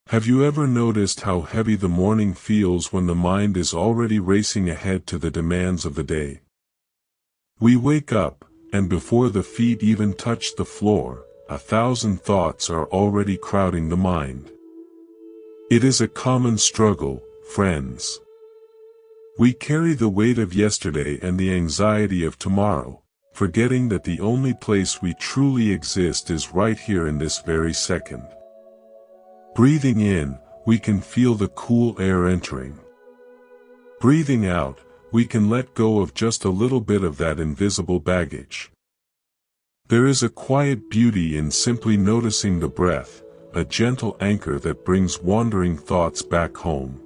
Have you ever noticed how heavy the morning feels when the mind is already racing ahead to the demands of the day? We wake up, and before the feet even touch the floor, 1,000 thoughts are already crowding the mind. It is a common struggle, friends. We carry the weight of yesterday and the anxiety of tomorrow, forgetting that the only place we truly exist is right here in this very second. Breathing in, we can feel the cool air entering. Breathing out, we can let go of just a little bit of that invisible baggage. There is a quiet beauty in simply noticing the breath, a gentle anchor that brings wandering thoughts back home.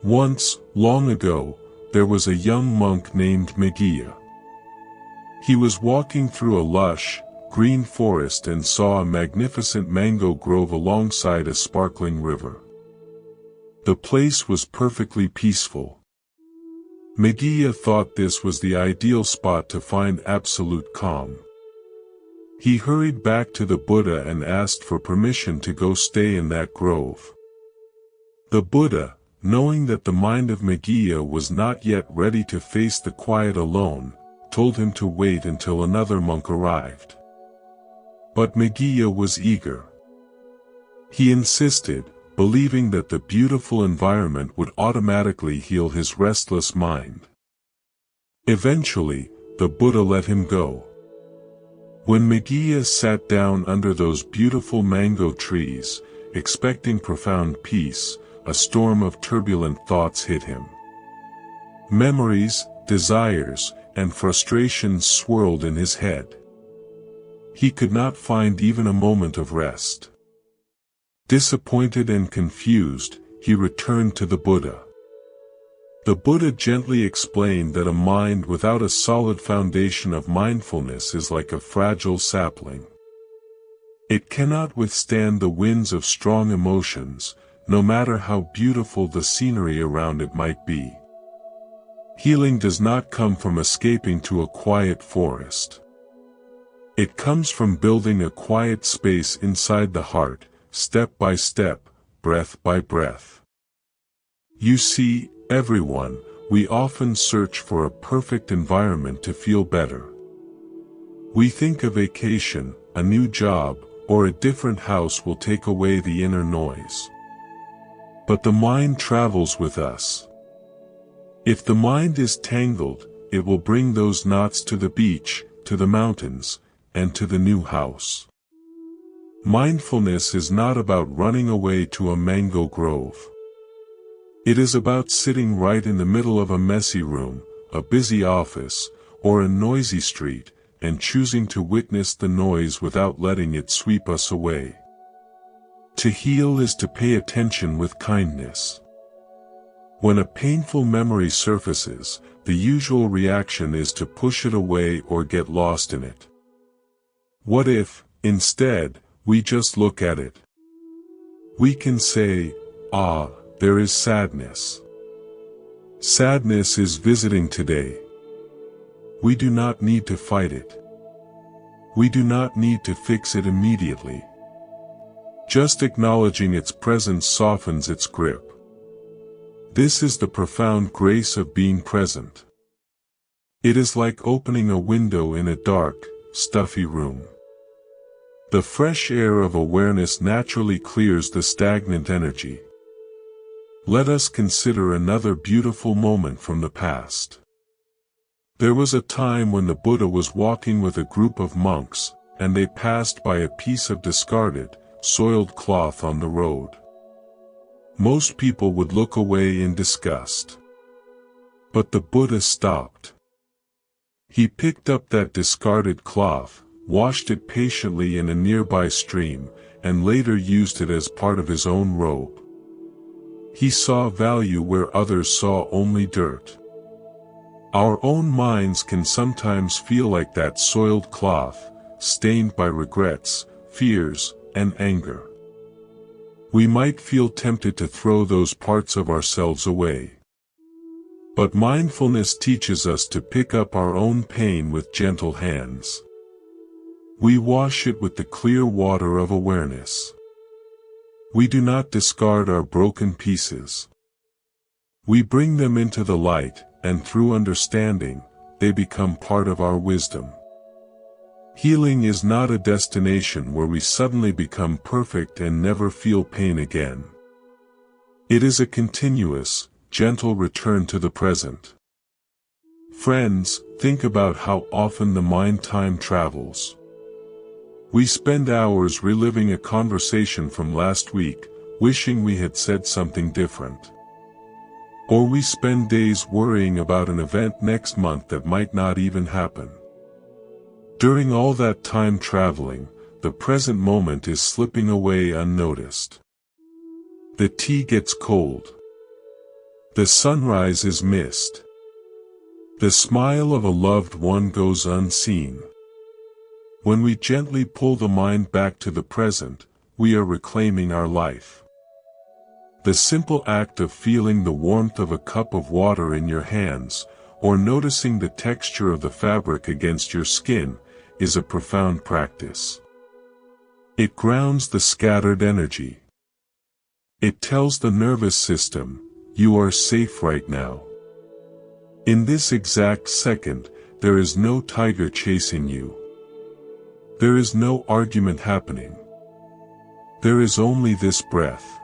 Once, long ago, there was a young monk named Meghiya. He was walking through a lush, green forest and saw a magnificent mango grove alongside a sparkling river. The place was perfectly peaceful. Meghiya thought this was the ideal spot to find absolute calm. He hurried back to the Buddha and asked for permission to go stay in that grove. The Buddha, knowing that the mind of Meghiya was not yet ready to face the quiet alone, told him to wait until another monk arrived. But Meghiya was eager. He insisted, believing that the beautiful environment would automatically heal his restless mind. Eventually, the Buddha let him go. When Meghiya sat down under those beautiful mango trees, expecting profound peace, a storm of turbulent thoughts hit him. Memories, desires, and frustrations swirled in his head. He could not find even a moment of rest. Disappointed and confused, he returned to the Buddha. The Buddha gently explained that a mind without a solid foundation of mindfulness is like a fragile sapling. It cannot withstand the winds of strong emotions, no matter how beautiful the scenery around it might be. Healing does not come from escaping to a quiet forest. It comes from building a quiet space inside the heart, step by step, breath by breath. You see, everyone, we often search for a perfect environment to feel better. We think a vacation, a new job, or a different house will take away the inner noise. But the mind travels with us. If the mind is tangled, it will bring those knots to the beach, to the mountains, and to the new house. Mindfulness is not about running away to a mango grove. It is about sitting right in the middle of a messy room, a busy office, or a noisy street, and choosing to witness the noise without letting it sweep us away. To heal is to pay attention with kindness. When a painful memory surfaces, the usual reaction is to push it away or get lost in it. What if, instead, we just look at it? We can say, "Ah, there is sadness. Sadness is visiting today." We do not need to fight it. We do not need to fix it immediately. Just acknowledging its presence softens its grip. This is the profound grace of being present. It is like opening a window in a dark, stuffy room. The fresh air of awareness naturally clears the stagnant energy. Let us consider another beautiful moment from the past. There was a time when the Buddha was walking with a group of monks, and they passed by a piece of discarded, soiled cloth on the road. Most people would look away in disgust. But the Buddha stopped. He picked up that discarded cloth, washed it patiently in a nearby stream, and later used it as part of his own robe. He saw value where others saw only dirt. Our own minds can sometimes feel like that soiled cloth, stained by regrets, fears, and anger. We might feel tempted to throw those parts of ourselves away. But mindfulness teaches us to pick up our own pain with gentle hands. We wash it with the clear water of awareness. We do not discard our broken pieces. We bring them into the light, and through understanding, they become part of our wisdom. Healing is not a destination where we suddenly become perfect and never feel pain again. It is a continuous, gentle return to the present. Friends, think about how often the mind time travels. We spend hours reliving a conversation from last week, wishing we had said something different. Or we spend days worrying about an event next month that might not even happen. During all that time traveling, the present moment is slipping away unnoticed. The tea gets cold. The sunrise is missed. The smile of a loved one goes unseen. When we gently pull the mind back to the present, we are reclaiming our life. The simple act of feeling the warmth of a cup of water in your hands, or noticing the texture of the fabric against your skin, is a profound practice. It grounds the scattered energy. It tells the nervous system, you are safe right now. In this exact second, there is no tiger chasing you. There is no argument happening. There is only this breath.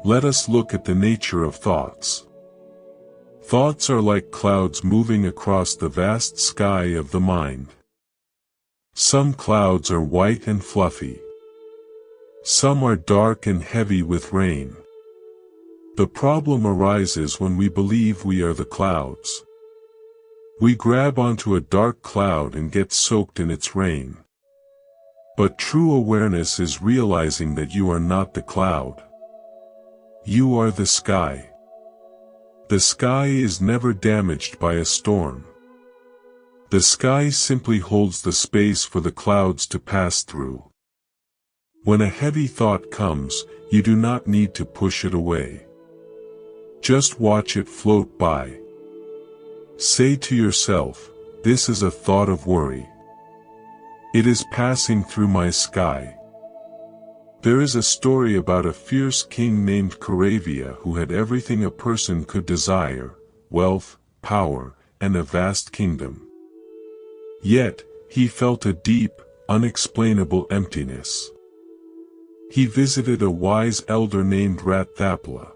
Let us look at the nature of thoughts. Thoughts are like clouds moving across the vast sky of the mind. Some clouds are white and fluffy. Some are dark and heavy with rain. The problem arises when we believe we are the clouds. We grab onto a dark cloud and get soaked in its rain. But true awareness is realizing that you are not the cloud. You are the sky. The sky is never damaged by a storm. The sky simply holds the space for the clouds to pass through. When a heavy thought comes, you do not need to push it away. Just watch it float by. Say to yourself, this is a thought of worry. It is passing through my sky. There is a story about a fierce king named Caravia who had everything a person could desire, wealth, power, and a vast kingdom. Yet, he felt a deep, unexplainable emptiness. He visited a wise elder named Rathapla.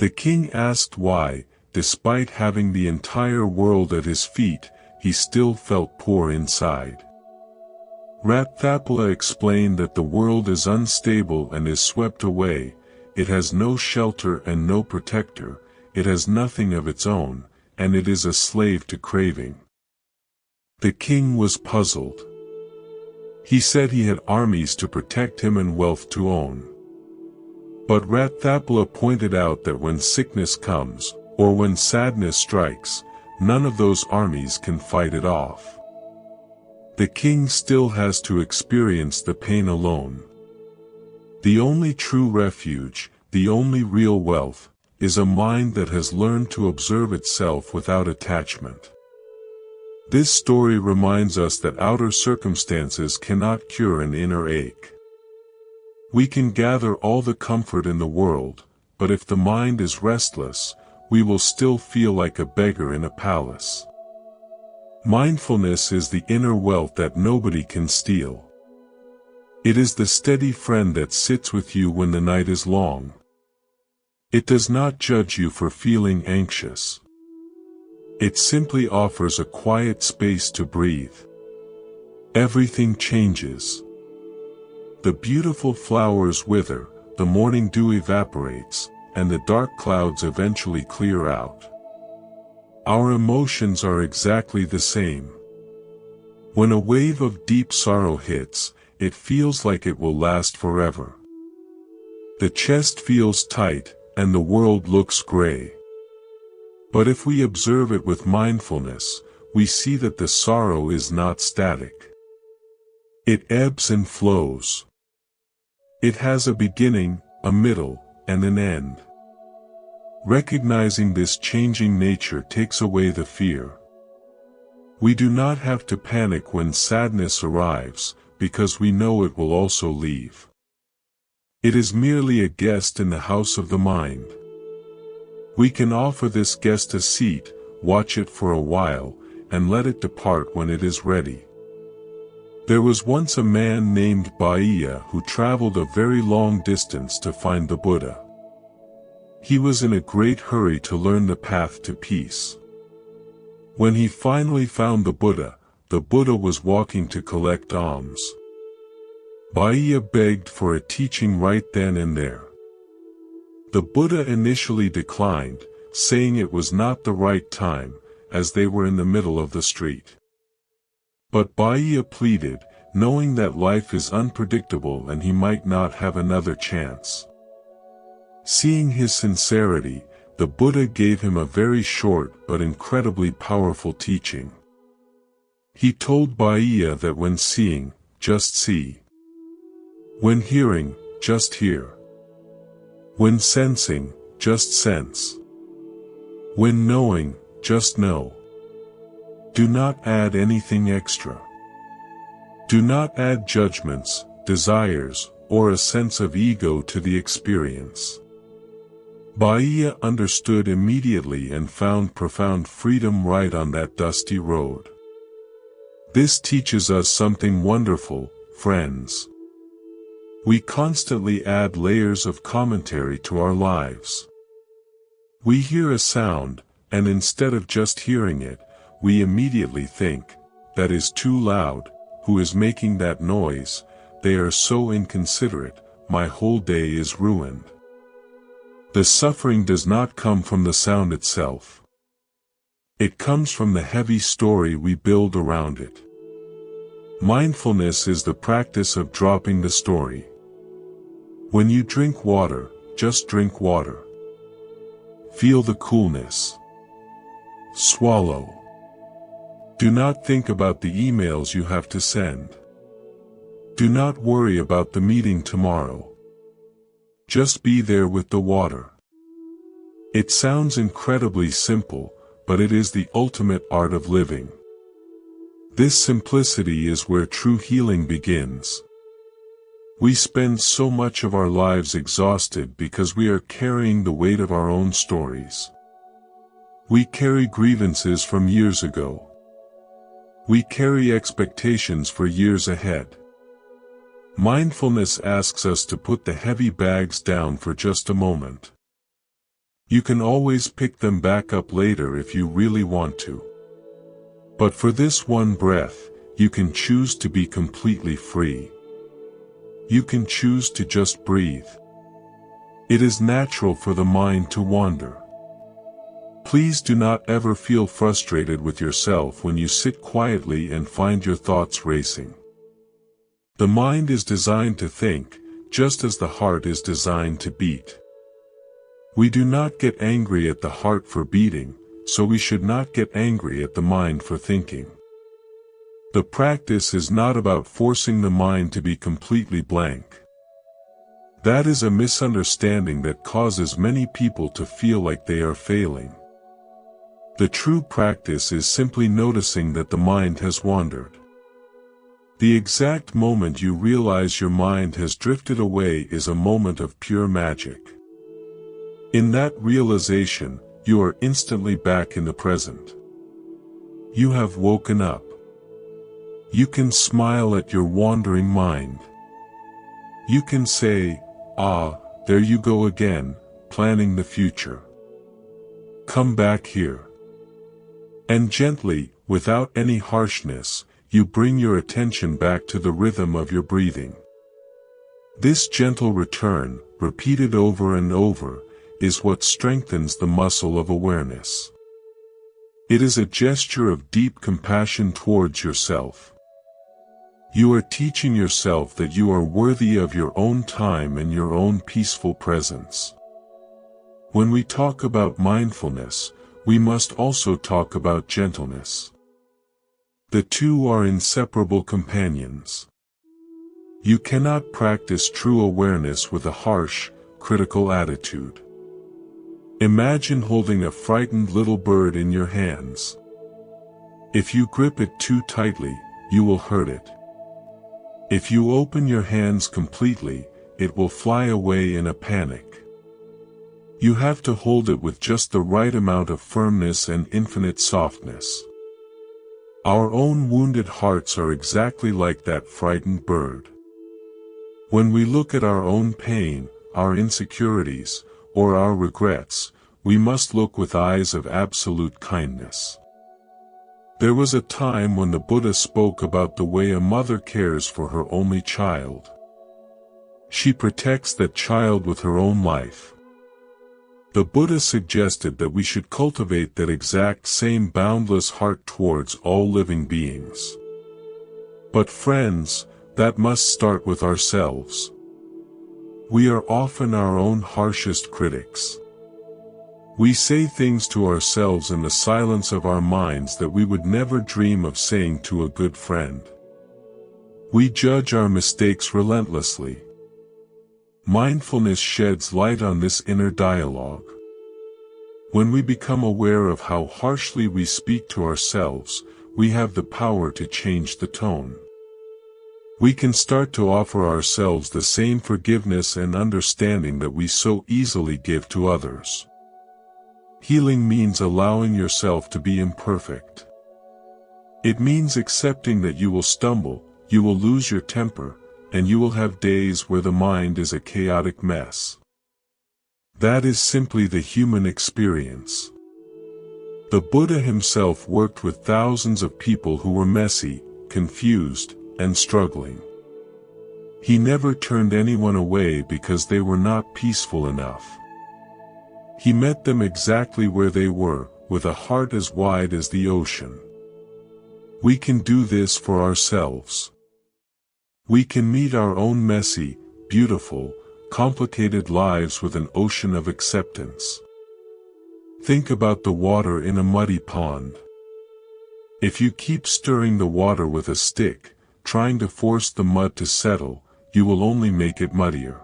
The king asked why, despite having the entire world at his feet, he still felt poor inside. Rathapla explained that the world is unstable and is swept away, it has no shelter and no protector, it has nothing of its own, and it is a slave to craving. The king was puzzled. He said he had armies to protect him and wealth to own. But Rathapla pointed out that when sickness comes, or when sadness strikes, none of those armies can fight it off. The king still has to experience the pain alone. The only true refuge, the only real wealth, is a mind that has learned to observe itself without attachment. This story reminds us that outer circumstances cannot cure an inner ache. We can gather all the comfort in the world, but if the mind is restless, we will still feel like a beggar in a palace. Mindfulness is the inner wealth that nobody can steal. It is the steady friend that sits with you when the night is long. It does not judge you for feeling anxious. It simply offers a quiet space to breathe. Everything changes. The beautiful flowers wither, the morning dew evaporates, and the dark clouds eventually clear out. Our emotions are exactly the same. When a wave of deep sorrow hits, it feels like it will last forever. The chest feels tight, and the world looks gray. But if we observe it with mindfulness, we see that the sorrow is not static. It ebbs and flows. It has a beginning, a middle, and an end. Recognizing this changing nature takes away the fear. We do not have to panic when sadness arrives, because we know it will also leave. It is merely a guest in the house of the mind. We can offer this guest a seat, watch it for a while, and let it depart when it is ready. There was once a man named Baiya who traveled a very long distance to find the Buddha. He was in a great hurry to learn the path to peace. When he finally found the Buddha was walking to collect alms. Baiya begged for a teaching right then and there. The Buddha initially declined, saying it was not the right time, as they were in the middle of the street. But Baiya pleaded, knowing that life is unpredictable and he might not have another chance. Seeing his sincerity, the Buddha gave him a very short but incredibly powerful teaching. He told Baiya that when seeing, just see. When hearing, just hear. When sensing, just sense. When knowing, just know. Do not add anything extra. Do not add judgments, desires, or a sense of ego to the experience. Baiya understood immediately and found profound freedom right on that dusty road. This teaches us something wonderful, friends. We constantly add layers of commentary to our lives. We hear a sound, and instead of just hearing it, we immediately think, that is too loud, who is making that noise, they are so inconsiderate, my whole day is ruined. The suffering does not come from the sound itself. It comes from the heavy story we build around it. Mindfulness is the practice of dropping the story. When you drink water, just drink water. Feel the coolness. Swallow. Do not think about the emails you have to send. Do not worry about the meeting tomorrow. Just be there with the water. It sounds incredibly simple, but it is the ultimate art of living. This simplicity is where true healing begins. We spend so much of our lives exhausted because we are carrying the weight of our own stories. We carry grievances from years ago. We carry expectations for years ahead. Mindfulness asks us to put the heavy bags down for just a moment. You can always pick them back up later if you really want to. But for this one breath, you can choose to be completely free. You can choose to just breathe. It is natural for the mind to wander. Please do not ever feel frustrated with yourself when you sit quietly and find your thoughts racing. The mind is designed to think, just as the heart is designed to beat. We do not get angry at the heart for beating, so we should not get angry at the mind for thinking. The practice is not about forcing the mind to be completely blank. That is a misunderstanding that causes many people to feel like they are failing. The true practice is simply noticing that the mind has wandered. The exact moment you realize your mind has drifted away is a moment of pure magic. In that realization, you are instantly back in the present. You have woken up. You can smile at your wandering mind. You can say, "Ah, there you go again, planning the future. Come back here." And gently, without any harshness, you bring your attention back to the rhythm of your breathing. This gentle return, repeated over and over, is what strengthens the muscle of awareness. It is a gesture of deep compassion towards yourself. You are teaching yourself that you are worthy of your own time and your own peaceful presence. When we talk about mindfulness, we must also talk about gentleness. The two are inseparable companions. You cannot practice true awareness with a harsh, critical attitude. Imagine holding a frightened little bird in your hands. If you grip it too tightly, you will hurt it. If you open your hands completely, it will fly away in a panic. You have to hold it with just the right amount of firmness and infinite softness. Our own wounded hearts are exactly like that frightened bird. When we look at our own pain, our insecurities, or our regrets, we must look with eyes of absolute kindness. There was a time when the Buddha spoke about the way a mother cares for her only child. She protects that child with her own life. The Buddha suggested that we should cultivate that exact same boundless heart towards all living beings. But friends, that must start with ourselves. We are often our own harshest critics. We say things to ourselves in the silence of our minds that we would never dream of saying to a good friend. We judge our mistakes relentlessly. Mindfulness sheds light on this inner dialogue. When we become aware of how harshly we speak to ourselves, we have the power to change the tone. We can start to offer ourselves the same forgiveness and understanding that we so easily give to others. Healing means allowing yourself to be imperfect. It means accepting that you will stumble, you will lose your temper, and you will have days where the mind is a chaotic mess. That is simply the human experience. The Buddha himself worked with thousands of people who were messy, confused, and struggling. He never turned anyone away because they were not peaceful enough. He met them exactly where they were, with a heart as wide as the ocean. We can do this for ourselves. We can meet our own messy, beautiful, complicated lives with an ocean of acceptance. Think about the water in a muddy pond. If you keep stirring the water with a stick, trying to force the mud to settle, you will only make it muddier.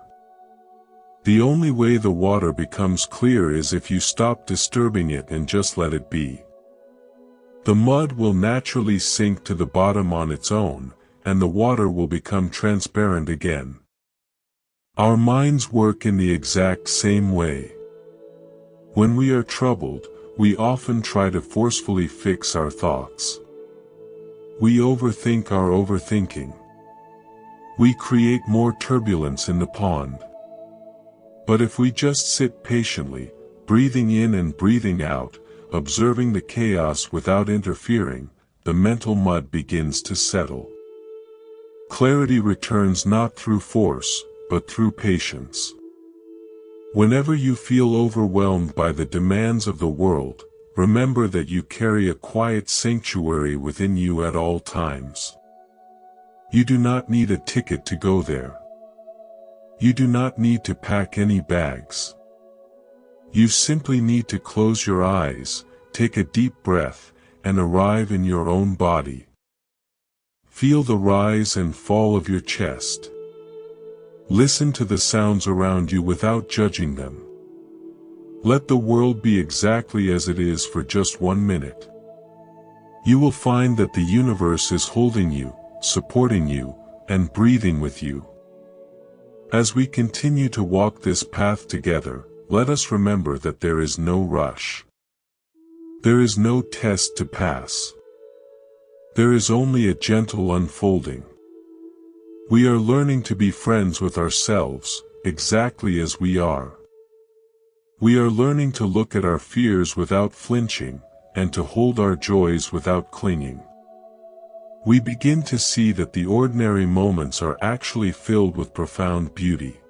The only way the water becomes clear is if you stop disturbing it and just let it be. The mud will naturally sink to the bottom on its own, and the water will become transparent again. Our minds work in the exact same way. When we are troubled, we often try to forcefully fix our thoughts. We overthink our overthinking. We create more turbulence in the pond. But if we just sit patiently, breathing in and breathing out, observing the chaos without interfering, the mental mud begins to settle. Clarity returns not through force, but through patience. Whenever you feel overwhelmed by the demands of the world, remember that you carry a quiet sanctuary within you at all times. You do not need a ticket to go there. You do not need to pack any bags. You simply need to close your eyes, take a deep breath, and arrive in your own body. Feel the rise and fall of your chest. Listen to the sounds around you without judging them. Let the world be exactly as it is for just 1 minute. You will find that the universe is holding you, supporting you, and breathing with you. As we continue to walk this path together, let us remember that there is no rush. There is no test to pass. There is only a gentle unfolding. We are learning to be friends with ourselves, exactly as we are. We are learning to look at our fears without flinching, and to hold our joys without clinging. We begin to see that the ordinary moments are actually filled with profound beauty.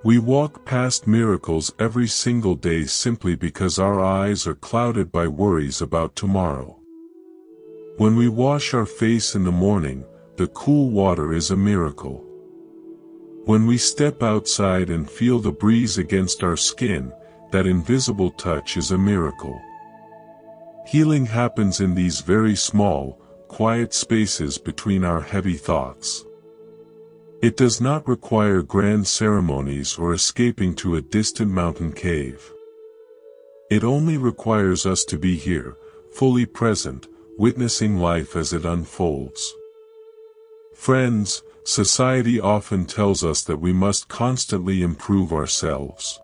We walk past miracles every single day simply because our eyes are clouded by worries about tomorrow. When we wash our face in the morning, the cool water is a miracle. When we step outside and feel the breeze against our skin, that invisible touch is a miracle. Healing happens in these very small, quiet spaces between our heavy thoughts. It does not require grand ceremonies or escaping to a distant mountain cave. It only requires us to be here, fully present, witnessing life as it unfolds. Friends, society often tells us that we must constantly improve ourselves.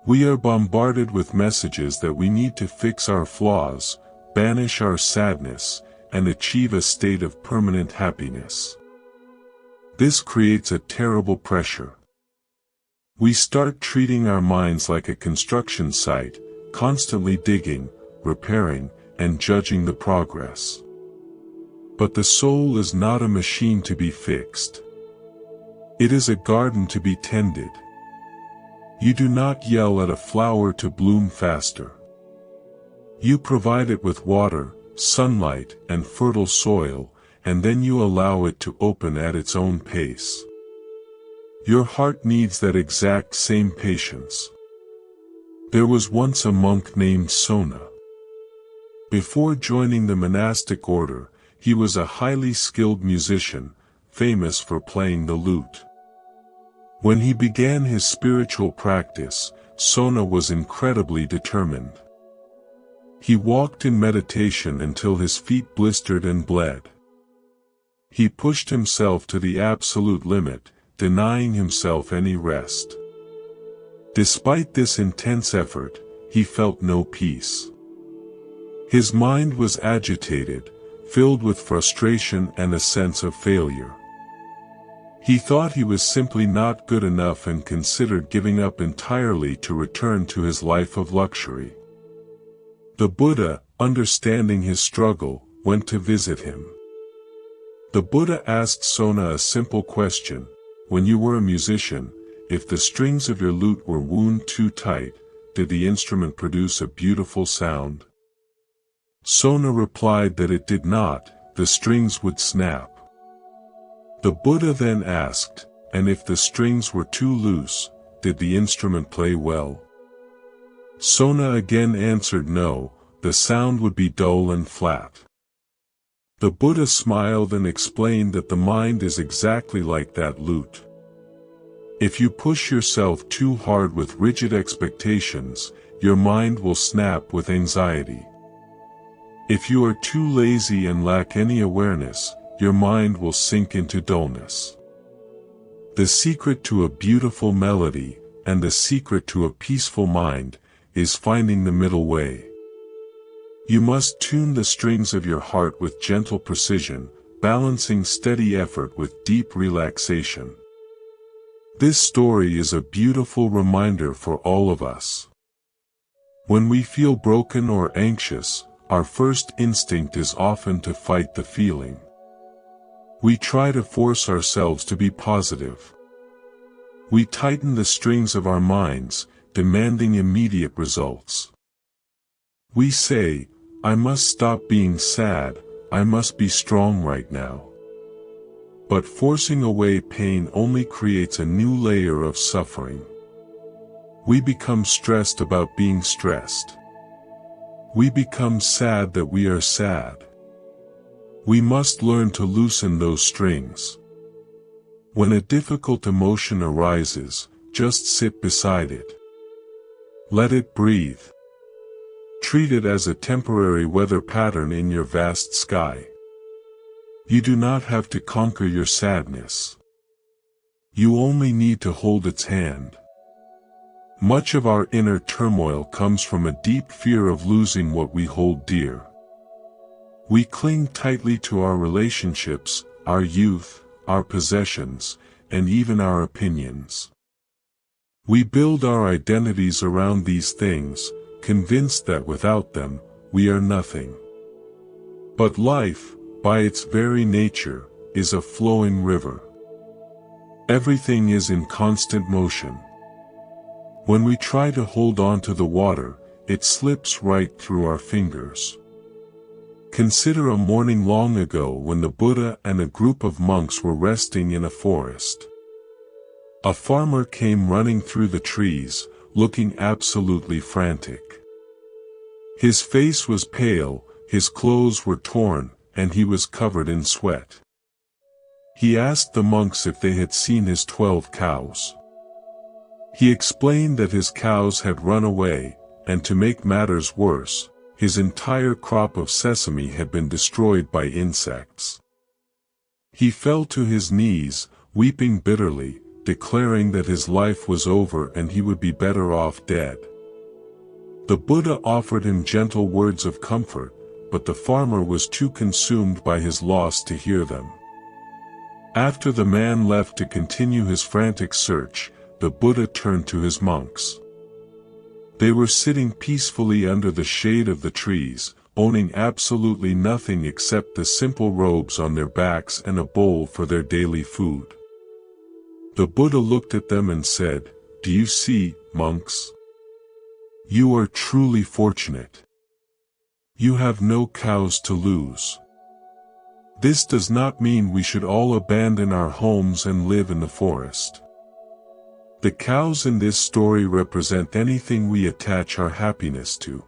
We are bombarded with messages that we need to fix our flaws, banish our sadness, and achieve a state of permanent happiness. This creates a terrible pressure. We start treating our minds like a construction site, constantly digging, repairing, and judging the progress. But the soul is not a machine to be fixed. It is a garden to be tended. You do not yell at a flower to bloom faster. You provide it with water, sunlight, and fertile soil, and then you allow it to open at its own pace. Your heart needs that exact same patience. There was once a monk named Sona. Before joining the monastic order, he was a highly skilled musician, famous for playing the lute. When he began his spiritual practice, Sona was incredibly determined. He walked in meditation until his feet blistered and bled. He pushed himself to the absolute limit, denying himself any rest. Despite this intense effort, he felt no peace. His mind was agitated, filled with frustration and a sense of failure. He thought he was simply not good enough and considered giving up entirely to return to his life of luxury. The Buddha, understanding his struggle, went to visit him. The Buddha asked Sona a simple question: when you were a musician, if the strings of your lute were wound too tight, did the instrument produce a beautiful sound? Sona replied that it did not, the strings would snap. The Buddha then asked, and if the strings were too loose, did the instrument play well? Sona again answered no, the sound would be dull and flat. The Buddha smiled and explained that the mind is exactly like that lute. If you push yourself too hard with rigid expectations, your mind will snap with anxiety. If you are too lazy and lack any awareness, your mind will sink into dullness. The secret to a beautiful melody, and the secret to a peaceful mind, is finding the middle way. You must tune the strings of your heart with gentle precision, balancing steady effort with deep relaxation. This story is a beautiful reminder for all of us. When we feel broken or anxious, our first instinct is often to fight the feeling. We try to force ourselves to be positive. We tighten the strings of our minds, demanding immediate results. We say, "I must stop being sad, I must be strong right now." But forcing away pain only creates a new layer of suffering. We become stressed about being stressed. We become sad that we are sad. We must learn to loosen those strings. When a difficult emotion arises, just sit beside it. Let it breathe. Treat it as a temporary weather pattern in your vast sky. You do not have to conquer your sadness. You only need to hold its hand. Much of our inner turmoil comes from a deep fear of losing what we hold dear. We cling tightly to our relationships, our youth, our possessions, and even our opinions. We build our identities around these things, convinced that without them, we are nothing. But life, by its very nature, is a flowing river. Everything is in constant motion. When we try to hold on to the water, it slips right through our fingers. Consider a morning long ago when the Buddha and a group of monks were resting in a forest. A farmer came running through the trees, looking absolutely frantic. His face was pale, his clothes were torn, and he was covered in sweat. He asked the monks if they had seen his 12 cows. He explained that his cows had run away, and to make matters worse, his entire crop of sesame had been destroyed by insects. He fell to his knees, weeping bitterly, declaring that his life was over and he would be better off dead. The Buddha offered him gentle words of comfort, but the farmer was too consumed by his loss to hear them. After the man left to continue his frantic search, the Buddha turned to his monks. They were sitting peacefully under the shade of the trees, owning absolutely nothing except the simple robes on their backs and a bowl for their daily food. The Buddha looked at them and said, "Do you see, monks? You are truly fortunate. You have no cows to lose. This does not mean we should all abandon our homes and live in the forest. The cows in this story represent anything we attach our happiness to.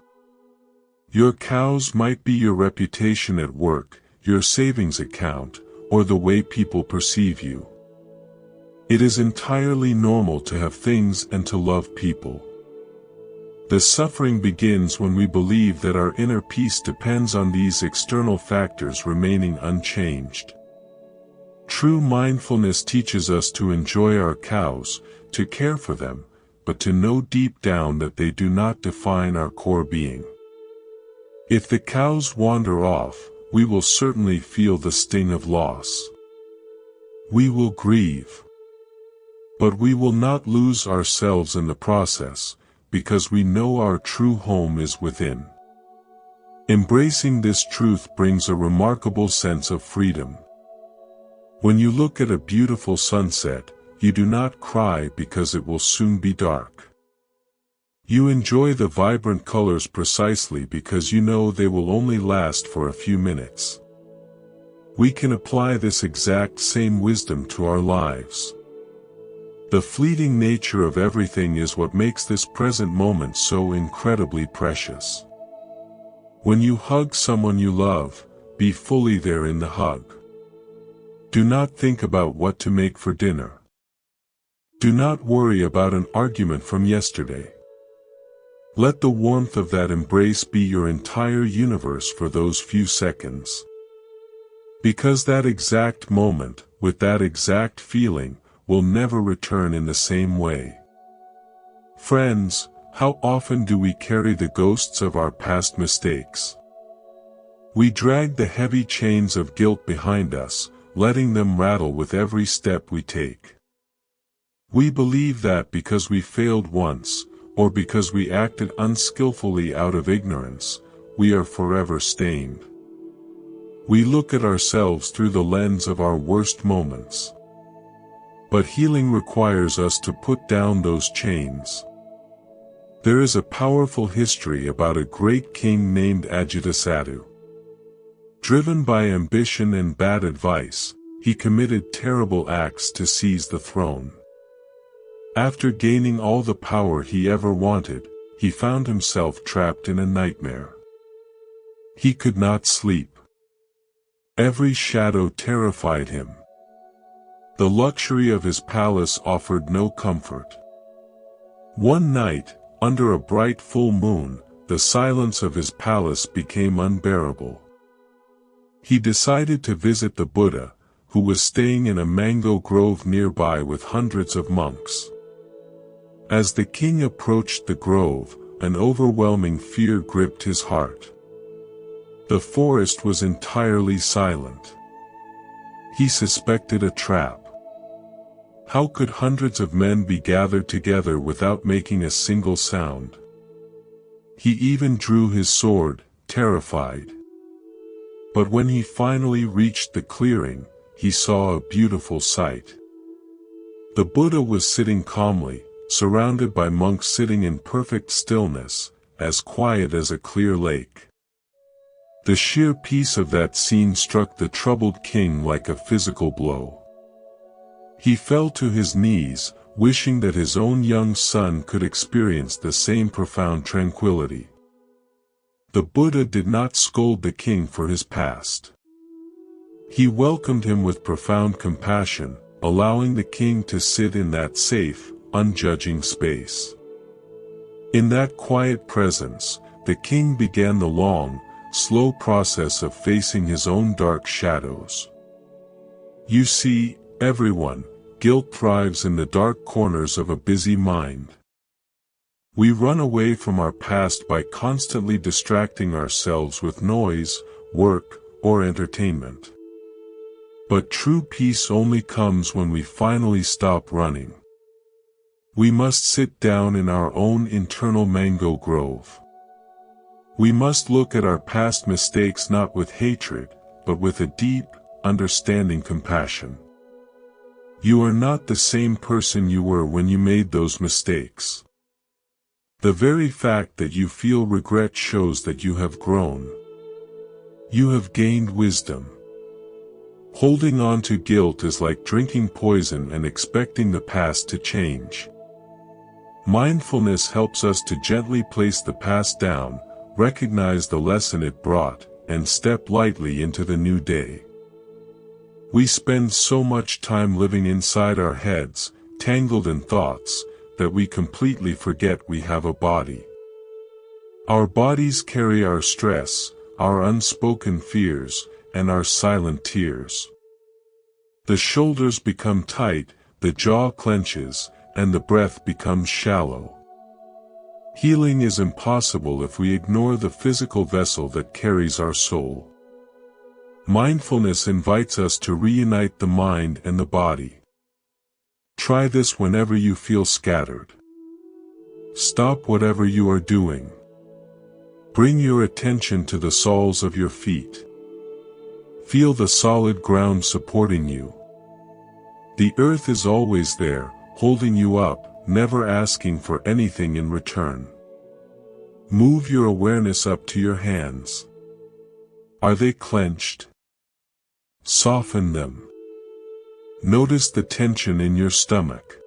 Your cows might be your reputation at work, your savings account, or the way people perceive you. It is entirely normal to have things and to love people. The suffering begins when we believe that our inner peace depends on these external factors remaining unchanged. True mindfulness teaches us to enjoy our cows, to care for them, but to know deep down that they do not define our core being. If the cows wander off, we will certainly feel the sting of loss. We will grieve. But we will not lose ourselves in the process, because we know our true home is within. Embracing this truth brings a remarkable sense of freedom. When you look at a beautiful sunset, you do not cry because it will soon be dark. You enjoy the vibrant colors precisely because you know they will only last for a few minutes. We can apply this exact same wisdom to our lives. The fleeting nature of everything is what makes this present moment so incredibly precious. When you hug someone you love, be fully there in the hug. Do not think about what to make for dinner. Do not worry about an argument from yesterday. Let the warmth of that embrace be your entire universe for those few seconds. Because that exact moment, with that exact feeling, will never return in the same way. Friends, how often do we carry the ghosts of our past mistakes? We drag the heavy chains of guilt behind us, letting them rattle with every step we take. We believe that because we failed once, or because we acted unskillfully out of ignorance, we are forever stained. We look at ourselves through the lens of our worst moments. But healing requires us to put down those chains. There is a powerful history about a great king named Ajatasattu. Driven by ambition and bad advice, he committed terrible acts to seize the throne. After gaining all the power he ever wanted, he found himself trapped in a nightmare. He could not sleep. Every shadow terrified him. The luxury of his palace offered no comfort. One night, under a bright full moon, the silence of his palace became unbearable. He decided to visit the Buddha, who was staying in a mango grove nearby with hundreds of monks. As the king approached the grove, an overwhelming fear gripped his heart. The forest was entirely silent. He suspected a trap. How could hundreds of men be gathered together without making a single sound? He even drew his sword, terrified. But when he finally reached the clearing, he saw a beautiful sight. The Buddha was sitting calmly, surrounded by monks sitting in perfect stillness, as quiet as a clear lake. The sheer peace of that scene struck the troubled king like a physical blow. He fell to his knees, wishing that his own young son could experience the same profound tranquility. The Buddha did not scold the king for his past. He welcomed him with profound compassion, allowing the king to sit in that safe, unjudging space. In that quiet presence, the king began the long, slow process of facing his own dark shadows. You see, everyone, guilt thrives in the dark corners of a busy mind. We run away from our past by constantly distracting ourselves with noise, work, or entertainment. But true peace only comes when we finally stop running. We must sit down in our own internal mango grove. We must look at our past mistakes not with hatred, but with a deep, understanding compassion. You are not the same person you were when you made those mistakes. The very fact that you feel regret shows that you have grown. You have gained wisdom. Holding on to guilt is like drinking poison and expecting the past to change. Mindfulness helps us to gently place the past down, recognize the lesson it brought, and step lightly into the new day. We spend so much time living inside our heads, tangled in thoughts, that we completely forget we have a body. Our bodies carry our stress, our unspoken fears, and our silent tears. The shoulders become tight, the jaw clenches, and the breath becomes shallow. Healing is impossible if we ignore the physical vessel that carries our soul. Mindfulness invites us to reunite the mind and the body. Try this whenever you feel scattered. Stop whatever you are doing. Bring your attention to the soles of your feet. Feel the solid ground supporting you. The earth is always there, holding you up, never asking for anything in return. Move your awareness up to your hands. Are they clenched? Soften them. Notice the tension in your stomach.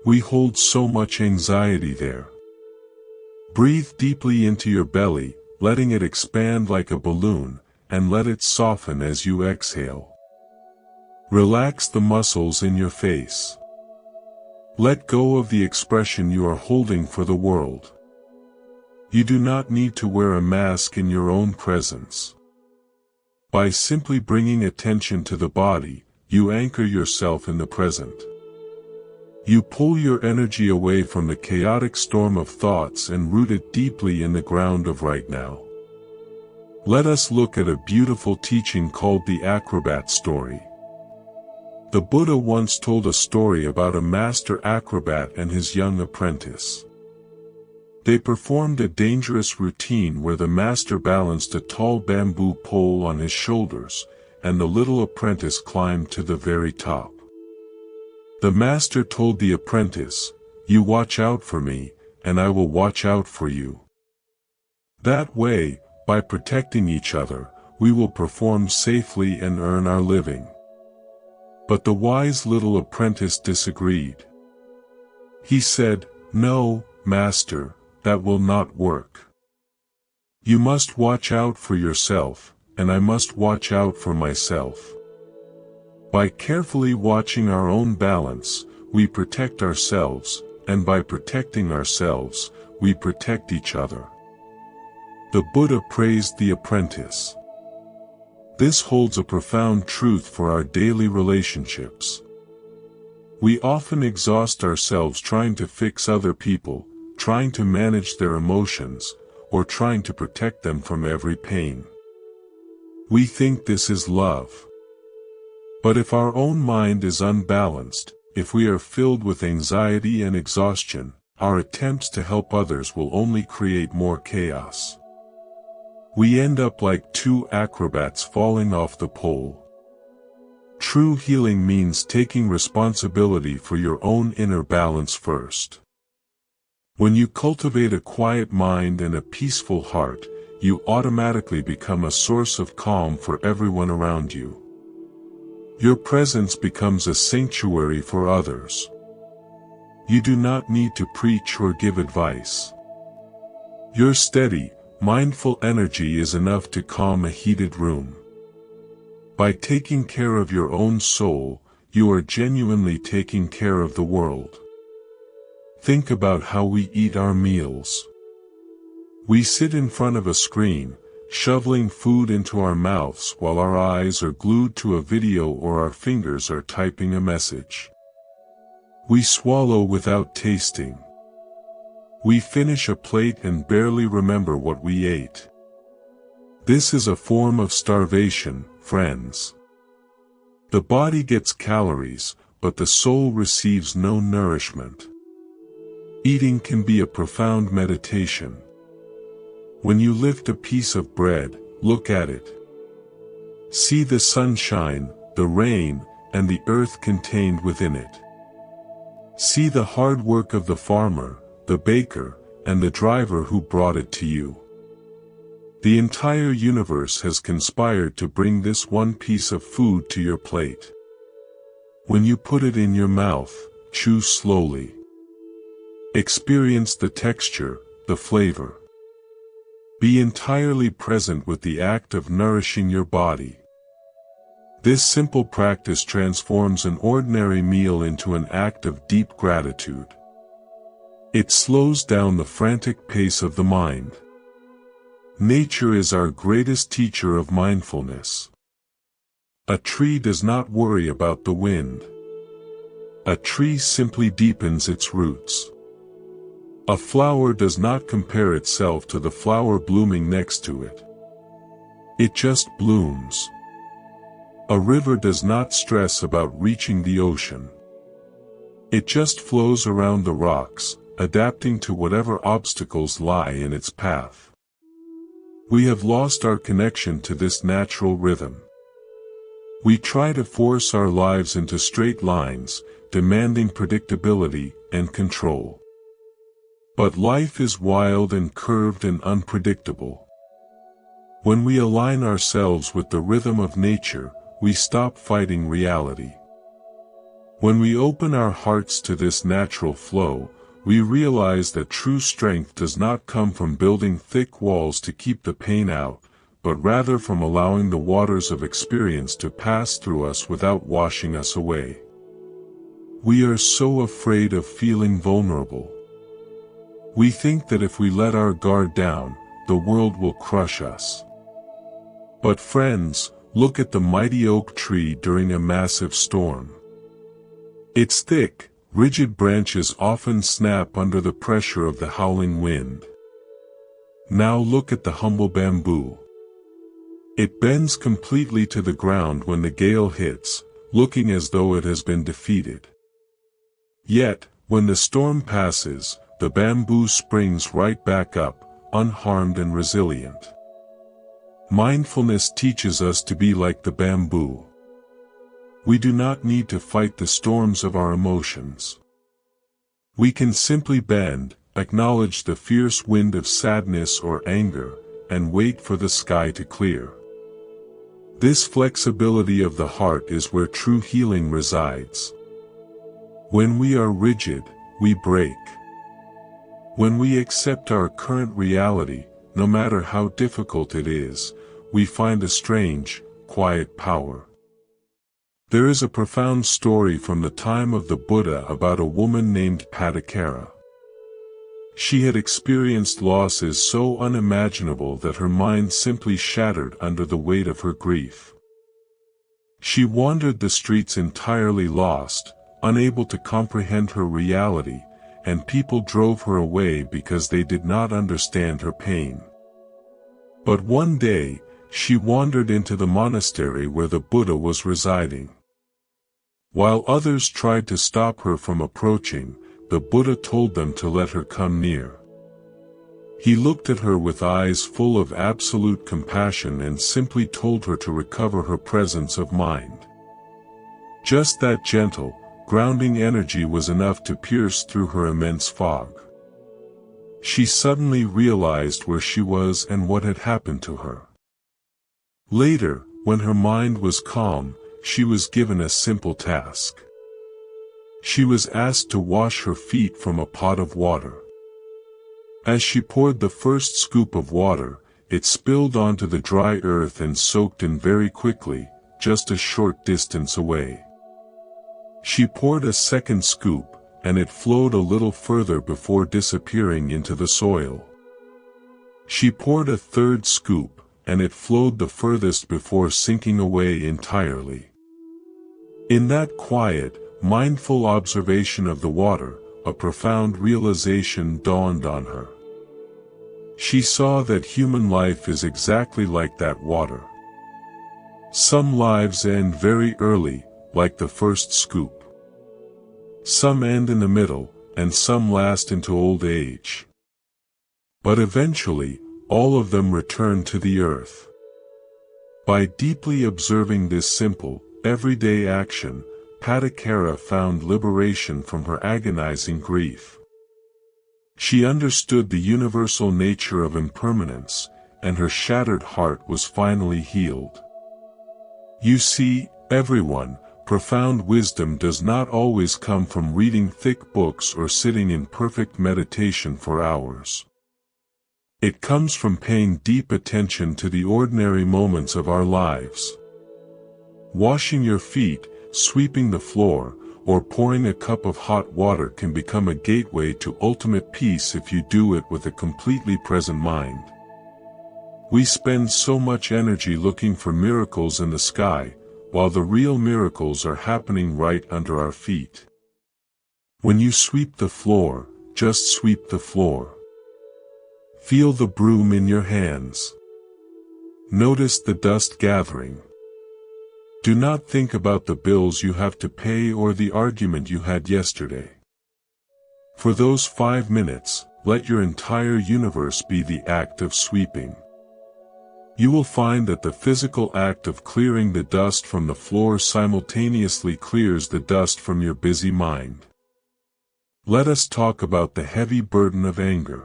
We hold so much anxiety there. Breathe deeply into your belly, letting it expand like a balloon, and let it soften as you exhale. Relax the muscles in your face. Let go of the expression you are holding for the world. You do not need to wear a mask in your own presence. By simply bringing attention to the body, you anchor yourself in the present. You pull your energy away from the chaotic storm of thoughts and root it deeply in the ground of right now. Let us look at a beautiful teaching called the acrobat story. The Buddha once told a story about a master acrobat and his young apprentice. They performed a dangerous routine where the master balanced a tall bamboo pole on his shoulders, and the little apprentice climbed to the very top. The master told the apprentice, "You watch out for me, and I will watch out for you." That way, by protecting each other, we will perform safely and earn our living. But the wise little apprentice disagreed. He said, "No, master, that will not work. You must watch out for yourself, and I must watch out for myself." By carefully watching our own balance, we protect ourselves, and by protecting ourselves, we protect each other. The Buddha praised the apprentice. This holds a profound truth for our daily relationships. We often exhaust ourselves trying to fix other people, trying to manage their emotions, or trying to protect them from every pain. We think this is love. But if our own mind is unbalanced, if we are filled with anxiety and exhaustion, our attempts to help others will only create more chaos. We end up like two acrobats falling off the pole. True healing means taking responsibility for your own inner balance first. When you cultivate a quiet mind and a peaceful heart, you automatically become a source of calm for everyone around you. Your presence becomes a sanctuary for others. You do not need to preach or give advice. Your steady, mindful energy is enough to calm a heated room. By taking care of your own soul, you are genuinely taking care of the world. Think about how we eat our meals. We sit in front of a screen, shoveling food into our mouths while our eyes are glued to a video or our fingers are typing a message. We swallow without tasting. We finish a plate and barely remember what we ate. This is a form of starvation, friends. The body gets calories, but the soul receives no nourishment. Eating can be a profound meditation. When you lift a piece of bread, look at it. See the sunshine, the rain, and the earth contained within it. See the hard work of the farmer, the baker, and the driver who brought it to you. The entire universe has conspired to bring this one piece of food to your plate. When you put it in your mouth, chew slowly. Experience the texture, the flavor. Be entirely present with the act of nourishing your body. This simple practice transforms an ordinary meal into an act of deep gratitude. It slows down the frantic pace of the mind. Nature is our greatest teacher of mindfulness. A tree does not worry about the wind. A tree simply deepens its roots. A flower does not compare itself to the flower blooming next to it. It just blooms. A river does not stress about reaching the ocean. It just flows around the rocks, adapting to whatever obstacles lie in its path. We have lost our connection to this natural rhythm. We try to force our lives into straight lines, demanding predictability and control. But life is wild and curved and unpredictable. When we align ourselves with the rhythm of nature, we stop fighting reality. When we open our hearts to this natural flow, we realize that true strength does not come from building thick walls to keep the pain out, but rather from allowing the waters of experience to pass through us without washing us away. We are so afraid of feeling vulnerable. We think that if we let our guard down, the world will crush us. But friends, look at the mighty oak tree during a massive storm. Its thick, rigid branches often snap under the pressure of the howling wind. Now look at the humble bamboo. It bends completely to the ground when the gale hits, looking as though it has been defeated. Yet, when the storm passes, the bamboo springs right back up, unharmed and resilient. Mindfulness teaches us to be like the bamboo. We do not need to fight the storms of our emotions. We can simply bend, acknowledge the fierce wind of sadness or anger, and wait for the sky to clear. This flexibility of the heart is where true healing resides. When we are rigid, we break. When we accept our current reality, no matter how difficult it is, we find a strange, quiet power. There is a profound story from the time of the Buddha about a woman named Patakara. She had experienced losses so unimaginable that her mind simply shattered under the weight of her grief. She wandered the streets entirely lost, unable to comprehend her reality, and people drove her away because they did not understand her pain. But one day, she wandered into the monastery where the Buddha was residing. While others tried to stop her from approaching, the Buddha told them to let her come near. He looked at her with eyes full of absolute compassion and simply told her to recover her presence of mind. Just that gentle, grounding energy was enough to pierce through her immense fog. She suddenly realized where she was and what had happened to her. Later, when her mind was calm, she was given a simple task. She was asked to wash her feet from a pot of water. As she poured the first scoop of water, it spilled onto the dry earth and soaked in very quickly, just a short distance away. She poured a second scoop, and it flowed a little further before disappearing into the soil. She poured a third scoop, and it flowed the furthest before sinking away entirely. In that quiet, mindful observation of the water, a profound realization dawned on her. She saw that human life is exactly like that water. Some lives end very early, like the first scoop. Some end in the middle, and some last into old age. But eventually, all of them return to the earth. By deeply observing this simple, everyday action, Patakara found liberation from her agonizing grief. She understood the universal nature of impermanence, and her shattered heart was finally healed. You see, everyone, profound wisdom does not always come from reading thick books or sitting in perfect meditation for hours. It comes from paying deep attention to the ordinary moments of our lives. Washing your feet, sweeping the floor, or pouring a cup of hot water can become a gateway to ultimate peace if you do it with a completely present mind. We spend so much energy looking for miracles in the sky, while the real miracles are happening right under our feet. When you sweep the floor, just sweep the floor. Feel the broom in your hands. Notice the dust gathering. Do not think about the bills you have to pay or the argument you had yesterday. For those 5 minutes, let your entire universe be the act of sweeping. You will find that the physical act of clearing the dust from the floor simultaneously clears the dust from your busy mind. Let us talk about the heavy burden of anger.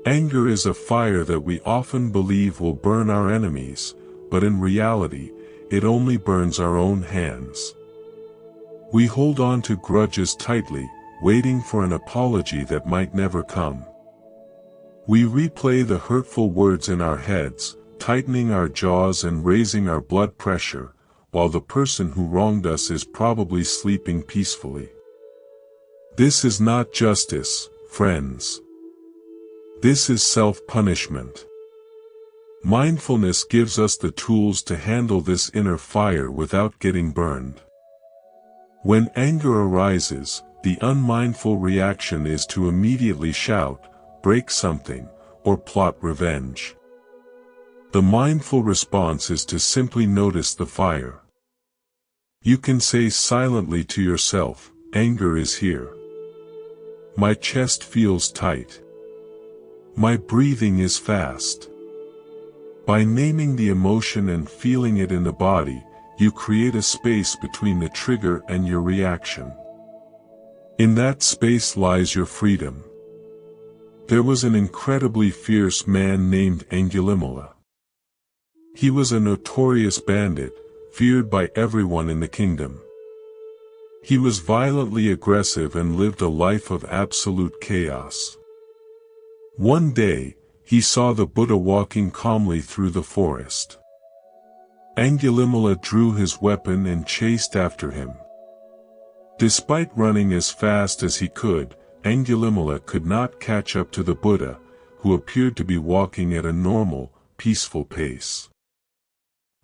Anger is a fire that we often believe will burn our enemies, but in reality, it only burns our own hands. We hold on to grudges tightly, waiting for an apology that might never come. We replay the hurtful words in our heads, tightening our jaws and raising our blood pressure, while the person who wronged us is probably sleeping peacefully. This is not justice, friends. This is self-punishment. Mindfulness gives us the tools to handle this inner fire without getting burned. When anger arises, the unmindful reaction is to immediately shout, break something, or plot revenge. The mindful response is to simply notice the fire. You can say silently to yourself, anger is here. My chest feels tight. My breathing is fast. By naming the emotion and feeling it in the body, you create a space between the trigger and your reaction. In that space lies your freedom. There was an incredibly fierce man named Angulimala. He was a notorious bandit, feared by everyone in the kingdom. He was violently aggressive and lived a life of absolute chaos. One day, he saw the Buddha walking calmly through the forest. Angulimala drew his weapon and chased after him. Despite running as fast as he could, Angulimala could not catch up to the Buddha, who appeared to be walking at a normal, peaceful pace.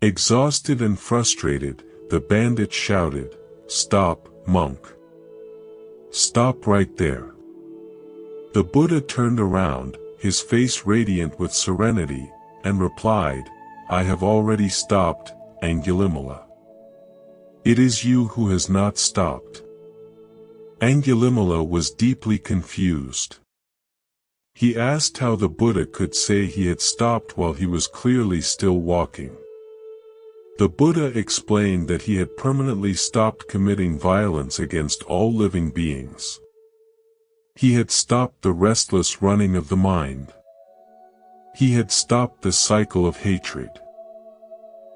Exhausted and frustrated, the bandit shouted, "Stop, monk! Stop right there!" The Buddha turned around, his face radiant with serenity, and replied, "I have already stopped, Angulimala. It is you who has not stopped." Angulimala was deeply confused. He asked how the Buddha could say he had stopped while he was clearly still walking. The Buddha explained that he had permanently stopped committing violence against all living beings. He had stopped the restless running of the mind. He had stopped the cycle of hatred.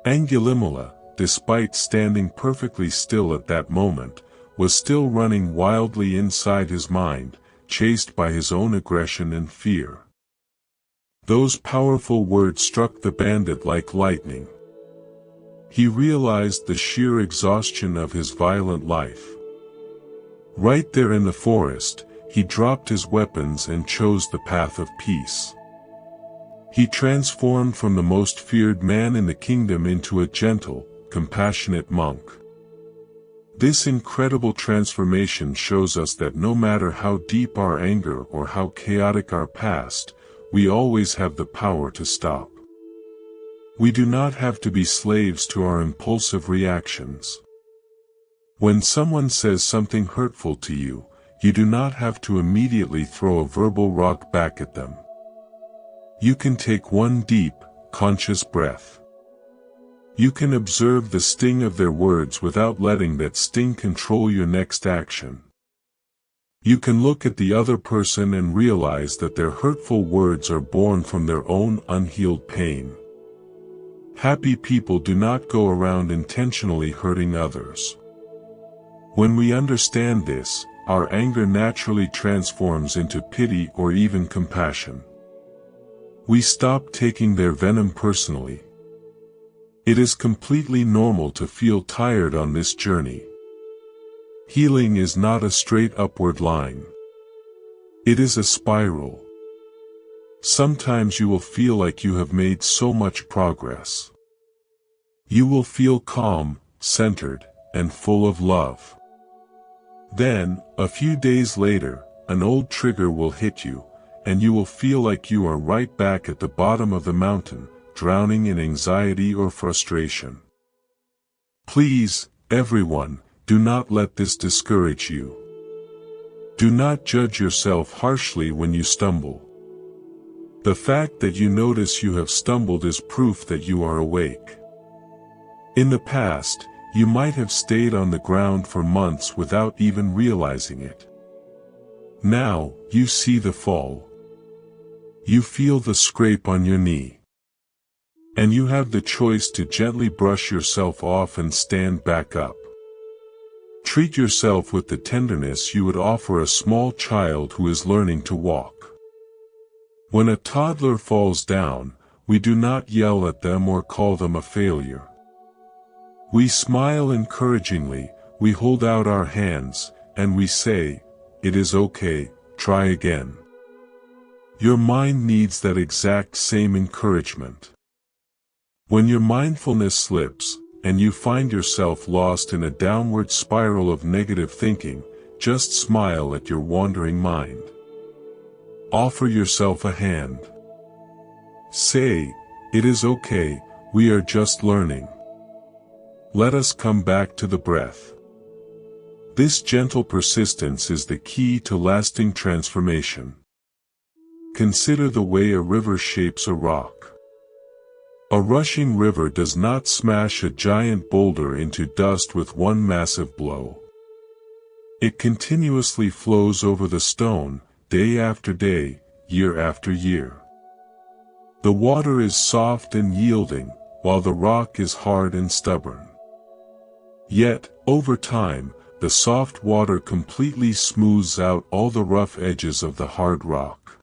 Angulimala, despite standing perfectly still at that moment, was still running wildly inside his mind, chased by his own aggression and fear. Those powerful words struck the bandit like lightning. He realized the sheer exhaustion of his violent life. Right there in the forest, he dropped his weapons and chose the path of peace. He transformed from the most feared man in the kingdom into a gentle, compassionate monk. This incredible transformation shows us that no matter how deep our anger or how chaotic our past, we always have the power to stop. We do not have to be slaves to our impulsive reactions. When someone says something hurtful to you, you do not have to immediately throw a verbal rock back at them. You can take one deep, conscious breath. You can observe the sting of their words without letting that sting control your next action. You can look at the other person and realize that their hurtful words are born from their own unhealed pain. Happy people do not go around intentionally hurting others. When we understand this, our anger naturally transforms into pity or even compassion. We stop taking their venom personally. It is completely normal to feel tired on this journey. Healing is not a straight upward line. It is a spiral. Sometimes you will feel like you have made so much progress. You will feel calm, centered, and full of love. Then, a few days later, an old trigger will hit you, and you will feel like you are right back at the bottom of the mountain, drowning in anxiety or frustration. Please, everyone, do not let this discourage you. Do not judge yourself harshly when you stumble. The fact that you notice you have stumbled is proof that you are awake. In the past, you might have stayed on the ground for months without even realizing it. Now, you see the fall. You feel the scrape on your knee. And you have the choice to gently brush yourself off and stand back up. Treat yourself with the tenderness you would offer a small child who is learning to walk. When a toddler falls down, we do not yell at them or call them a failure. We smile encouragingly, we hold out our hands, and we say, "It is okay, try again." Your mind needs that exact same encouragement. When your mindfulness slips, and you find yourself lost in a downward spiral of negative thinking, just smile at your wandering mind. Offer yourself a hand. Say, "It is okay, we are just learning." Let us come back to the breath. This gentle persistence is the key to lasting transformation. Consider the way a river shapes a rock. A rushing river does not smash a giant boulder into dust with one massive blow. It continuously flows over the stone, day after day, year after year. The water is soft and yielding, while the rock is hard and stubborn. Yet, over time, the soft water completely smooths out all the rough edges of the hard rock.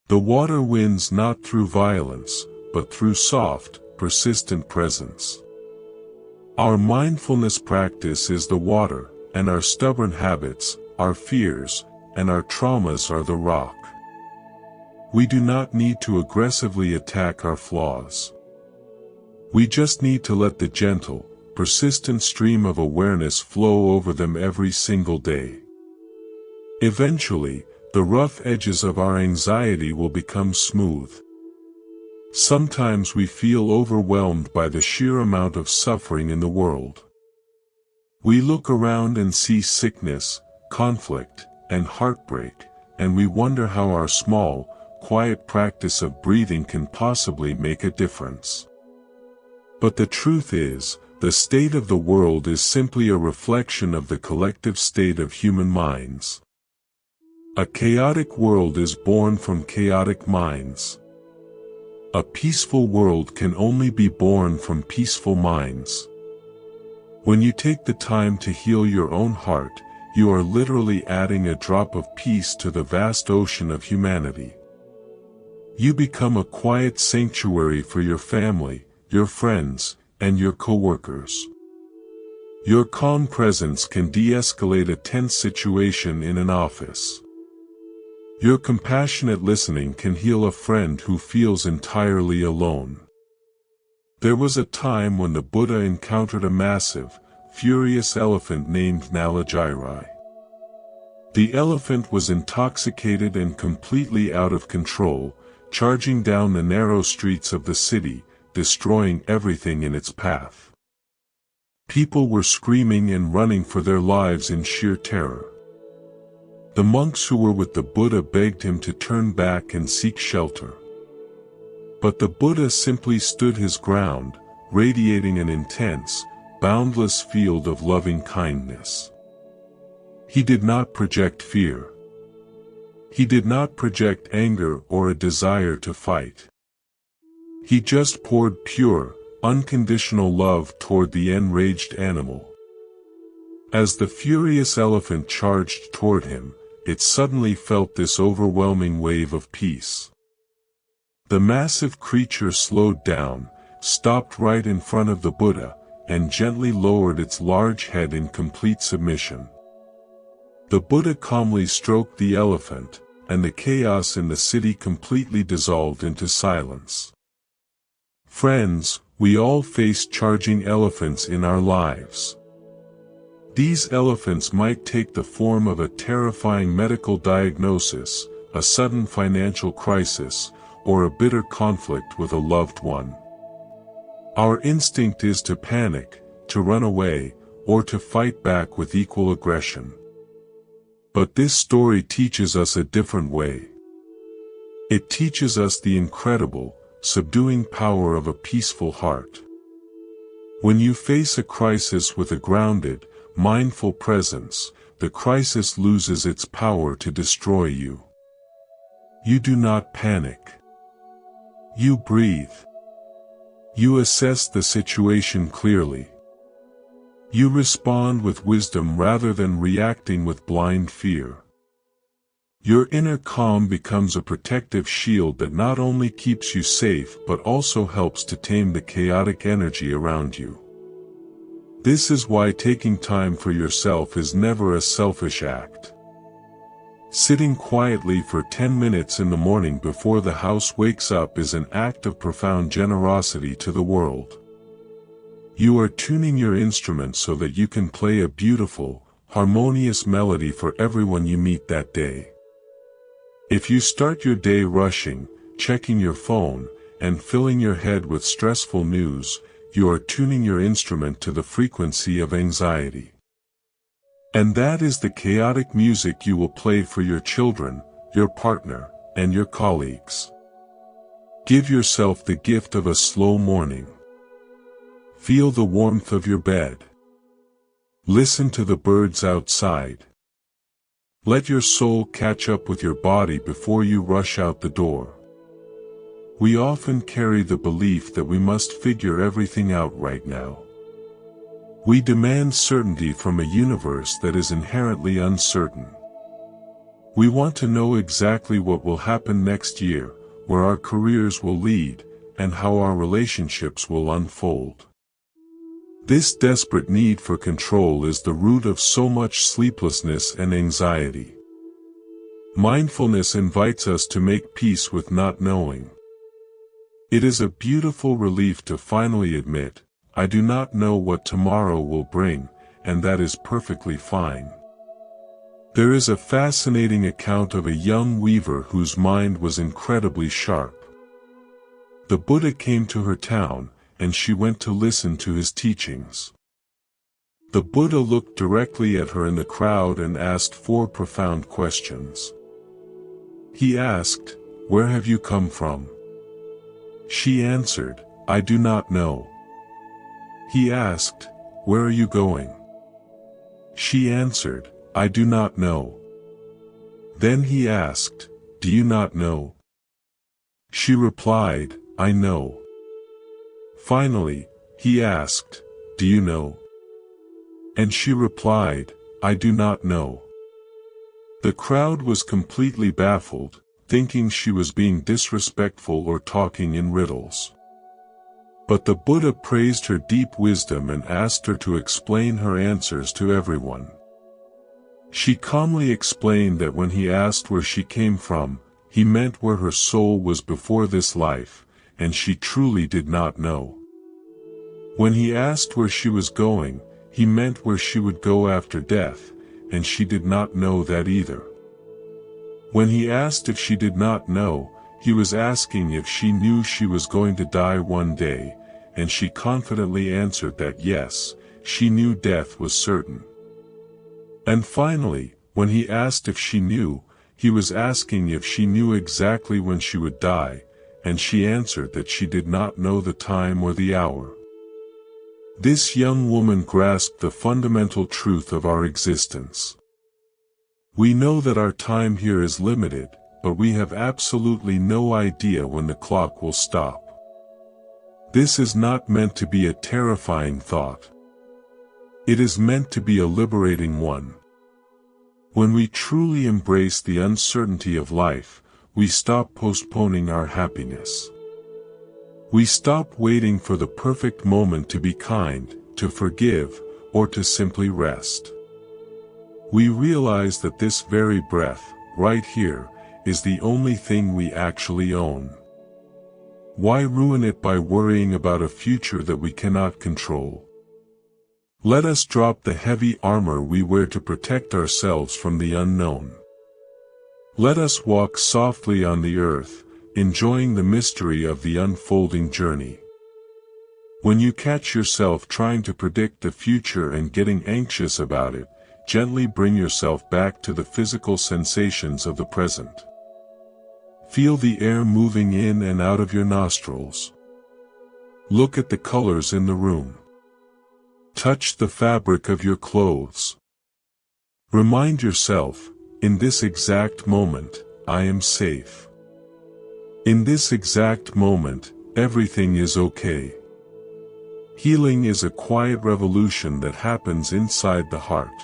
The water wins not through violence, but through soft, persistent presence. Our mindfulness practice is the water, and our stubborn habits, our fears, and our traumas are the rock. We do not need to aggressively attack our flaws. We just need to let the gentle, persistent stream of awareness flow over them every single day. Eventually, the rough edges of our anxiety will become smooth. Sometimes we feel overwhelmed by the sheer amount of suffering in the world. We look around and see sickness, conflict, and heartbreak, and we wonder how our small, quiet practice of breathing can possibly make a difference. But the truth is, the state of the world is simply a reflection of the collective state of human minds. A chaotic world is born from chaotic minds. A peaceful world can only be born from peaceful minds. When you take the time to heal your own heart, you are literally adding a drop of peace to the vast ocean of humanity. You become a quiet sanctuary for your family, your friends, and your coworkers. Your calm presence can de-escalate a tense situation in an office. Your compassionate listening can heal a friend who feels entirely alone. There was a time when the Buddha encountered a massive, furious elephant named Nalajairai. The elephant was intoxicated and completely out of control, charging down the narrow streets of the city, destroying everything in its path. People were screaming and running for their lives in sheer terror. The monks who were with the Buddha begged him to turn back and seek shelter. But the Buddha simply stood his ground, radiating an intense, boundless field of loving kindness. He did not project fear. He did not project anger or a desire to fight. He just poured pure, unconditional love toward the enraged animal. As the furious elephant charged toward him, it suddenly felt this overwhelming wave of peace. The massive creature slowed down, stopped right in front of the Buddha, and gently lowered its large head in complete submission. The Buddha calmly stroked the elephant, and the chaos in the city completely dissolved into silence. Friends, we all face charging elephants in our lives. These elephants might take the form of a terrifying medical diagnosis, a sudden financial crisis, or a bitter conflict with a loved one. Our instinct is to panic, to run away, or to fight back with equal aggression. But this story teaches us a different way. It teaches us the incredible, subduing power of a peaceful heart. When you face a crisis with a grounded, mindful presence, the crisis loses its power to destroy you. You do not panic. You breathe. You assess the situation clearly. You respond with wisdom rather than reacting with blind fear. Your inner calm becomes a protective shield that not only keeps you safe but also helps to tame the chaotic energy around you. This is why taking time for yourself is never a selfish act. Sitting quietly for 10 minutes in the morning before the house wakes up is an act of profound generosity to the world. You are tuning your instrument so that you can play a beautiful, harmonious melody for everyone you meet that day. If you start your day rushing, checking your phone, and filling your head with stressful news, you are tuning your instrument to the frequency of anxiety. And that is the chaotic music you will play for your children, your partner, and your colleagues. Give yourself the gift of a slow morning. Feel the warmth of your bed. Listen to the birds outside. Let your soul catch up with your body before you rush out the door. We often carry the belief that we must figure everything out right now. We demand certainty from a universe that is inherently uncertain. We want to know exactly what will happen next year, where our careers will lead, and how our relationships will unfold. This desperate need for control is the root of so much sleeplessness and anxiety. Mindfulness invites us to make peace with not knowing. It is a beautiful relief to finally admit, I do not know what tomorrow will bring, and that is perfectly fine. There is a fascinating account of a young weaver whose mind was incredibly sharp. The Buddha came to her town, and she went to listen to his teachings. The Buddha looked directly at her in the crowd and asked 4 profound questions. He asked, "Where have you come from?" She answered, "I do not know." He asked, "Where are you going?" She answered, "I do not know." Then he asked, "Do you not know?" She replied, "I know." Finally, he asked, "Do you know?" And she replied, "I do not know." The crowd was completely baffled, thinking she was being disrespectful or talking in riddles. But the Buddha praised her deep wisdom and asked her to explain her answers to everyone. She calmly explained that when he asked where she came from, he meant where her soul was before this life, and she truly did not know. When he asked where she was going, he meant where she would go after death, and she did not know that either. When he asked if she did not know, he was asking if she knew she was going to die one day, and she confidently answered that yes, she knew death was certain. And finally, when he asked if she knew, he was asking if she knew exactly when she would die, and she answered that she did not know the time or the hour. This young woman grasped the fundamental truth of our existence. We know that our time here is limited, but we have absolutely no idea when the clock will stop. This is not meant to be a terrifying thought. It is meant to be a liberating one. When we truly embrace the uncertainty of life, we stop postponing our happiness. We stop waiting for the perfect moment to be kind, to forgive, or to simply rest. We realize that this very breath, right here, is the only thing we actually own. Why ruin it by worrying about a future that we cannot control? Let us drop the heavy armor we wear to protect ourselves from the unknown. Let us walk softly on the earth, enjoying the mystery of the unfolding journey. When you catch yourself trying to predict the future and getting anxious about it, gently bring yourself back to the physical sensations of the present. Feel the air moving in and out of your nostrils. Look at the colors in the room. Touch the fabric of your clothes. Remind yourself, in this exact moment, I am safe. In this exact moment, everything is okay. Healing is a quiet revolution that happens inside the heart.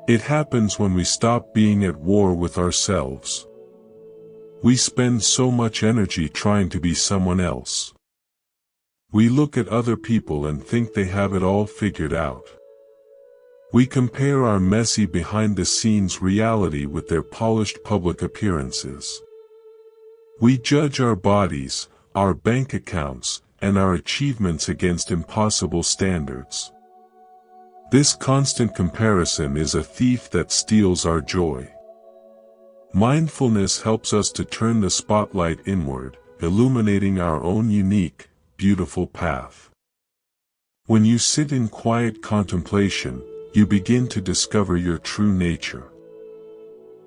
It happens when we stop being at war with ourselves. We spend so much energy trying to be someone else. We look at other people and think they have it all figured out. We compare our messy behind-the-scenes reality with their polished public appearances. We judge our bodies, our bank accounts, and our achievements against impossible standards. This constant comparison is a thief that steals our joy. Mindfulness helps us to turn the spotlight inward, illuminating our own unique, beautiful path. When you sit in quiet contemplation, you begin to discover your true nature.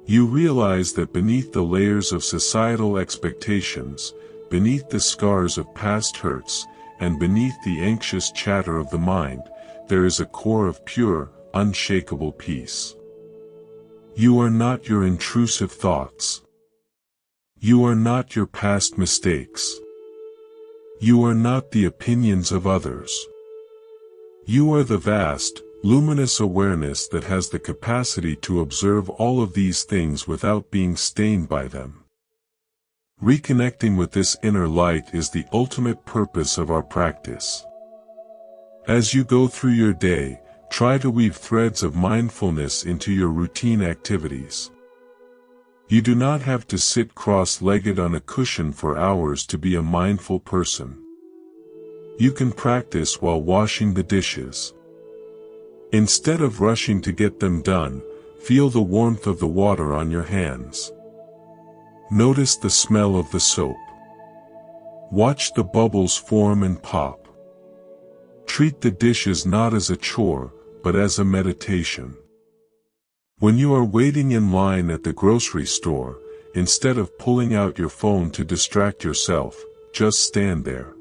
You realize that beneath the layers of societal expectations, beneath the scars of past hurts, and beneath the anxious chatter of the mind, there is a core of pure, unshakable peace. You are not your intrusive thoughts. You are not your past mistakes. You are not the opinions of others. You are the vast, luminous awareness that has the capacity to observe all of these things without being stained by them. Reconnecting with this inner light is the ultimate purpose of our practice. As you go through your day, try to weave threads of mindfulness into your routine activities. You do not have to sit cross-legged on a cushion for hours to be a mindful person. You can practice while washing the dishes. Instead of rushing to get them done, feel the warmth of the water on your hands. Notice the smell of the soap. Watch the bubbles form and pop. Treat the dishes not as a chore, but as a meditation. When you are waiting in line at the grocery store, instead of pulling out your phone to distract yourself, just stand there.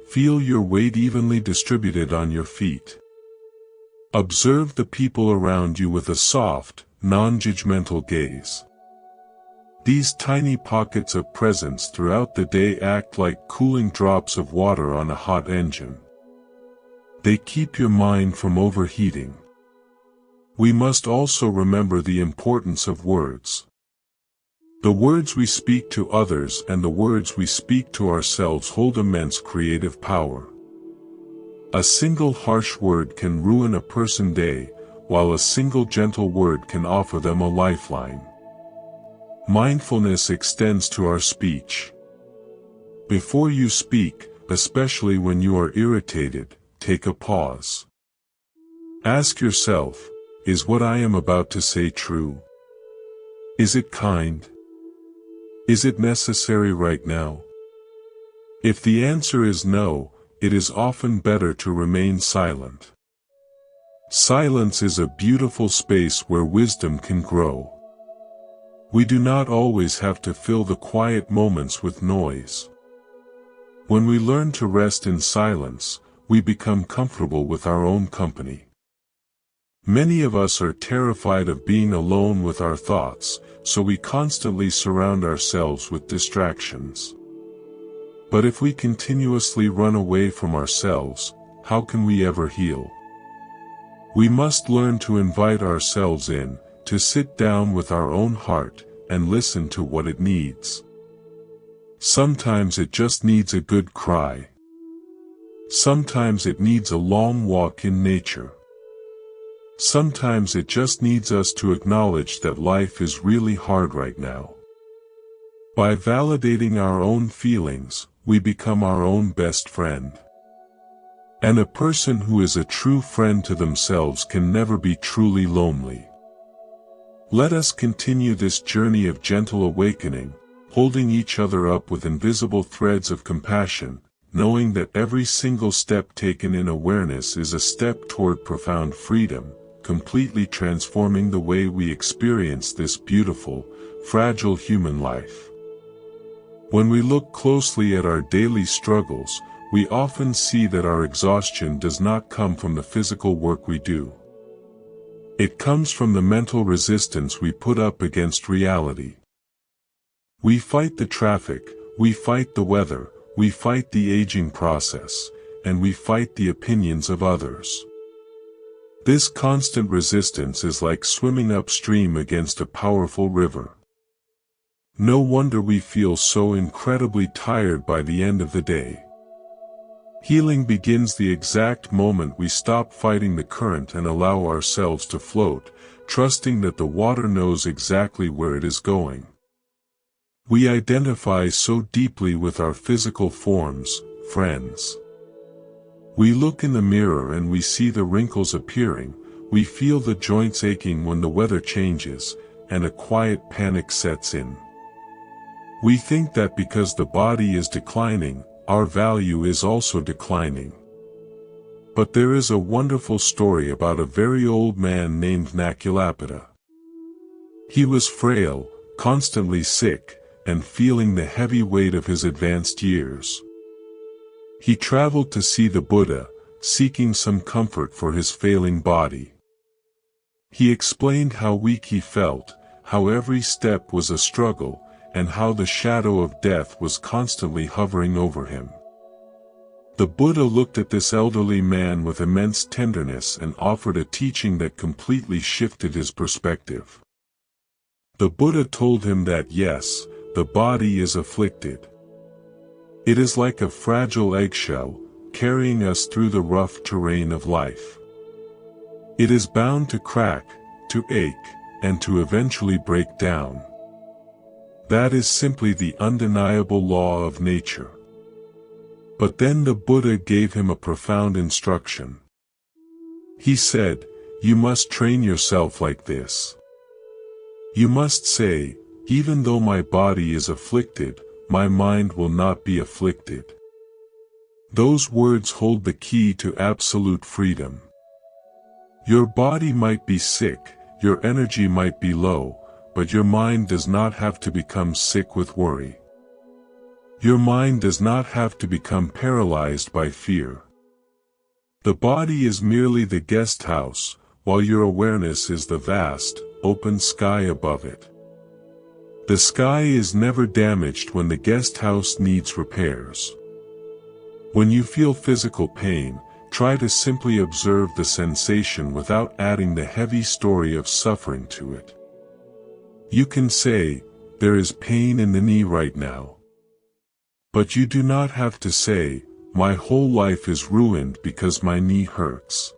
Feel your weight evenly distributed on your feet. Observe the people around you with a soft, non-judgmental gaze. These tiny pockets of presence throughout the day act like cooling drops of water on a hot engine. They keep your mind from overheating. We must also remember the importance of words. The words we speak to others and the words we speak to ourselves hold immense creative power. A single harsh word can ruin a person's day, while a single gentle word can offer them a lifeline. Mindfulness extends to our speech. Before you speak, especially when you are irritated, take a pause. Ask yourself, is what I am about to say true? Is it kind? Is it necessary right now? If the answer is no, it is often better to remain silent. Silence is a beautiful space where wisdom can grow. We do not always have to fill the quiet moments with noise. When we learn to rest in silence, we become comfortable with our own company. Many of us are terrified of being alone with our thoughts, so we constantly surround ourselves with distractions. But if we continuously run away from ourselves, how can we ever heal? We must learn to invite ourselves in, to sit down with our own heart, and listen to what it needs. Sometimes it just needs a good cry. Sometimes it needs a long walk in nature. Sometimes it just needs us to acknowledge that life is really hard right now. By validating our own feelings, we become our own best friend. And a person who is a true friend to themselves can never be truly lonely. Let us continue this journey of gentle awakening, holding each other up with invisible threads of compassion, knowing that every single step taken in awareness is a step toward profound freedom, completely transforming the way we experience this beautiful, fragile human life. When we look closely at our daily struggles, we often see that our exhaustion does not come from the physical work we do. It comes from the mental resistance we put up against reality. We fight the traffic, we fight the weather, we fight the aging process, and we fight the opinions of others. This constant resistance is like swimming upstream against a powerful river. No wonder we feel so incredibly tired by the end of the day. Healing begins the exact moment we stop fighting the current and allow ourselves to float, trusting that the water knows exactly where it is going. We identify so deeply with our physical forms, friends. We look in the mirror and we see the wrinkles appearing, we feel the joints aching when the weather changes, and a quiet panic sets in. We think that because the body is declining, our value is also declining. But there is a wonderful story about a very old man named Naculapita. He was frail, constantly sick, and feeling the heavy weight of his advanced years. He traveled to see the Buddha, seeking some comfort for his failing body. He explained how weak he felt, how every step was a struggle, and how the shadow of death was constantly hovering over him. The Buddha looked at this elderly man with immense tenderness and offered a teaching that completely shifted his perspective. The Buddha told him that yes, the body is afflicted. It is like a fragile eggshell, carrying us through the rough terrain of life. It is bound to crack, to ache, and to eventually break down. That is simply the undeniable law of nature. But then the Buddha gave him a profound instruction. He said, "You must train yourself like this. You must say, even though my body is afflicted, my mind will not be afflicted." Those words hold the key to absolute freedom. Your body might be sick, your energy might be low, but your mind does not have to become sick with worry. Your mind does not have to become paralyzed by fear. The body is merely the guest house, while your awareness is the vast, open sky above it. The sky is never damaged when the guest house needs repairs. When you feel physical pain, try to simply observe the sensation without adding the heavy story of suffering to it. You can say, "There is pain in the knee right now." But you do not have to say, "My whole life is ruined because my knee hurts."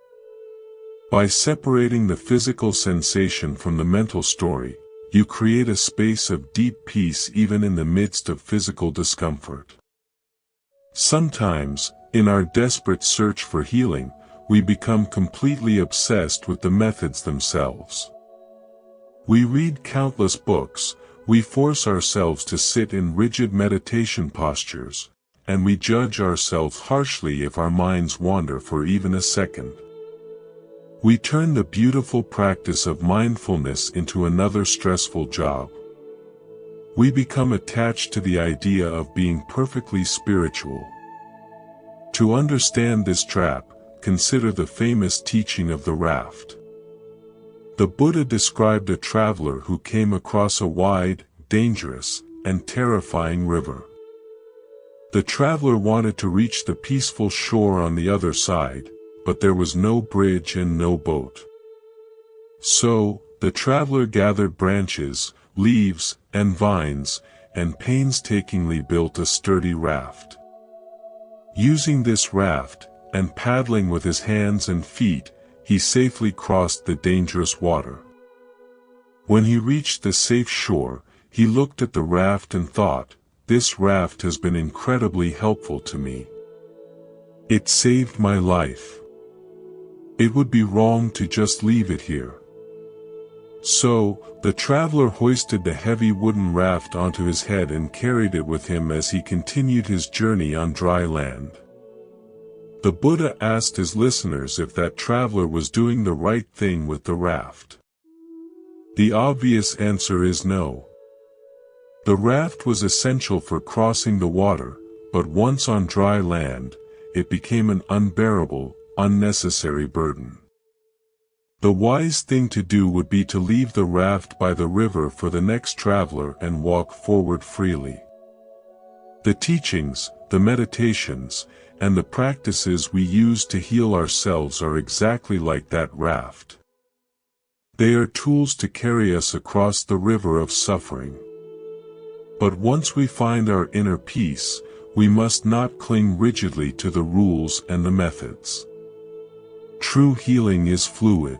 By separating the physical sensation from the mental story, you create a space of deep peace even in the midst of physical discomfort. Sometimes, in our desperate search for healing, we become completely obsessed with the methods themselves. We read countless books, we force ourselves to sit in rigid meditation postures, and we judge ourselves harshly if our minds wander for even a second. We turn the beautiful practice of mindfulness into another stressful job. We become attached to the idea of being perfectly spiritual. To understand this trap, consider the famous teaching of the raft. The Buddha described a traveler who came across a wide, dangerous, and terrifying river. The traveler wanted to reach the peaceful shore on the other side, but there was no bridge and no boat. So, the traveler gathered branches, leaves, and vines, and painstakingly built a sturdy raft. Using this raft, and paddling with his hands and feet, he safely crossed the dangerous water. When he reached the safe shore, he looked at the raft and thought, "This raft has been incredibly helpful to me. It saved my life. It would be wrong to just leave it here." So, the traveler hoisted the heavy wooden raft onto his head and carried it with him as he continued his journey on dry land. The Buddha asked his listeners if that traveler was doing the right thing with the raft. The obvious answer is no. The raft was essential for crossing the water, but once on dry land, it became an unbearable, unnecessary burden. The wise thing to do would be to leave the raft by the river for the next traveler and walk forward freely. The teachings, the meditations, and the practices we use to heal ourselves are exactly like that raft. They are tools to carry us across the river of suffering. But once we find our inner peace, we must not cling rigidly to the rules and the methods. True healing is fluid.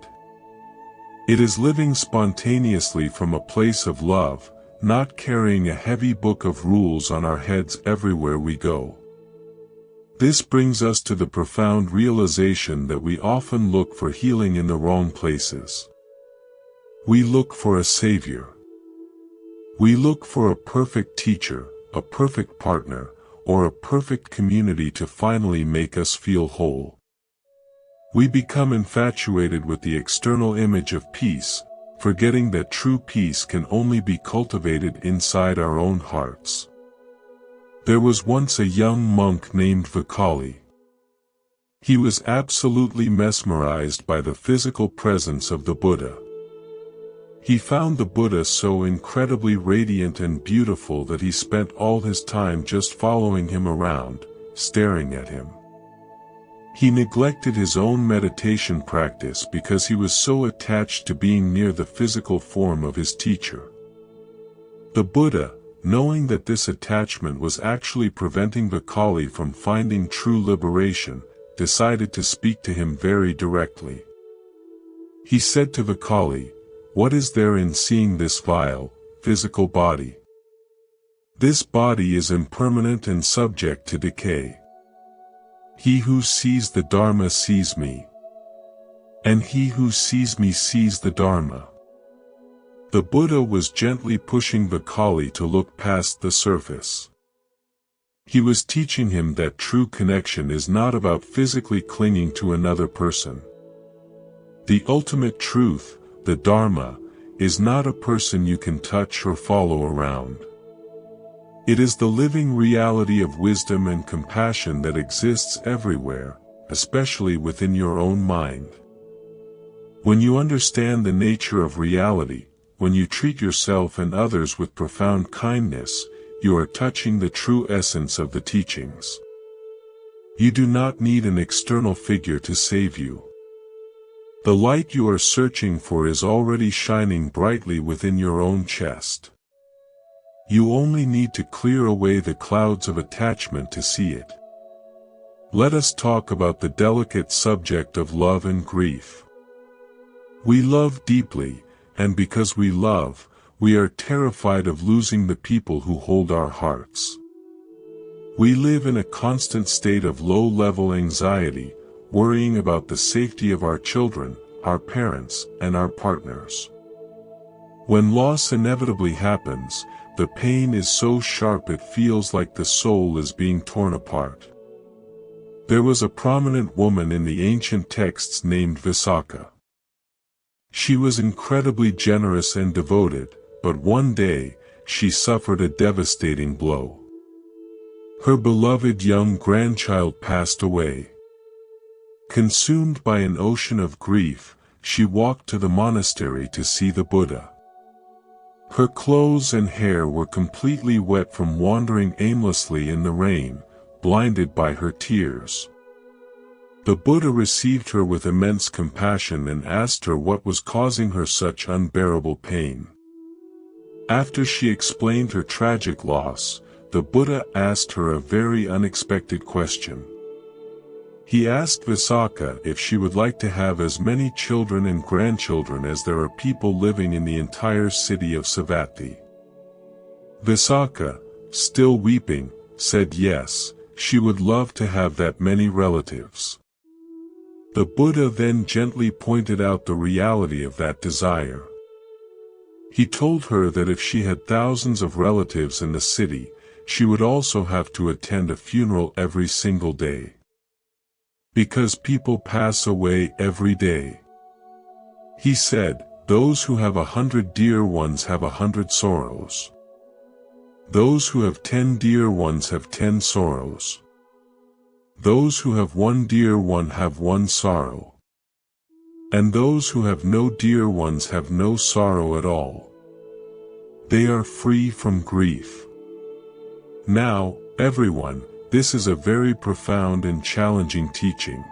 It is living spontaneously from a place of love, not carrying a heavy book of rules on our heads everywhere we go. This brings us to the profound realization that we often look for healing in the wrong places. We look for a savior. We look for a perfect teacher, a perfect partner, or a perfect community to finally make us feel whole. We become infatuated with the external image of peace, forgetting that true peace can only be cultivated inside our own hearts. There was once a young monk named Vakali. He was absolutely mesmerized by the physical presence of the Buddha. He found the Buddha so incredibly radiant and beautiful that he spent all his time just following him around, staring at him. He neglected his own meditation practice because he was so attached to being near the physical form of his teacher. The Buddha, knowing that this attachment was actually preventing Vakali from finding true liberation, decided to speak to him very directly. He said to Vakali, "What is there in seeing this vile, physical body? This body is impermanent and subject to decay. He who sees the Dharma sees me. And he who sees me sees the Dharma." The Buddha was gently pushing Vakali to look past the surface. He was teaching him that true connection is not about physically clinging to another person. The ultimate truth, the Dharma, is not a person you can touch or follow around. It is the living reality of wisdom and compassion that exists everywhere, especially within your own mind. When you understand the nature of reality, when you treat yourself and others with profound kindness, you are touching the true essence of the teachings. You do not need an external figure to save you. The light you are searching for is already shining brightly within your own chest. You only need to clear away the clouds of attachment to see it. Let us talk about the delicate subject of love and grief. We love deeply, and because we love, we are terrified of losing the people who hold our hearts. We live in a constant state of low-level anxiety, worrying about the safety of our children, our parents, and our partners. When loss inevitably happens, the pain is so sharp it feels like the soul is being torn apart. There was a prominent woman in the ancient texts named Visakha. She was incredibly generous and devoted, but one day, she suffered a devastating blow. Her beloved young grandchild passed away. Consumed by an ocean of grief, she walked to the monastery to see the Buddha. Her clothes and hair were completely wet from wandering aimlessly in the rain, blinded by her tears. The Buddha received her with immense compassion and asked her what was causing her such unbearable pain. After she explained her tragic loss, the Buddha asked her a very unexpected question. He asked Visakha if she would like to have as many children and grandchildren as there are people living in the entire city of Savatthi. Visakha, still weeping, said yes, she would love to have that many relatives. The Buddha then gently pointed out the reality of that desire. He told her that if she had thousands of relatives in the city, she would also have to attend a funeral every single day. Because people pass away every day. He said, those who have 100 dear ones have 100 sorrows. Those who have 10 dear ones have 10 sorrows. Those who have 1 dear one have 1 sorrow. And those who have no dear ones have no sorrow at all. They are free from grief. Now, everyone, this is a very profound and challenging teaching.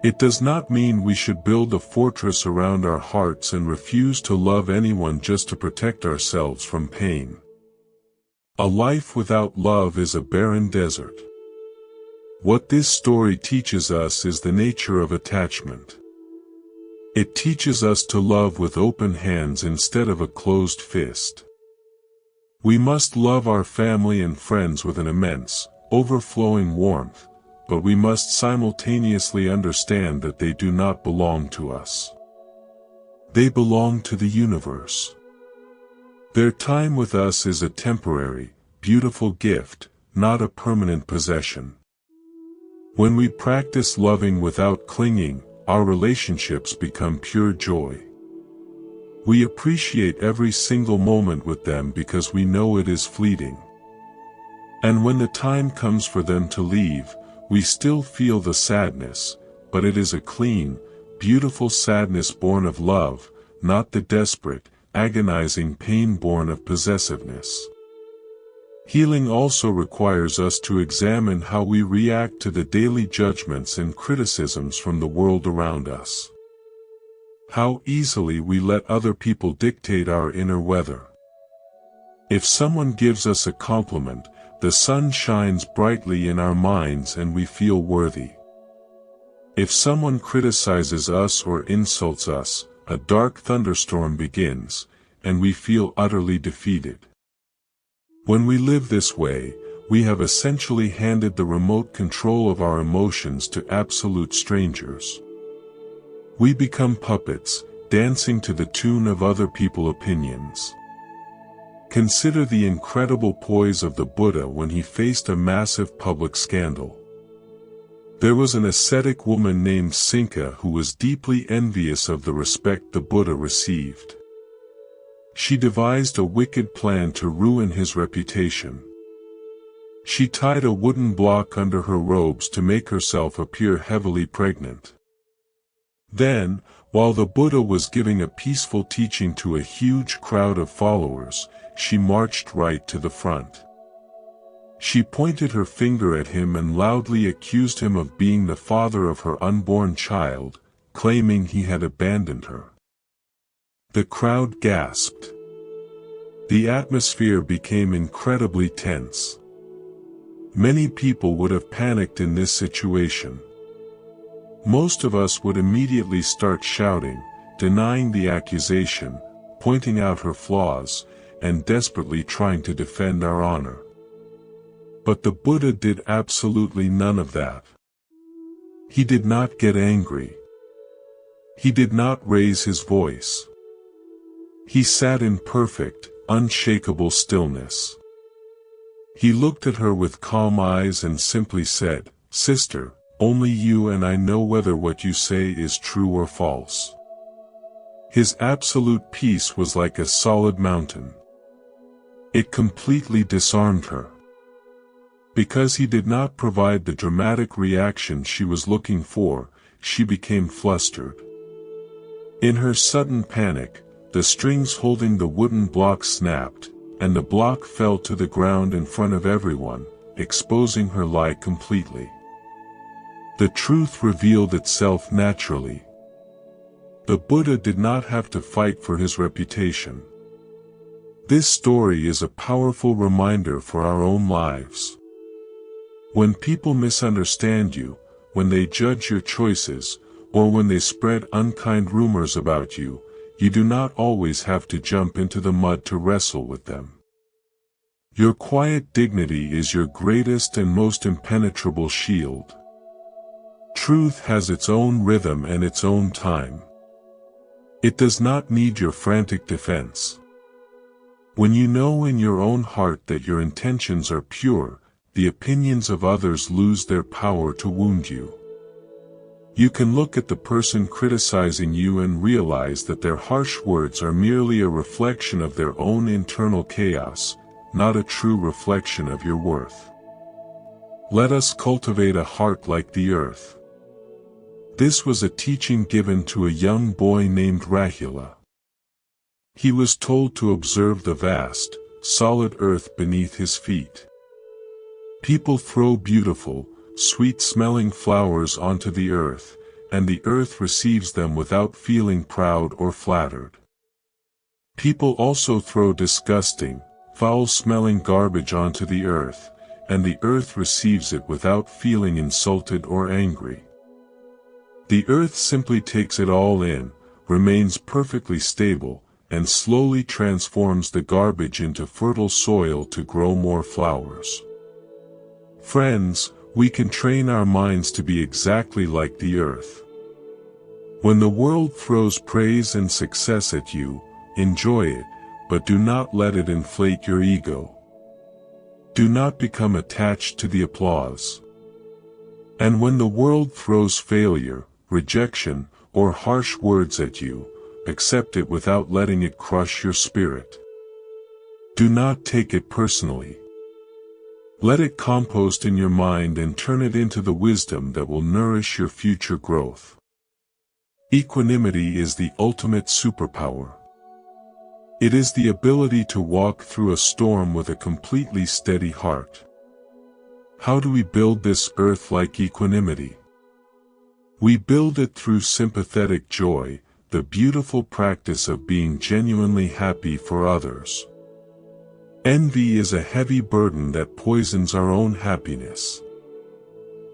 It does not mean we should build a fortress around our hearts and refuse to love anyone just to protect ourselves from pain. A life without love is a barren desert. What this story teaches us is the nature of attachment. It teaches us to love with open hands instead of a closed fist. We must love our family and friends with an immense, overflowing warmth, but we must simultaneously understand that they do not belong to us. They belong to the universe. Their time with us is a temporary, beautiful gift, not a permanent possession. When we practice loving without clinging, our relationships become pure joy. We appreciate every single moment with them because we know it is fleeting. And when the time comes for them to leave, we still feel the sadness, but it is a clean, beautiful sadness born of love, not the desperate, agonizing pain born of possessiveness. Healing also requires us to examine how we react to the daily judgments and criticisms from the world around us. How easily we let other people dictate our inner weather. If someone gives us a compliment, the sun shines brightly in our minds and we feel worthy. If someone criticizes us or insults us, a dark thunderstorm begins, and we feel utterly defeated. When we live this way, we have essentially handed the remote control of our emotions to absolute strangers. We become puppets, dancing to the tune of other people's opinions. Consider the incredible poise of the Buddha when he faced a massive public scandal. There was an ascetic woman named Sinka who was deeply envious of the respect the Buddha received. She devised a wicked plan to ruin his reputation. She tied a wooden block under her robes to make herself appear heavily pregnant. Then, while the Buddha was giving a peaceful teaching to a huge crowd of followers, she marched right to the front. She pointed her finger at him and loudly accused him of being the father of her unborn child, claiming he had abandoned her. The crowd gasped. The atmosphere became incredibly tense. Many people would have panicked in this situation. Most of us would immediately start shouting, denying the accusation, pointing out her flaws, and desperately trying to defend our honor. But the Buddha did absolutely none of that. He did not get angry. He did not raise his voice. He sat in perfect, unshakable stillness. He looked at her with calm eyes and simply said, "Sister, only you and I know whether what you say is true or false." His absolute peace was like a solid mountain. It completely disarmed her. Because he did not provide the dramatic reaction she was looking for, she became flustered. In her sudden panic, the strings holding the wooden block snapped, and the block fell to the ground in front of everyone, exposing her lie completely. The truth revealed itself naturally. The Buddha did not have to fight for his reputation. This story is a powerful reminder for our own lives. When people misunderstand you, when they judge your choices, or when they spread unkind rumors about you, you do not always have to jump into the mud to wrestle with them. Your quiet dignity is your greatest and most impenetrable shield. Truth has its own rhythm and its own time. It does not need your frantic defense. When you know in your own heart that your intentions are pure, the opinions of others lose their power to wound you. You can look at the person criticizing you and realize that their harsh words are merely a reflection of their own internal chaos, not a true reflection of your worth. Let us cultivate a heart like the earth. This was a teaching given to a young boy named Rahula. He was told to observe the vast, solid earth beneath his feet. People throw beautiful, sweet-smelling flowers onto the earth, and the earth receives them without feeling proud or flattered. People also throw disgusting, foul-smelling garbage onto the earth, and the earth receives it without feeling insulted or angry. The earth simply takes it all in, remains perfectly stable, and slowly transforms the garbage into fertile soil to grow more flowers. Friends, we can train our minds to be exactly like the earth. When the world throws praise and success at you, enjoy it, but do not let it inflate your ego. Do not become attached to the applause. And when the world throws failure, rejection, or harsh words at you, accept it without letting it crush your spirit. Do not take it personally. Let it compost in your mind and turn it into the wisdom that will nourish your future growth. Equanimity is the ultimate superpower. It is the ability to walk through a storm with a completely steady heart. How do we build this earth-like equanimity? We build it through sympathetic joy, the beautiful practice of being genuinely happy for others. Envy is a heavy burden that poisons our own happiness.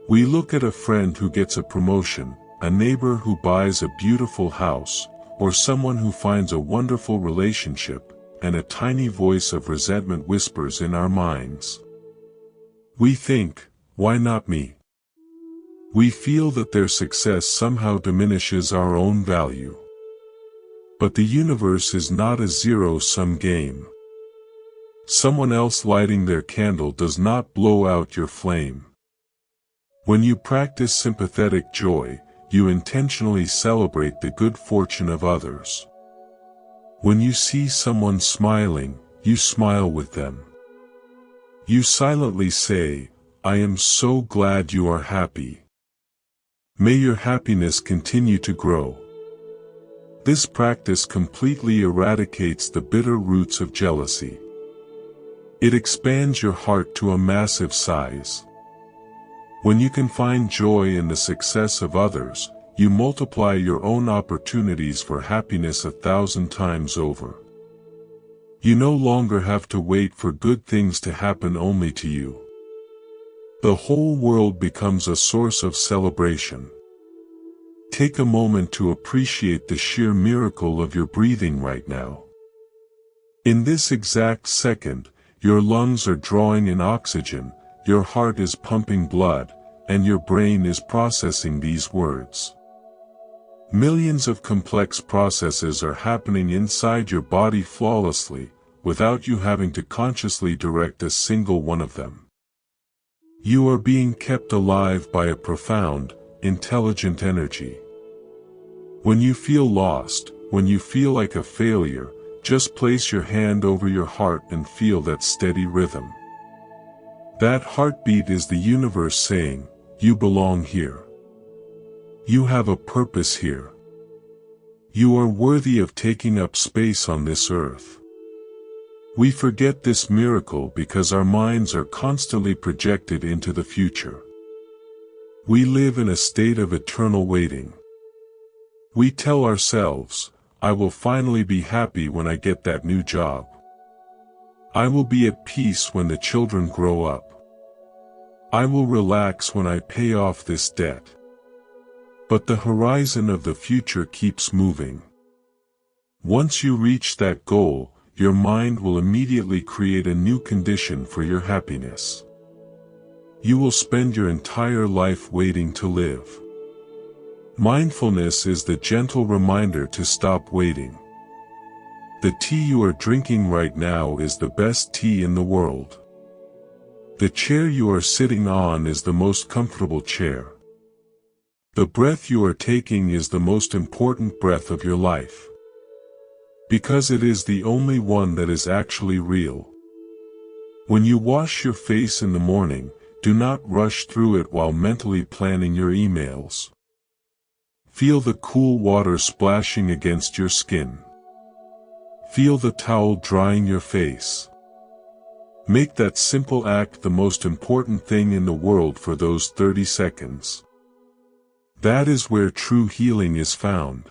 We look at a friend who gets a promotion, a neighbor who buys a beautiful house, or someone who finds a wonderful relationship, and a tiny voice of resentment whispers in our minds. We think, why not me? We feel that their success somehow diminishes our own value. But the universe is not a zero-sum game. Someone else lighting their candle does not blow out your flame. When you practice sympathetic joy, you intentionally celebrate the good fortune of others. When you see someone smiling, you smile with them. You silently say, "I am so glad you are happy. May your happiness continue to grow." This practice completely eradicates the bitter roots of jealousy. It expands your heart to a massive size. When you can find joy in the success of others, you multiply your own opportunities for happiness 1,000 times over. You no longer have to wait for good things to happen only to you. The whole world becomes a source of celebration. Take a moment to appreciate the sheer miracle of your breathing right now. In this exact second, your lungs are drawing in oxygen, your heart is pumping blood, and your brain is processing these words. Millions of complex processes are happening inside your body flawlessly, without you having to consciously direct a single one of them. You are being kept alive by a profound, intelligent energy. When you feel lost, when you feel like a failure, just place your hand over your heart and feel that steady rhythm. That heartbeat is the universe saying, "You belong here. You have a purpose here. You are worthy of taking up space on this earth." We forget this miracle because our minds are constantly projected into the future. We live in a state of eternal waiting. We tell ourselves, "I will finally be happy when I get that new job. I will be at peace when the children grow up. I will relax when I pay off this debt." But the horizon of the future keeps moving. Once you reach that goal, your mind will immediately create a new condition for your happiness. You will spend your entire life waiting to live. Mindfulness is the gentle reminder to stop waiting. The tea you are drinking right now is the best tea in the world. The chair you are sitting on is the most comfortable chair. The breath you are taking is the most important breath of your life. Because it is the only one that is actually real. When you wash your face in the morning, do not rush through it while mentally planning your emails. Feel the cool water splashing against your skin. Feel the towel drying your face. Make that simple act the most important thing in the world for those 30 seconds. That is where true healing is found.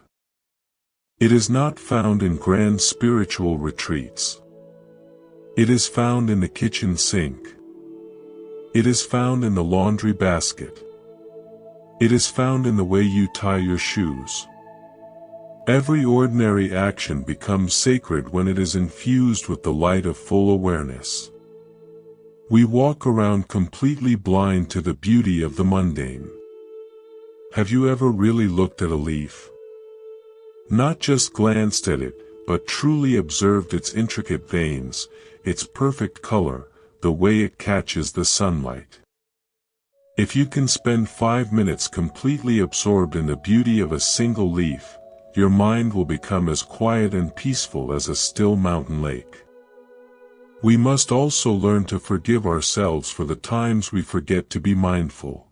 It is not found in grand spiritual retreats. It is found in the kitchen sink. It is found in the laundry basket. It is found in the way you tie your shoes. Every ordinary action becomes sacred when it is infused with the light of full awareness. We walk around completely blind to the beauty of the mundane. Have you ever really looked at a leaf? Not just glanced at it, but truly observed its intricate veins, its perfect color, the way it catches the sunlight. If you can spend 5 minutes completely absorbed in the beauty of a single leaf, your mind will become as quiet and peaceful as a still mountain lake. We must also learn to forgive ourselves for the times we forget to be mindful.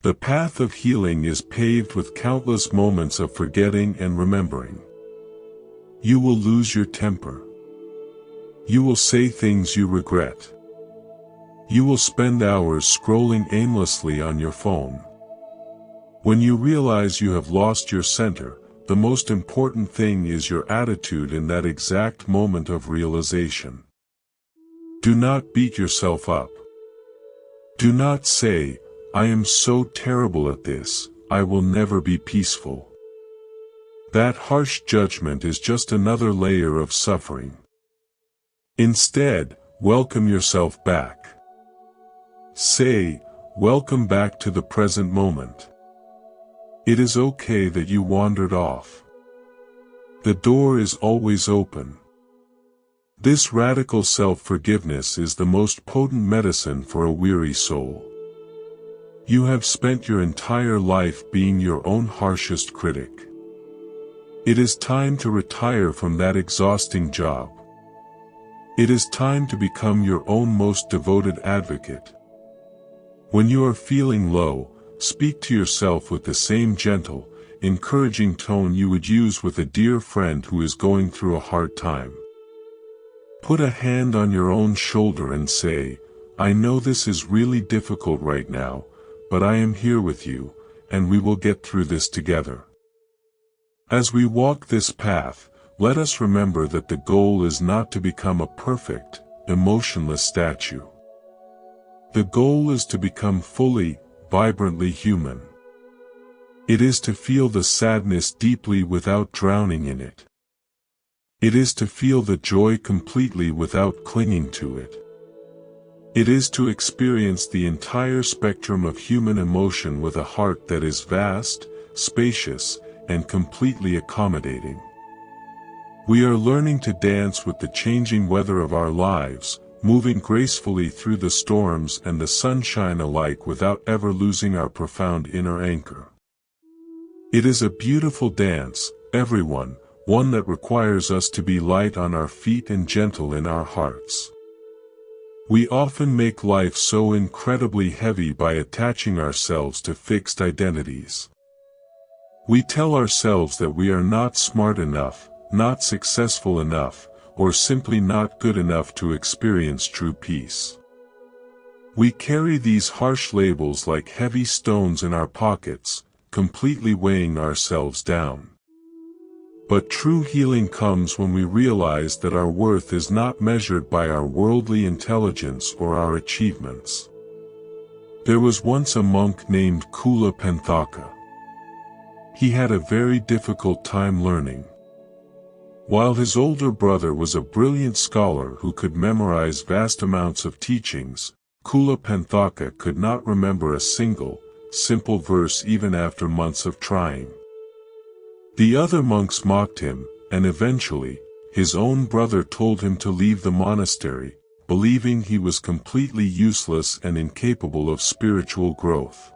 The path of healing is paved with countless moments of forgetting and remembering. You will lose your temper. You will say things you regret. You will spend hours scrolling aimlessly on your phone. When you realize you have lost your center, the most important thing is your attitude in that exact moment of realization. Do not beat yourself up. Do not say, "I am so terrible at this, I will never be peaceful." That harsh judgment is just another layer of suffering. Instead, welcome yourself back. Say, "Welcome back to the present moment." It is okay that you wandered off. The door is always open. This radical self-forgiveness is the most potent medicine for a weary soul. You have spent your entire life being your own harshest critic. It is time to retire from that exhausting job. It is time to become your own most devoted advocate. When you are feeling low, speak to yourself with the same gentle, encouraging tone you would use with a dear friend who is going through a hard time. Put a hand on your own shoulder and say, "I know this is really difficult right now, but I am here with you, and we will get through this together." As we walk this path, let us remember that the goal is not to become a perfect, emotionless statue. The goal is to become fully, vibrantly human. It is to feel the sadness deeply without drowning in it. It is to feel the joy completely without clinging to it. It is to experience the entire spectrum of human emotion with a heart that is vast, spacious, and completely accommodating. We are learning to dance with the changing weather of our lives, moving gracefully through the storms and the sunshine alike without ever losing our profound inner anchor. It is a beautiful dance, everyone, one that requires us to be light on our feet and gentle in our hearts. We often make life so incredibly heavy by attaching ourselves to fixed identities. We tell ourselves that we are not smart enough, not successful enough, or simply not good enough to experience true peace. We carry these harsh labels like heavy stones in our pockets, completely weighing ourselves down. But true healing comes when we realize that our worth is not measured by our worldly intelligence or our achievements. There was once a monk named Kula Panthaka. He had a very difficult time learning. While his older brother was a brilliant scholar who could memorize vast amounts of teachings, Kula Panthaka could not remember a single, simple verse even after months of trying. The other monks mocked him, and eventually, his own brother told him to leave the monastery, believing he was completely useless and incapable of spiritual growth.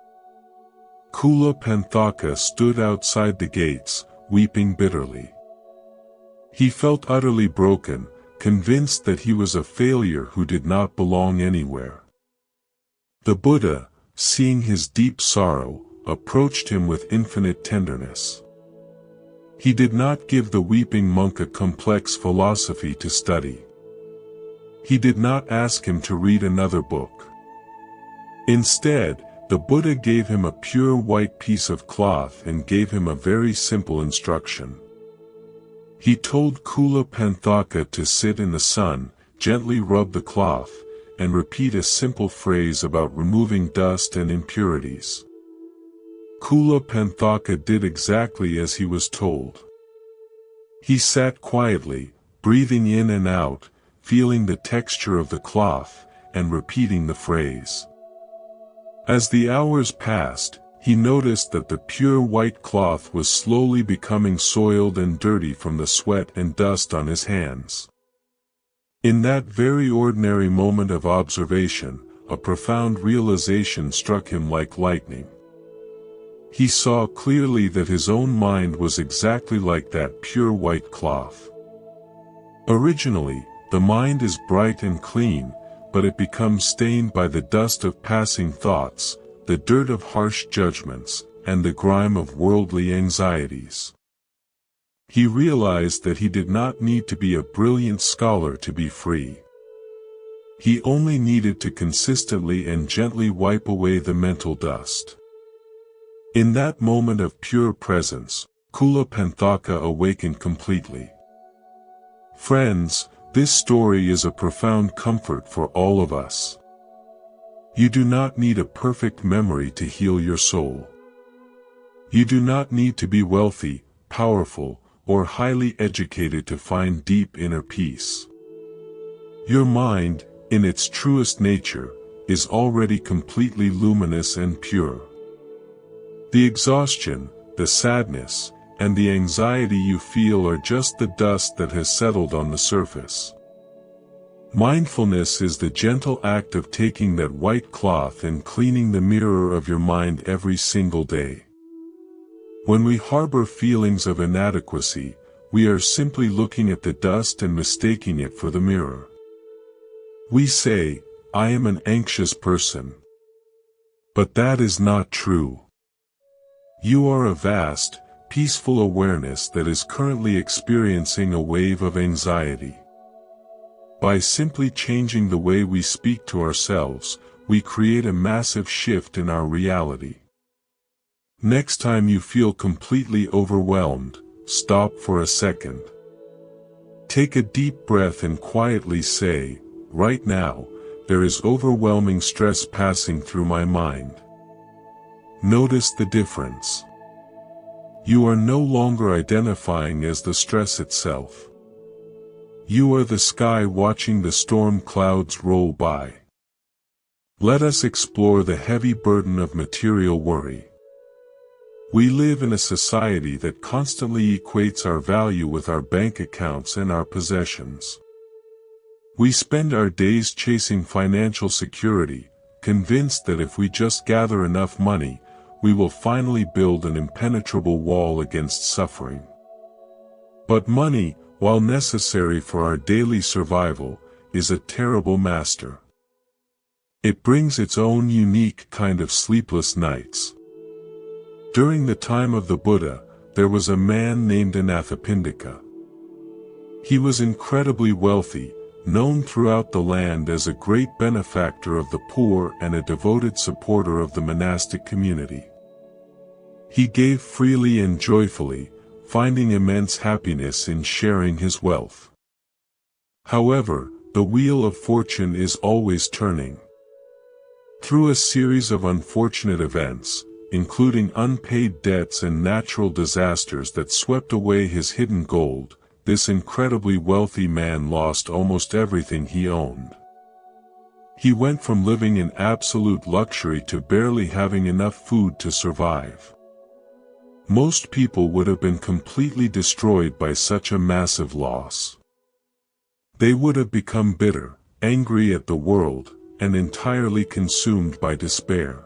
Kula Panthaka stood outside the gates, weeping bitterly. He felt utterly broken, convinced that he was a failure who did not belong anywhere. The Buddha, seeing his deep sorrow, approached him with infinite tenderness. He did not give the weeping monk a complex philosophy to study. He did not ask him to read another book. Instead, the Buddha gave him a pure white piece of cloth and gave him a very simple instruction. He told Kula Panthaka to sit in the sun, gently rub the cloth, and repeat a simple phrase about removing dust and impurities. Kula Panthaka did exactly as he was told. He sat quietly, breathing in and out, feeling the texture of the cloth, and repeating the phrase. As the hours passed, he noticed that the pure white cloth was slowly becoming soiled and dirty from the sweat and dust on his hands. In that very ordinary moment of observation, a profound realization struck him like lightning. He saw clearly that his own mind was exactly like that pure white cloth. Originally, the mind is bright and clean, but it becomes stained by the dust of passing thoughts, the dirt of harsh judgments, and the grime of worldly anxieties. He realized that he did not need to be a brilliant scholar to be free. He only needed to consistently and gently wipe away the mental dust. In that moment of pure presence, Kula Panthaka awakened completely. Friends, this story is a profound comfort for all of us. You do not need a perfect memory to heal your soul. You do not need to be wealthy, powerful, or highly educated to find deep inner peace. Your mind, in its truest nature, is already completely luminous and pure. The exhaustion, the sadness, and the anxiety you feel are just the dust that has settled on the surface. Mindfulness is the gentle act of taking that white cloth and cleaning the mirror of your mind every single day. When we harbor feelings of inadequacy, we are simply looking at the dust and mistaking it for the mirror. We say, "I am an anxious person." But that is not true. You are a vast, peaceful awareness that is currently experiencing a wave of anxiety. By simply changing the way we speak to ourselves, we create a massive shift in our reality. Next time you feel completely overwhelmed, stop for a second. Take a deep breath and quietly say, "Right now, there is overwhelming stress passing through my mind." Notice the difference. You are no longer identifying as the stress itself. You are the sky watching the storm clouds roll by. Let us explore the heavy burden of material worry. We live in a society that constantly equates our value with our bank accounts and our possessions. We spend our days chasing financial security, convinced that if we just gather enough money, we will finally build an impenetrable wall against suffering. But money, while necessary for our daily survival, is a terrible master. It brings its own unique kind of sleepless nights. During the time of the Buddha, there was a man named Anathapindika. He was incredibly wealthy, known throughout the land as a great benefactor of the poor and a devoted supporter of the monastic community. He gave freely and joyfully, finding immense happiness in sharing his wealth. However, the wheel of fortune is always turning. Through a series of unfortunate events, including unpaid debts and natural disasters that swept away his hidden gold, this incredibly wealthy man lost almost everything he owned. He went from living in absolute luxury to barely having enough food to survive. Most people would have been completely destroyed by such a massive loss. They would have become bitter, angry at the world, and entirely consumed by despair.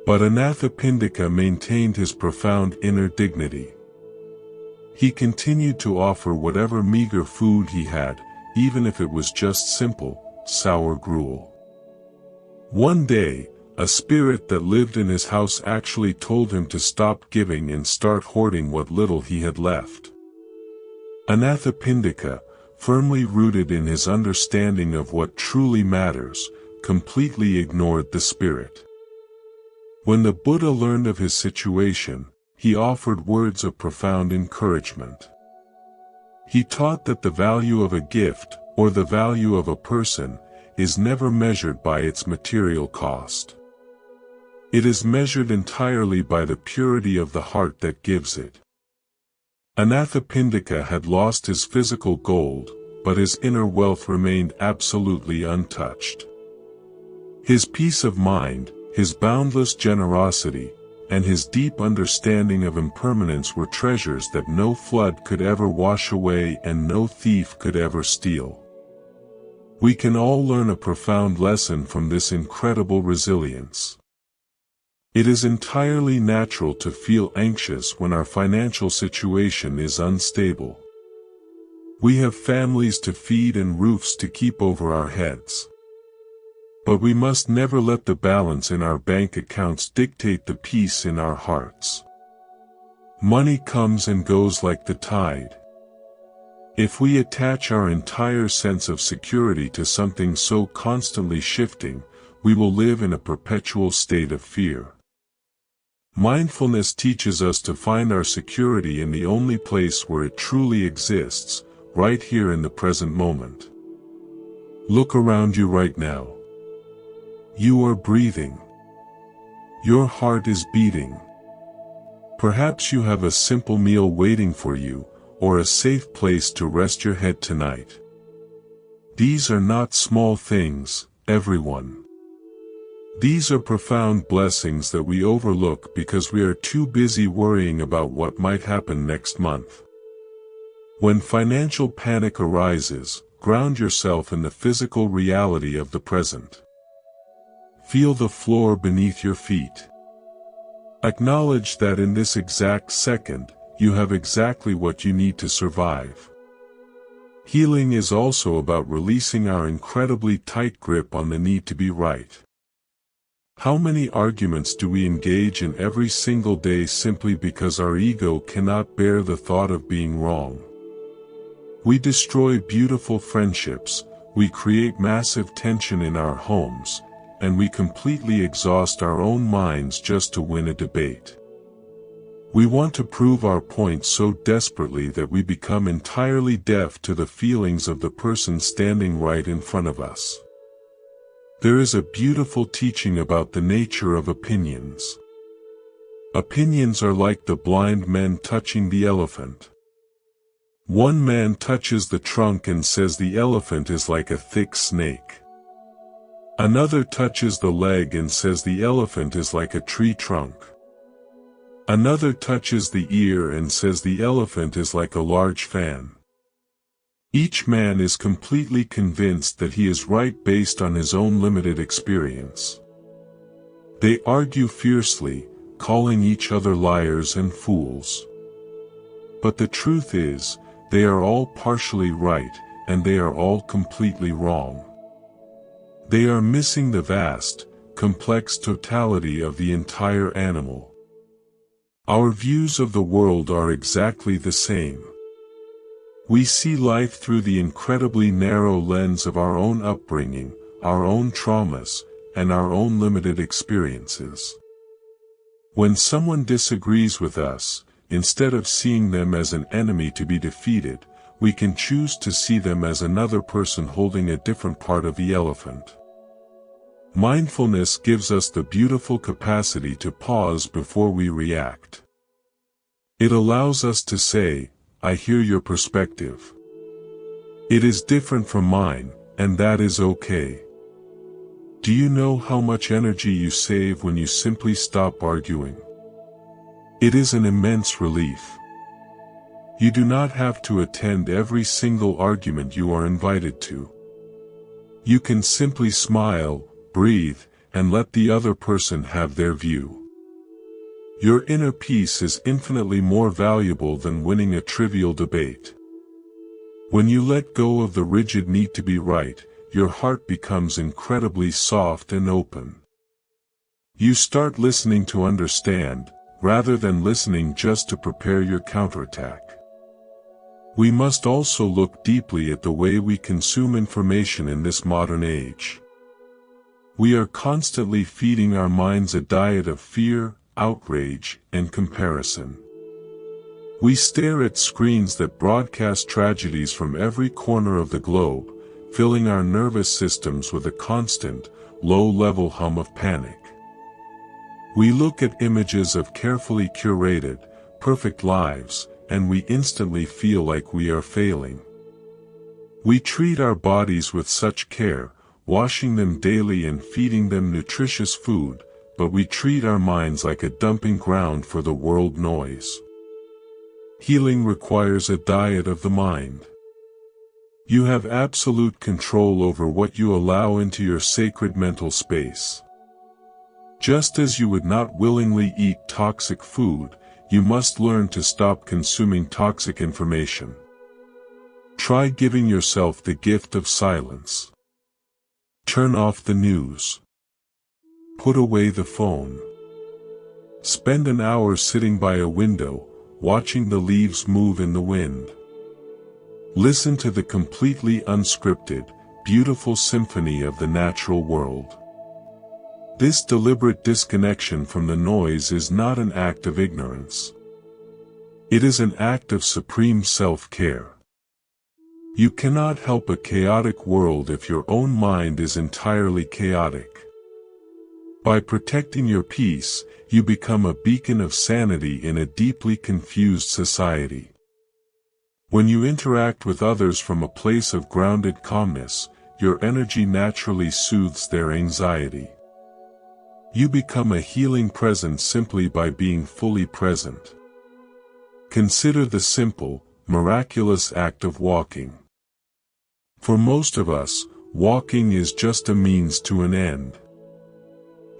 But Anathapindika maintained his profound inner dignity. He continued to offer whatever meager food he had, even if it was just simple, sour gruel. One day, a spirit that lived in his house actually told him to stop giving and start hoarding what little he had left. Anathapindika, firmly rooted in his understanding of what truly matters, completely ignored the spirit. When the Buddha learned of his situation, he offered words of profound encouragement. He taught that the value of a gift, or the value of a person, is never measured by its material cost. It is measured entirely by the purity of the heart that gives it. Anathapindika had lost his physical gold, but his inner wealth remained absolutely untouched. His peace of mind, his boundless generosity, and his deep understanding of impermanence were treasures that no flood could ever wash away and no thief could ever steal. We can all learn a profound lesson from this incredible resilience. It is entirely natural to feel anxious when our financial situation is unstable. We have families to feed and roofs to keep over our heads. But we must never let the balance in our bank accounts dictate the peace in our hearts. Money comes and goes like the tide. If we attach our entire sense of security to something so constantly shifting, we will live in a perpetual state of fear. Mindfulness teaches us to find our security in the only place where it truly exists, right here in the present moment. Look around you right now. You are breathing. Your heart is beating. Perhaps you have a simple meal waiting for you, or a safe place to rest your head tonight. These are not small things, everyone. These are profound blessings that we overlook because we are too busy worrying about what might happen next month. When financial panic arises, ground yourself in the physical reality of the present. Feel the floor beneath your feet. Acknowledge that in this exact second, you have exactly what you need to survive. Healing is also about releasing our incredibly tight grip on the need to be right. How many arguments do we engage in every single day simply because our ego cannot bear the thought of being wrong? We destroy beautiful friendships, we create massive tension in our homes, and we completely exhaust our own minds just to win a debate. We want to prove our point so desperately that we become entirely deaf to the feelings of the person standing right in front of us. There is a beautiful teaching about the nature of opinions. Opinions are like the blind men touching the elephant. One man touches the trunk and says the elephant is like a thick snake. Another touches the leg and says the elephant is like a tree trunk. Another touches the ear and says the elephant is like a large fan. Each man is completely convinced that he is right based on his own limited experience. They argue fiercely, calling each other liars and fools. But the truth is, they are all partially right, and they are all completely wrong. They are missing the vast, complex totality of the entire animal. Our views of the world are exactly the same. We see life through the incredibly narrow lens of our own upbringing, our own traumas, and our own limited experiences. When someone disagrees with us, instead of seeing them as an enemy to be defeated, we can choose to see them as another person holding a different part of the elephant. Mindfulness gives us the beautiful capacity to pause before we react. It allows us to say, I hear your perspective. It is different from mine, and that is okay. Do you know how much energy you save when you simply stop arguing? It is an immense relief. You do not have to attend every single argument you are invited to. You can simply smile, breathe, and let the other person have their view. Your inner peace is infinitely more valuable than winning a trivial debate. When you let go of the rigid need to be right, your heart becomes incredibly soft and open. You start listening to understand, rather than listening just to prepare your counterattack. We must also look deeply at the way we consume information in this modern age. We are constantly feeding our minds a diet of fear, outrage, and comparison. We stare at screens that broadcast tragedies from every corner of the globe, filling our nervous systems with a constant, low-level hum of panic. We look at images of carefully curated, perfect lives, and we instantly feel like we are failing. We treat our bodies with such care, washing them daily and feeding them nutritious food, but we treat our minds like a dumping ground for the world noise. Healing requires a diet of the mind. You have absolute control over what you allow into your sacred mental space. Just as you would not willingly eat toxic food, you must learn to stop consuming toxic information. Try giving yourself the gift of silence. Turn off the news. Put away the phone. Spend an hour sitting by a window, watching the leaves move in the wind. Listen to the completely unscripted, beautiful symphony of the natural world. This deliberate disconnection from the noise is not an act of ignorance. It is an act of supreme self-care. You cannot help a chaotic world if your own mind is entirely chaotic. By protecting your peace, you become a beacon of sanity in a deeply confused society. When you interact with others from a place of grounded calmness, your energy naturally soothes their anxiety. You become a healing presence simply by being fully present. Consider the simple, miraculous act of walking. For most of us, walking is just a means to an end.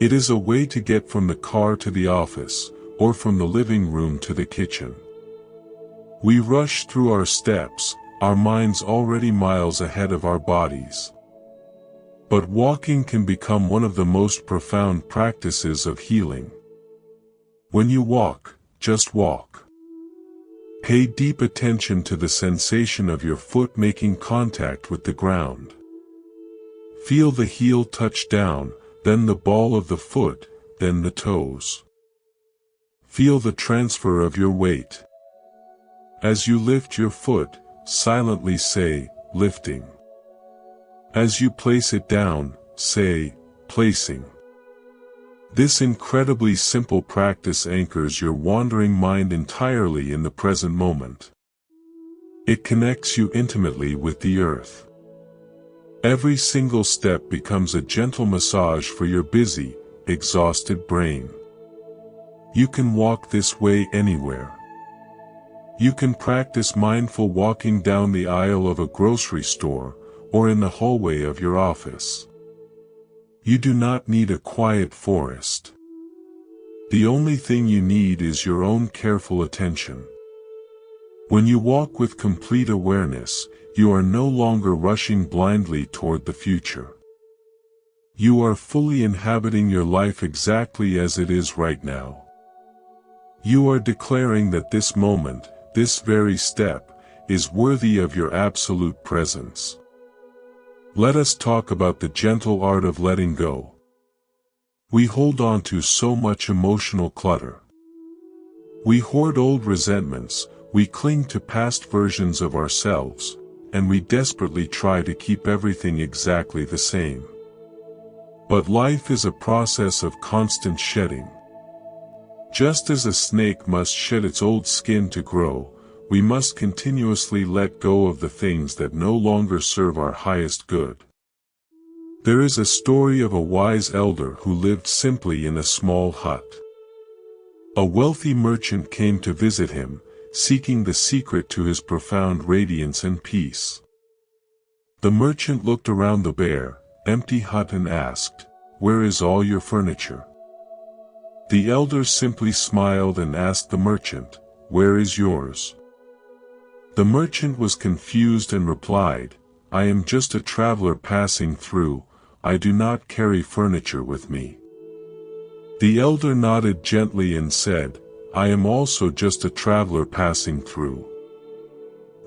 It is a way to get from the car to the office, or from the living room to the kitchen. We rush through our steps, our minds already miles ahead of our bodies. But walking can become one of the most profound practices of healing. When you walk, just walk. Pay deep attention to the sensation of your foot making contact with the ground. Feel the heel touch down, then the ball of the foot, then the toes. Feel the transfer of your weight. As you lift your foot, silently say, lifting. As you place it down, say, placing. This incredibly simple practice anchors your wandering mind entirely in the present moment. It connects you intimately with the earth. Every single step becomes a gentle massage for your busy, exhausted brain. You can walk this way anywhere. You can practice mindful walking down the aisle of a grocery store, or in the hallway of your office. You do not need a quiet forest. The only thing you need is your own careful attention. When you walk with complete awareness, you are no longer rushing blindly toward the future. You are fully inhabiting your life exactly as it is right now. You are declaring that this moment, this very step, is worthy of your absolute presence. Let us talk about the gentle art of letting go. We hold on to so much emotional clutter. We hoard old resentments, we cling to past versions of ourselves, and we desperately try to keep everything exactly the same. But life is a process of constant shedding. Just as a snake must shed its old skin to grow, we must continuously let go of the things that no longer serve our highest good. There is a story of a wise elder who lived simply in a small hut. A wealthy merchant came to visit him, seeking the secret to his profound radiance and peace. The merchant looked around the bare, empty hut and asked, "Where is all your furniture?" The elder simply smiled and asked the merchant, "Where is yours?" The merchant was confused and replied, "I am just a traveler passing through, I do not carry furniture with me." The elder nodded gently and said, "I am also just a traveler passing through.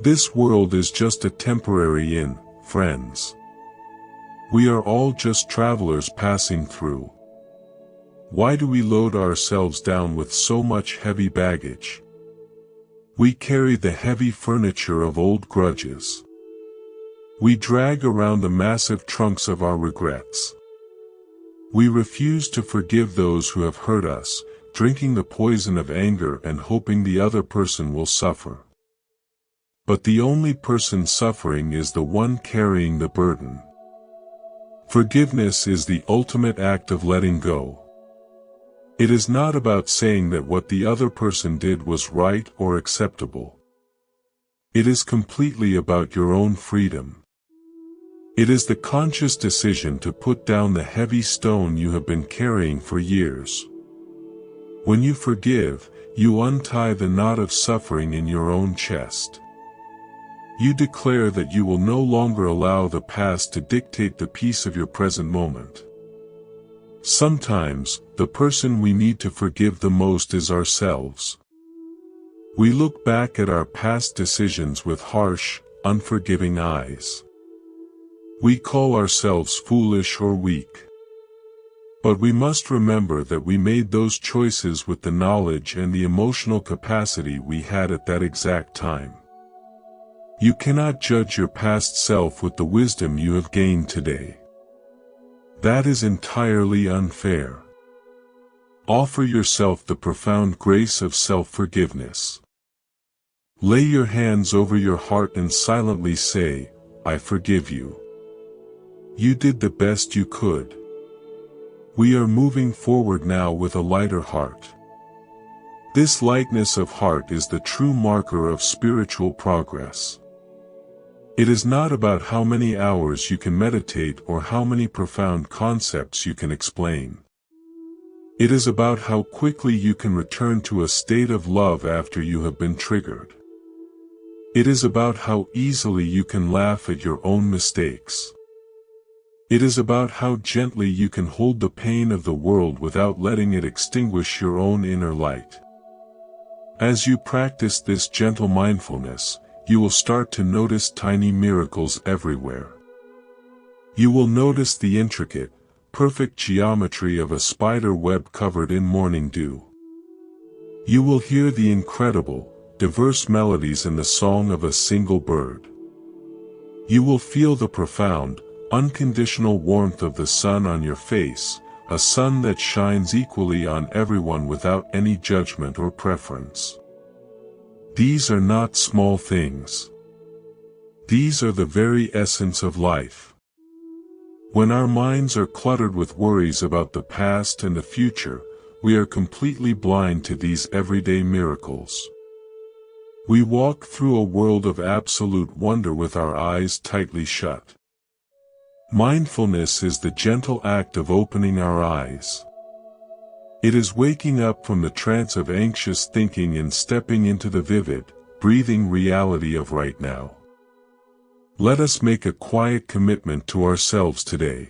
This world is just a temporary inn, friends. We are all just travelers passing through. Why do we load ourselves down with so much heavy baggage? We carry the heavy furniture of old grudges. We drag around the massive trunks of our regrets. We refuse to forgive those who have hurt us, drinking the poison of anger and hoping the other person will suffer. But the only person suffering is the one carrying the burden. Forgiveness is the ultimate act of letting go. It is not about saying that what the other person did was right or acceptable. It is completely about your own freedom. It is the conscious decision to put down the heavy stone you have been carrying for years. When you forgive, you untie the knot of suffering in your own chest. You declare that you will no longer allow the past to dictate the peace of your present moment. Sometimes, the person we need to forgive the most is ourselves. We look back at our past decisions with harsh, unforgiving eyes. We call ourselves foolish or weak. But we must remember that we made those choices with the knowledge and the emotional capacity we had at that exact time. You cannot judge your past self with the wisdom you have gained today. That is entirely unfair. Offer yourself the profound grace of self-forgiveness. Lay your hands over your heart and silently say, "I forgive you. You did the best you could." We are moving forward now with a lighter heart. This lightness of heart is the true marker of spiritual progress. It is not about how many hours you can meditate or how many profound concepts you can explain. It is about how quickly you can return to a state of love after you have been triggered. It is about how easily you can laugh at your own mistakes. It is about how gently you can hold the pain of the world without letting it extinguish your own inner light. As you practice this gentle mindfulness, you will start to notice tiny miracles everywhere. You will notice the intricate, perfect geometry of a spider web covered in morning dew. You will hear the incredible, diverse melodies in the song of a single bird. You will feel the profound, unconditional warmth of the sun on your face, a sun that shines equally on everyone without any judgment or preference. These are not small things. These are the very essence of life. When our minds are cluttered with worries about the past and the future, we are completely blind to these everyday miracles. We walk through a world of absolute wonder with our eyes tightly shut. Mindfulness is the gentle act of opening our eyes. It is waking up from the trance of anxious thinking and stepping into the vivid, breathing reality of right now. Let us make a quiet commitment to ourselves today.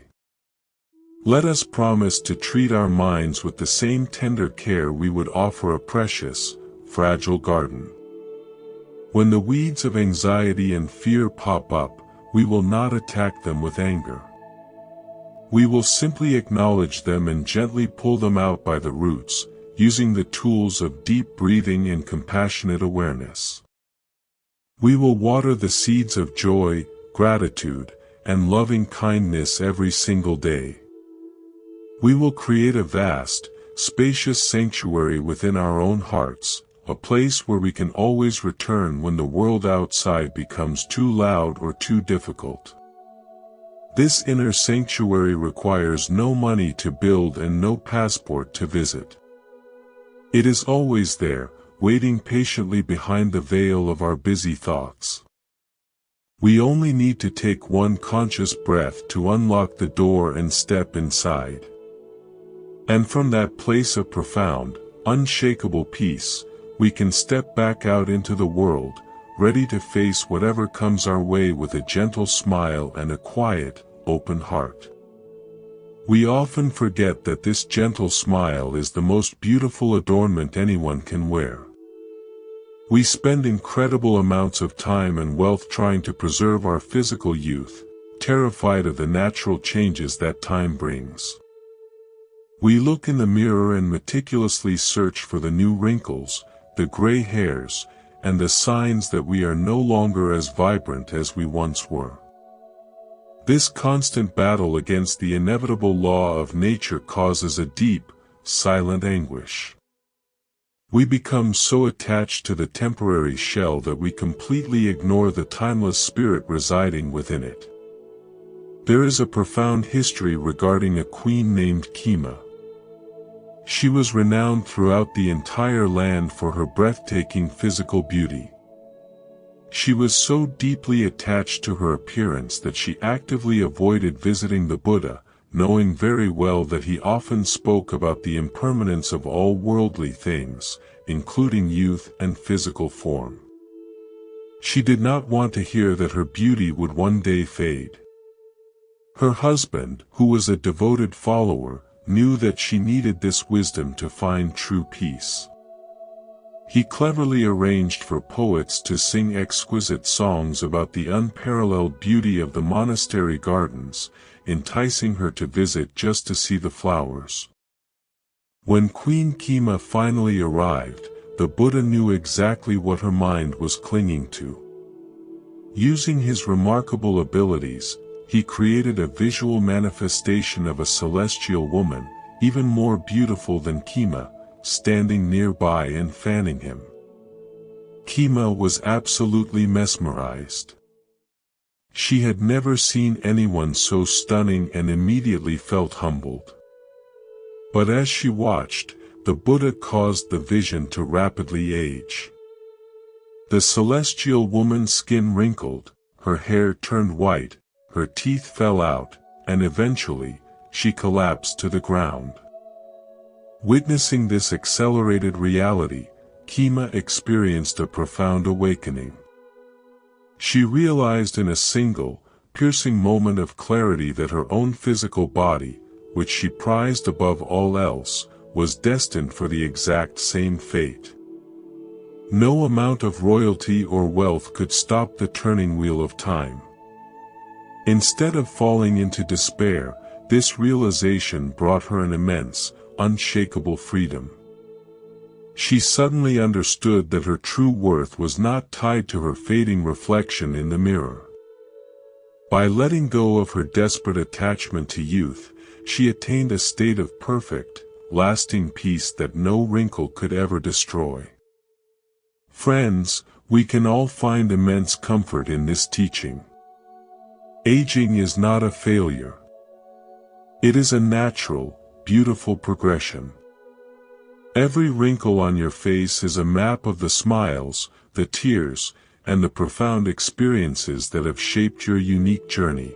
Let us promise to treat our minds with the same tender care we would offer a precious, fragile garden. When the weeds of anxiety and fear pop up, we will not attack them with anger. We will simply acknowledge them and gently pull them out by the roots, using the tools of deep breathing and compassionate awareness. We will water the seeds of joy, gratitude, and loving kindness every single day. We will create a vast, spacious sanctuary within our own hearts, a place where we can always return when the world outside becomes too loud or too difficult. This inner sanctuary requires no money to build and no passport to visit. It is always there, waiting patiently behind the veil of our busy thoughts. We only need to take one conscious breath to unlock the door and step inside. And from that place of profound, unshakable peace, we can step back out into the world, ready to face whatever comes our way with a gentle smile and a quiet, open heart. We often forget that this gentle smile is the most beautiful adornment anyone can wear. We spend incredible amounts of time and wealth trying to preserve our physical youth, terrified of the natural changes that time brings. We look in the mirror and meticulously search for the new wrinkles, the gray hairs, and the signs that we are no longer as vibrant as we once were. This constant battle against the inevitable law of nature causes a deep, silent anguish. We become so attached to the temporary shell that we completely ignore the timeless spirit residing within it. There is a profound history regarding a queen named Kima. She was renowned throughout the entire land for her breathtaking physical beauty. She was so deeply attached to her appearance that she actively avoided visiting the Buddha, knowing very well that he often spoke about the impermanence of all worldly things, including youth and physical form. She did not want to hear that her beauty would one day fade. Her husband, who was a devoted follower, knew that she needed this wisdom to find true peace. He cleverly arranged for poets to sing exquisite songs about the unparalleled beauty of the monastery gardens, enticing her to visit just to see the flowers. When Queen Kima finally arrived, the Buddha knew exactly what her mind was clinging to. Using his remarkable abilities, he created a visual manifestation of a celestial woman, even more beautiful than Kima, standing nearby and fanning him. Kima was absolutely mesmerized. She had never seen anyone so stunning and immediately felt humbled. But as she watched, the Buddha caused the vision to rapidly age. The celestial woman's skin wrinkled, her hair turned white, her teeth fell out, and eventually, she collapsed to the ground. Witnessing this accelerated reality, Kima experienced a profound awakening. She realized in a single, piercing moment of clarity that her own physical body, which she prized above all else, was destined for the exact same fate. No amount of royalty or wealth could stop the turning wheel of time. Instead of falling into despair, this realization brought her an immense, unshakable freedom. She suddenly understood that her true worth was not tied to her fading reflection in the mirror. By letting go of her desperate attachment to youth, she attained a state of perfect, lasting peace that no wrinkle could ever destroy. Friends, we can all find immense comfort in this teaching. Aging is not a failure. It is a natural, beautiful progression. Every wrinkle on your face is a map of the smiles, the tears, and the profound experiences that have shaped your unique journey.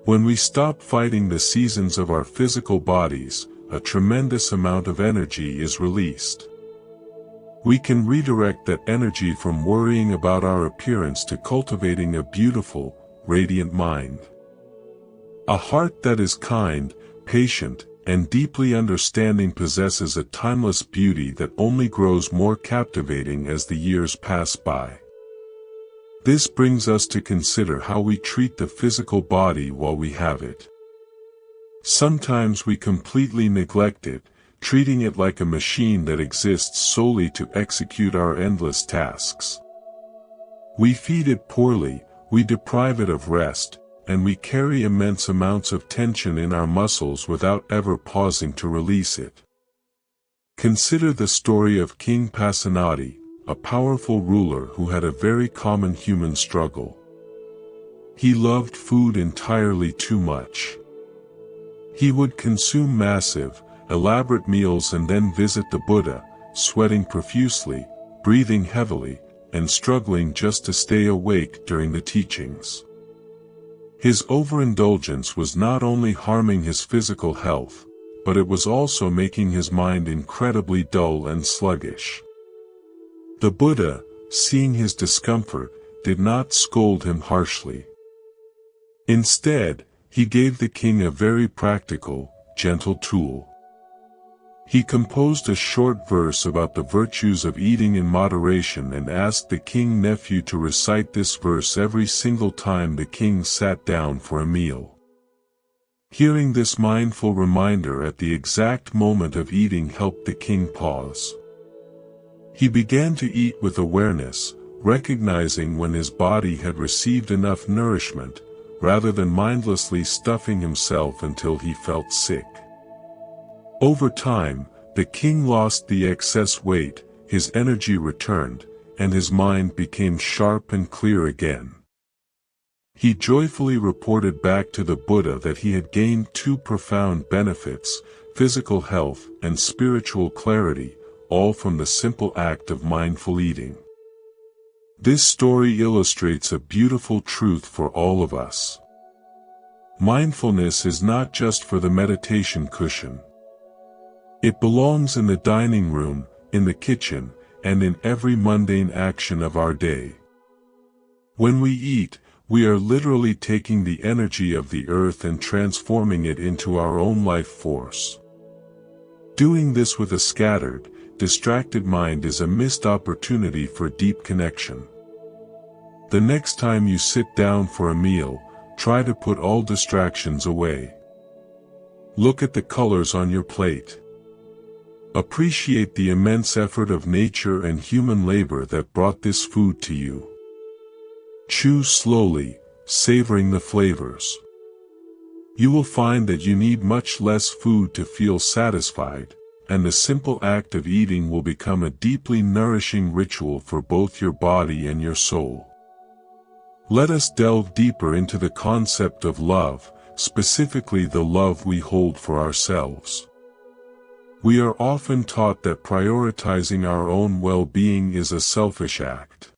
When we stop fighting the seasons of our physical bodies, a tremendous amount of energy is released. We can redirect that energy from worrying about our appearance to cultivating a beautiful, radiant mind. A heart that is kind, patient, and deeply understanding possesses a timeless beauty that only grows more captivating as the years pass by. This brings us to consider how we treat the physical body while we have it. Sometimes we completely neglect it, treating it like a machine that exists solely to execute our endless tasks. We feed it poorly, we deprive it of rest, and we carry immense amounts of tension in our muscles without ever pausing to release it. Consider the story of King Pasenadi, a powerful ruler who had a very common human struggle. He loved food entirely too much. He would consume massive, elaborate meals and then visit the Buddha, sweating profusely, breathing heavily, and struggling just to stay awake during the teachings. His overindulgence was not only harming his physical health, but it was also making his mind incredibly dull and sluggish. The Buddha, seeing his discomfort, did not scold him harshly. Instead, he gave the king a very practical, gentle tool. He composed a short verse about the virtues of eating in moderation and asked the king's nephew to recite this verse every single time the king sat down for a meal. Hearing this mindful reminder at the exact moment of eating helped the king pause. He began to eat with awareness, recognizing when his body had received enough nourishment, rather than mindlessly stuffing himself until he felt sick. Over time, the king lost the excess weight, his energy returned, and his mind became sharp and clear again. He joyfully reported back to the Buddha that he had gained two profound benefits, physical health and spiritual clarity, all from the simple act of mindful eating. This story illustrates a beautiful truth for all of us. Mindfulness is not just for the meditation cushion. It belongs in the dining room, in the kitchen, and in every mundane action of our day. When we eat, we are literally taking the energy of the earth and transforming it into our own life force. Doing this with a scattered, distracted mind is a missed opportunity for deep connection. The next time you sit down for a meal, try to put all distractions away. Look at the colors on your plate. Appreciate the immense effort of nature and human labor that brought this food to you. Chew slowly, savoring the flavors. You will find that you need much less food to feel satisfied, and the simple act of eating will become a deeply nourishing ritual for both your body and your soul. Let us delve deeper into the concept of love, specifically the love we hold for ourselves. We are often taught that prioritizing our own well-being is a selfish act.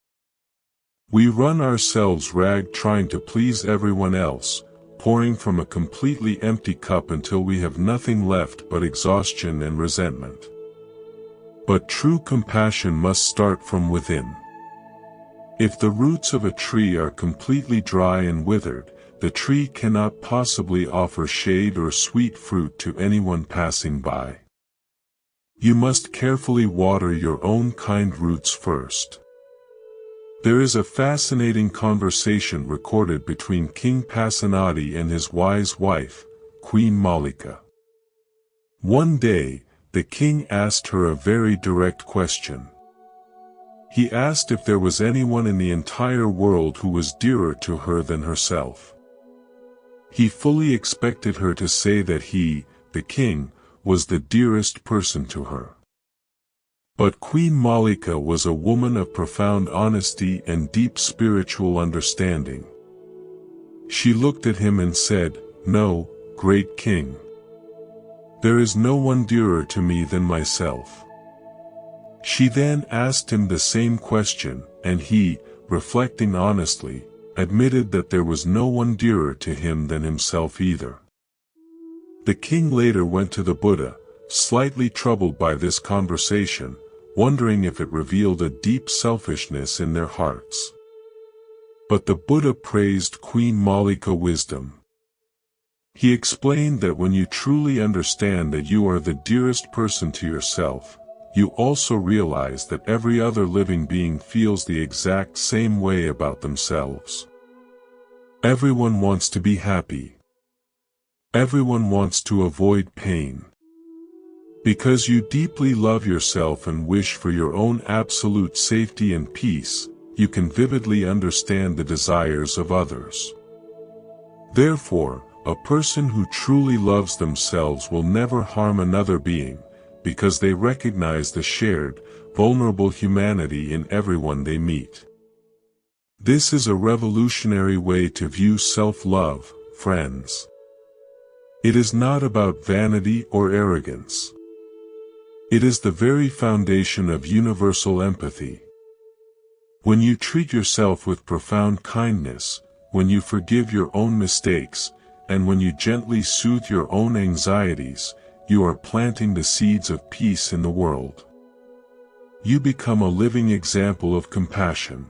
We run ourselves ragged trying to please everyone else, pouring from a completely empty cup until we have nothing left but exhaustion and resentment. But true compassion must start from within. If the roots of a tree are completely dry and withered, the tree cannot possibly offer shade or sweet fruit to anyone passing by. You must carefully water your own kind roots first. There is a fascinating conversation recorded between King Pasenadi and his wise wife, Queen Malika. One day, the king asked her a very direct question. He asked if there was anyone in the entire world who was dearer to her than herself. He fully expected her to say that he, the king, was the dearest person to her. But Queen Malika was a woman of profound honesty and deep spiritual understanding. She looked at him and said, "No, great king. There is no one dearer to me than myself." She then asked him the same question, and he, reflecting honestly, admitted that there was no one dearer to him than himself either. The king later went to the Buddha, slightly troubled by this conversation, wondering if it revealed a deep selfishness in their hearts. But the Buddha praised Queen Malika's wisdom. He explained that when you truly understand that you are the dearest person to yourself, you also realize that every other living being feels the exact same way about themselves. Everyone wants to be happy. Everyone wants to avoid pain. Because you deeply love yourself and wish for your own absolute safety and peace, you can vividly understand the desires of others. Therefore, a person who truly loves themselves will never harm another being, because they recognize the shared, vulnerable humanity in everyone they meet. This is a revolutionary way to view self-love, friends. It is not about vanity or arrogance. It is the very foundation of universal empathy. When you treat yourself with profound kindness, when you forgive your own mistakes, and when you gently soothe your own anxieties, you are planting the seeds of peace in the world. You become a living example of compassion.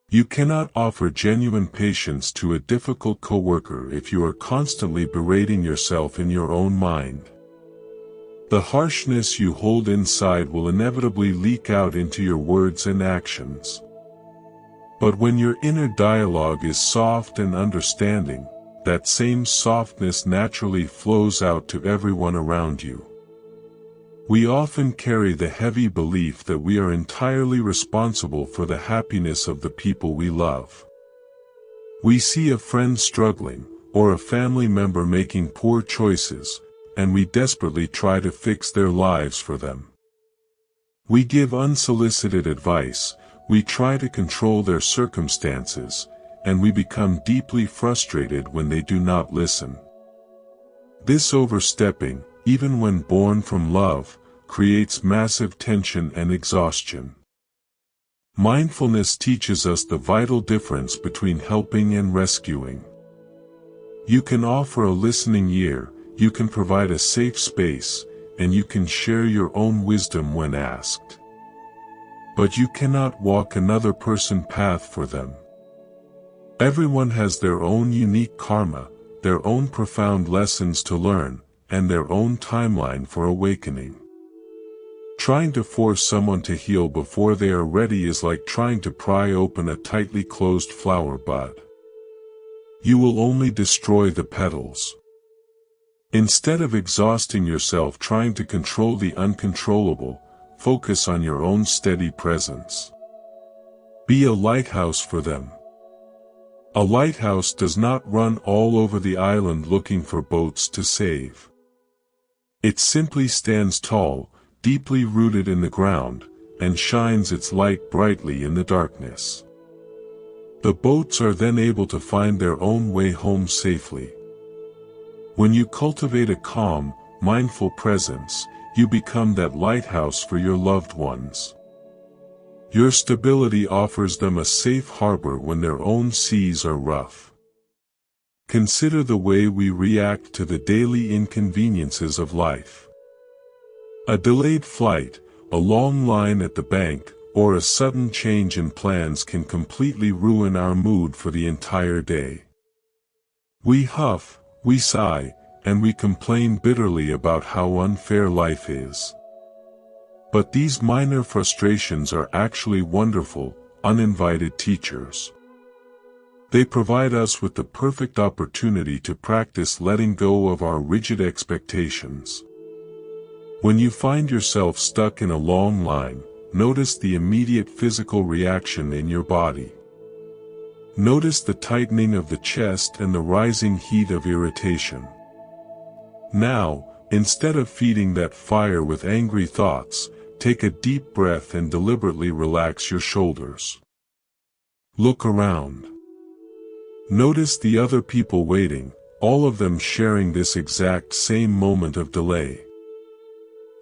You cannot offer genuine patience to a difficult coworker if you are constantly berating yourself in your own mind. The harshness you hold inside will inevitably leak out into your words and actions. But when your inner dialogue is soft and understanding, that same softness naturally flows out to everyone around you. We often carry the heavy belief that we are entirely responsible for the happiness of the people we love. We see a friend struggling, or a family member making poor choices, and we desperately try to fix their lives for them. We give unsolicited advice, we try to control their circumstances, and we become deeply frustrated when they do not listen. This overstepping, even when born from love, creates massive tension and exhaustion. Mindfulness teaches us the vital difference between helping and rescuing. You can offer a listening ear, you can provide a safe space, and you can share your own wisdom when asked. But you cannot walk another person's path for them. Everyone has their own unique karma, their own profound lessons to learn, and their own timeline for awakening. Trying to force someone to heal before they are ready is like trying to pry open a tightly closed flower bud. You will only destroy the petals. Instead of exhausting yourself trying to control the uncontrollable, focus on your own steady presence. Be a lighthouse for them. A lighthouse does not run all over the island looking for boats to save. It simply stands tall, deeply rooted in the ground, and shines its light brightly in the darkness. The boats are then able to find their own way home safely. When you cultivate a calm, mindful presence, you become that lighthouse for your loved ones. Your stability offers them a safe harbor when their own seas are rough. Consider the way we react to the daily inconveniences of life. A delayed flight, a long line at the bank, or a sudden change in plans can completely ruin our mood for the entire day. We huff, we sigh, and we complain bitterly about how unfair life is. But these minor frustrations are actually wonderful, uninvited teachers. They provide us with the perfect opportunity to practice letting go of our rigid expectations. When you find yourself stuck in a long line, notice the immediate physical reaction in your body. Notice the tightening of the chest and the rising heat of irritation. Now, instead of feeding that fire with angry thoughts, take a deep breath and deliberately relax your shoulders. Look around. Notice the other people waiting, all of them sharing this exact same moment of delay.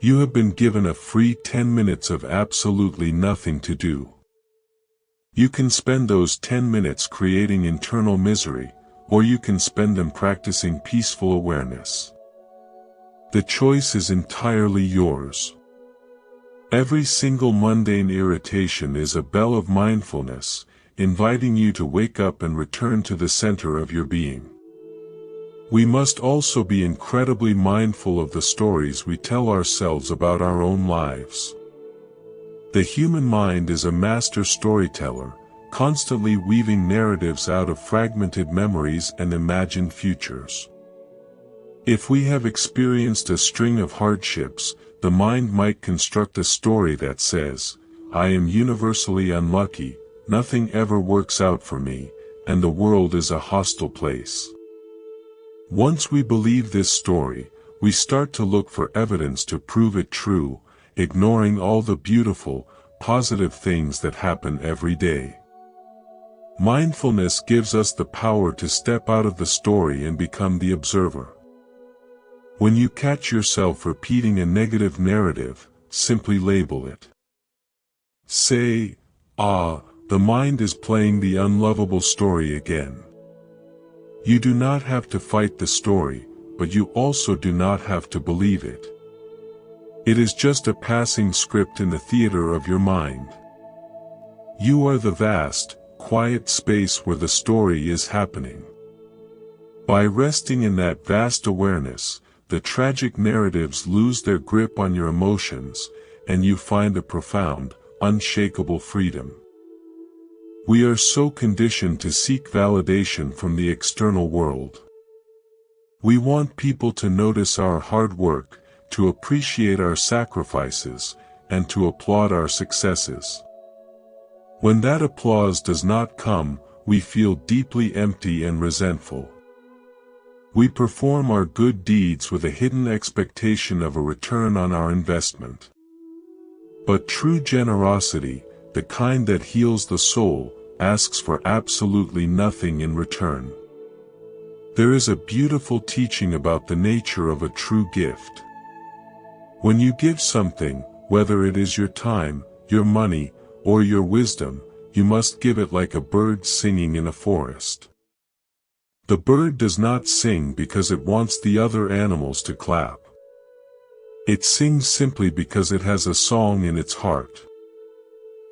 You have been given a free 10 minutes of absolutely nothing to do. You can spend those 10 minutes creating internal misery, or you can spend them practicing peaceful awareness. The choice is entirely yours. Every single mundane irritation is a bell of mindfulness, inviting you to wake up and return to the center of your being. We must also be incredibly mindful of the stories we tell ourselves about our own lives. The human mind is a master storyteller, constantly weaving narratives out of fragmented memories and imagined futures. If we have experienced a string of hardships, the mind might construct a story that says, "I am universally unlucky, nothing ever works out for me, and the world is a hostile place." Once we believe this story, we start to look for evidence to prove it true, ignoring all the beautiful, positive things that happen every day. Mindfulness gives us the power to step out of the story and become the observer. When you catch yourself repeating a negative narrative, simply label it. Say, the mind is playing the unlovable story again. You do not have to fight the story, but you also do not have to believe it. It is just a passing script in the theater of your mind. You are the vast, quiet space where the story is happening. By resting in that vast awareness, the tragic narratives lose their grip on your emotions, and you find a profound, unshakable freedom. We are so conditioned to seek validation from the external world. We want people to notice our hard work, to appreciate our sacrifices, and to applaud our successes. When that applause does not come, we feel deeply empty and resentful. We perform our good deeds with a hidden expectation of a return on our investment. But true generosity, the kind that heals the soul, asks for absolutely nothing in return. There is a beautiful teaching about the nature of a true gift. When you give something, whether it is your time, your money, or your wisdom, you must give it like a bird singing in a forest. The bird does not sing because it wants the other animals to clap. It sings simply because it has a song in its heart.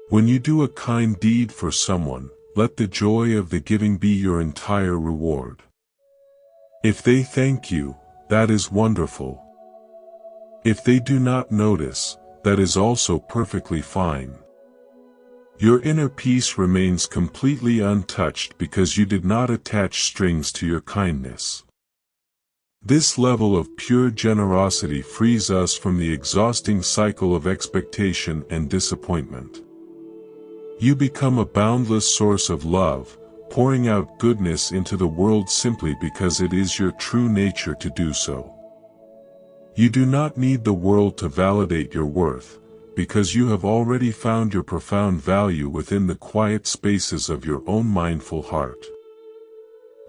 When you do a kind deed for someone, let the joy of the giving be your entire reward. If they thank you, that is wonderful. If they do not notice, that is also perfectly fine. Your inner peace remains completely untouched because you did not attach strings to your kindness. This level of pure generosity frees us from the exhausting cycle of expectation and disappointment. You become a boundless source of love, pouring out goodness into the world simply because it is your true nature to do so. You do not need the world to validate your worth, because you have already found your profound value within the quiet spaces of your own mindful heart.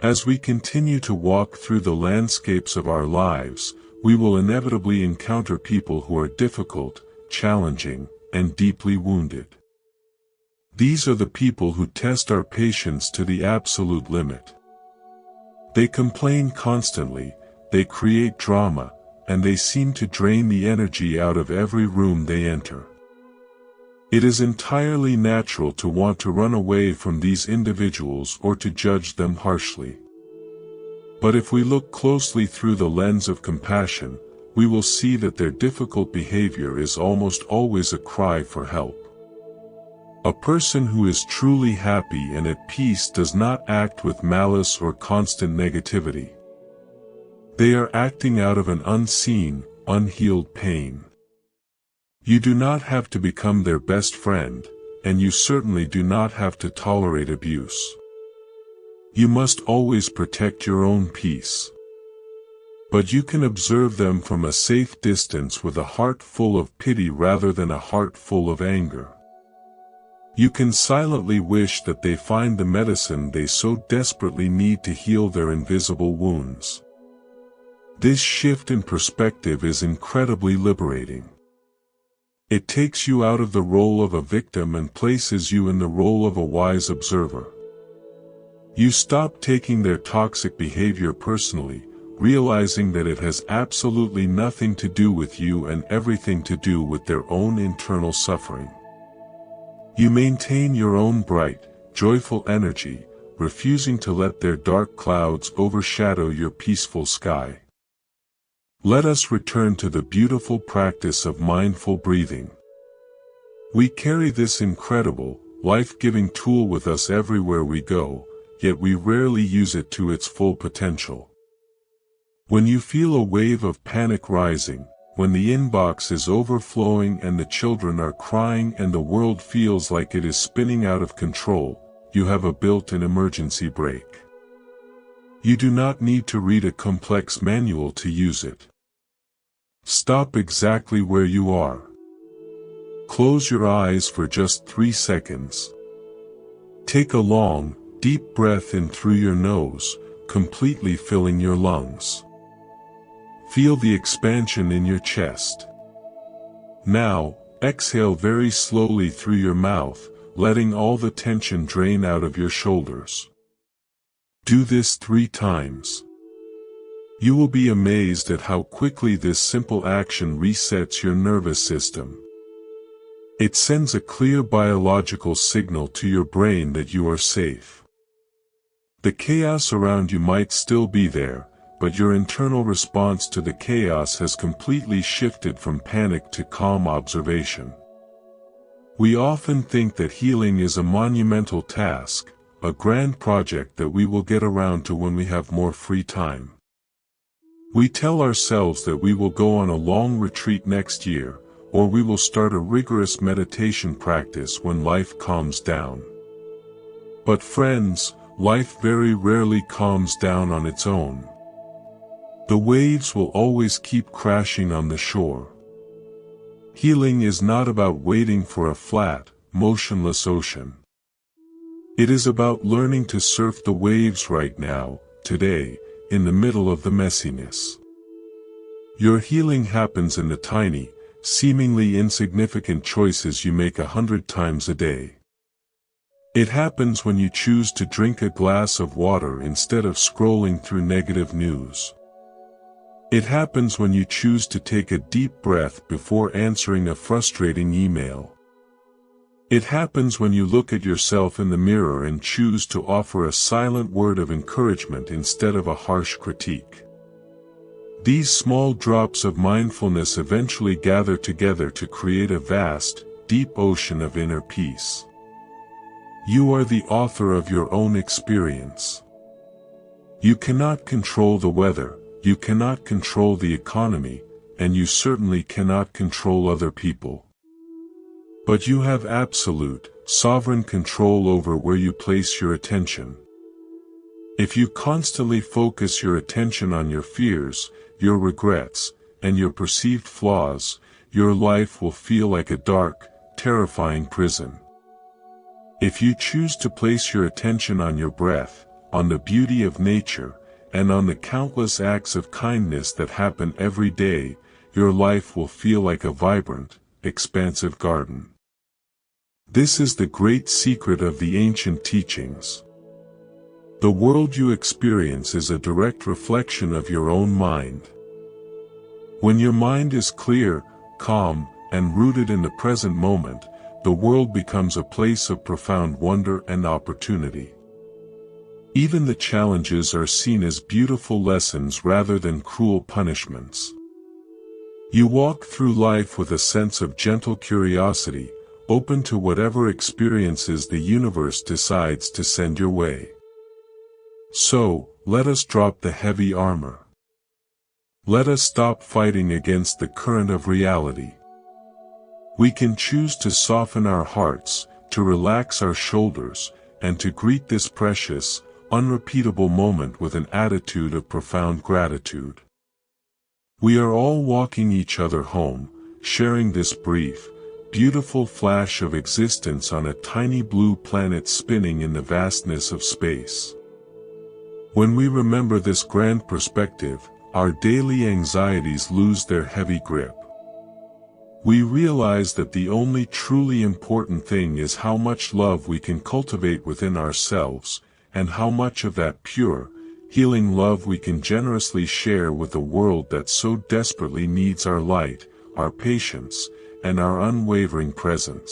As we continue to walk through the landscapes of our lives, we will inevitably encounter people who are difficult, challenging, and deeply wounded. These are the people who test our patience to the absolute limit. They complain constantly, they create drama, and they seem to drain the energy out of every room they enter. It is entirely natural to want to run away from these individuals or to judge them harshly. But if we look closely through the lens of compassion, we will see that their difficult behavior is almost always a cry for help. A person who is truly happy and at peace does not act with malice or constant negativity. They are acting out of an unseen, unhealed pain. You do not have to become their best friend, and you certainly do not have to tolerate abuse. You must always protect your own peace. But you can observe them from a safe distance with a heart full of pity rather than a heart full of anger. You can silently wish that they find the medicine they so desperately need to heal their invisible wounds. This shift in perspective is incredibly liberating. It takes you out of the role of a victim and places you in the role of a wise observer. You stop taking their toxic behavior personally, realizing that it has absolutely nothing to do with you and everything to do with their own internal suffering. You maintain your own bright, joyful energy, refusing to let their dark clouds overshadow your peaceful sky. Let us return to the beautiful practice of mindful breathing. We carry this incredible, life-giving tool with us everywhere we go, yet we rarely use it to its full potential. When you feel a wave of panic rising, when the inbox is overflowing and the children are crying and the world feels like it is spinning out of control, you have a built-in emergency brake. You do not need to read a complex manual to use it. Stop exactly where you are. Close your eyes for just 3 seconds. Take a long, deep breath in through your nose, completely filling your lungs. Feel the expansion in your chest. Now, exhale very slowly through your mouth, letting all the tension drain out of your shoulders. Do this 3 times. You will be amazed at how quickly this simple action resets your nervous system. It sends a clear biological signal to your brain that you are safe. The chaos around you might still be there, but your internal response to the chaos has completely shifted from panic to calm observation. We often think that healing is a monumental task, a grand project that we will get around to when we have more free time. We tell ourselves that we will go on a long retreat next year, or we will start a rigorous meditation practice when life calms down. But friends, life very rarely calms down on its own. The waves will always keep crashing on the shore. Healing is not about waiting for a flat, motionless ocean. It is about learning to surf the waves right now, today, in the middle of the messiness. Your healing happens in the tiny, seemingly insignificant choices you make 100 times a day. It happens when you choose to drink a glass of water instead of scrolling through negative news. It happens when you choose to take a deep breath before answering a frustrating email. It happens when you look at yourself in the mirror and choose to offer a silent word of encouragement instead of a harsh critique. These small drops of mindfulness eventually gather together to create a vast, deep ocean of inner peace. You are the author of your own experience. You cannot control the weather, you cannot control the economy, and you certainly cannot control other people. But you have absolute, sovereign control over where you place your attention. If you constantly focus your attention on your fears, your regrets, and your perceived flaws, your life will feel like a dark, terrifying prison. If you choose to place your attention on your breath, on the beauty of nature, and on the countless acts of kindness that happen every day, your life will feel like a vibrant, expansive garden. This is the great secret of the ancient teachings. The world you experience is a direct reflection of your own mind. When your mind is clear, calm, and rooted in the present moment, the world becomes a place of profound wonder and opportunity. Even the challenges are seen as beautiful lessons rather than cruel punishments. You walk through life with a sense of gentle curiosity, open to whatever experiences the universe decides to send your way. So, let us drop the heavy armor. Let us stop fighting against the current of reality. We can choose to soften our hearts, to relax our shoulders, and to greet this precious, unrepeatable moment with an attitude of profound gratitude. We are all walking each other home, sharing this brief, beautiful flash of existence on a tiny blue planet spinning in the vastness of space. When we remember this grand perspective, our daily anxieties lose their heavy grip. We realize that the only truly important thing is how much love we can cultivate within ourselves, and how much of that pure, healing love we can generously share with a world that so desperately needs our light, our patience, and our unwavering presence.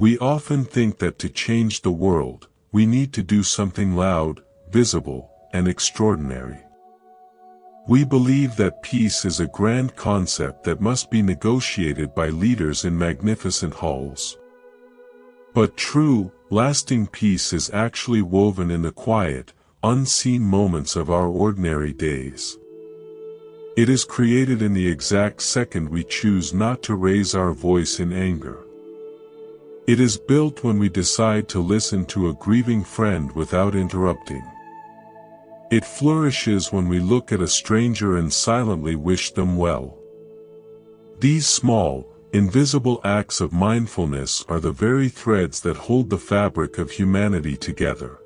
We often think that to change the world, we need to do something loud, visible, and extraordinary. We believe that peace is a grand concept that must be negotiated by leaders in magnificent halls. But true, lasting peace is actually woven in the quiet, unseen moments of our ordinary days. It is created in the exact second we choose not to raise our voice in anger. It is built when we decide to listen to a grieving friend without interrupting. It flourishes when we look at a stranger and silently wish them well. These small, invisible acts of mindfulness are the very threads that hold the fabric of humanity together.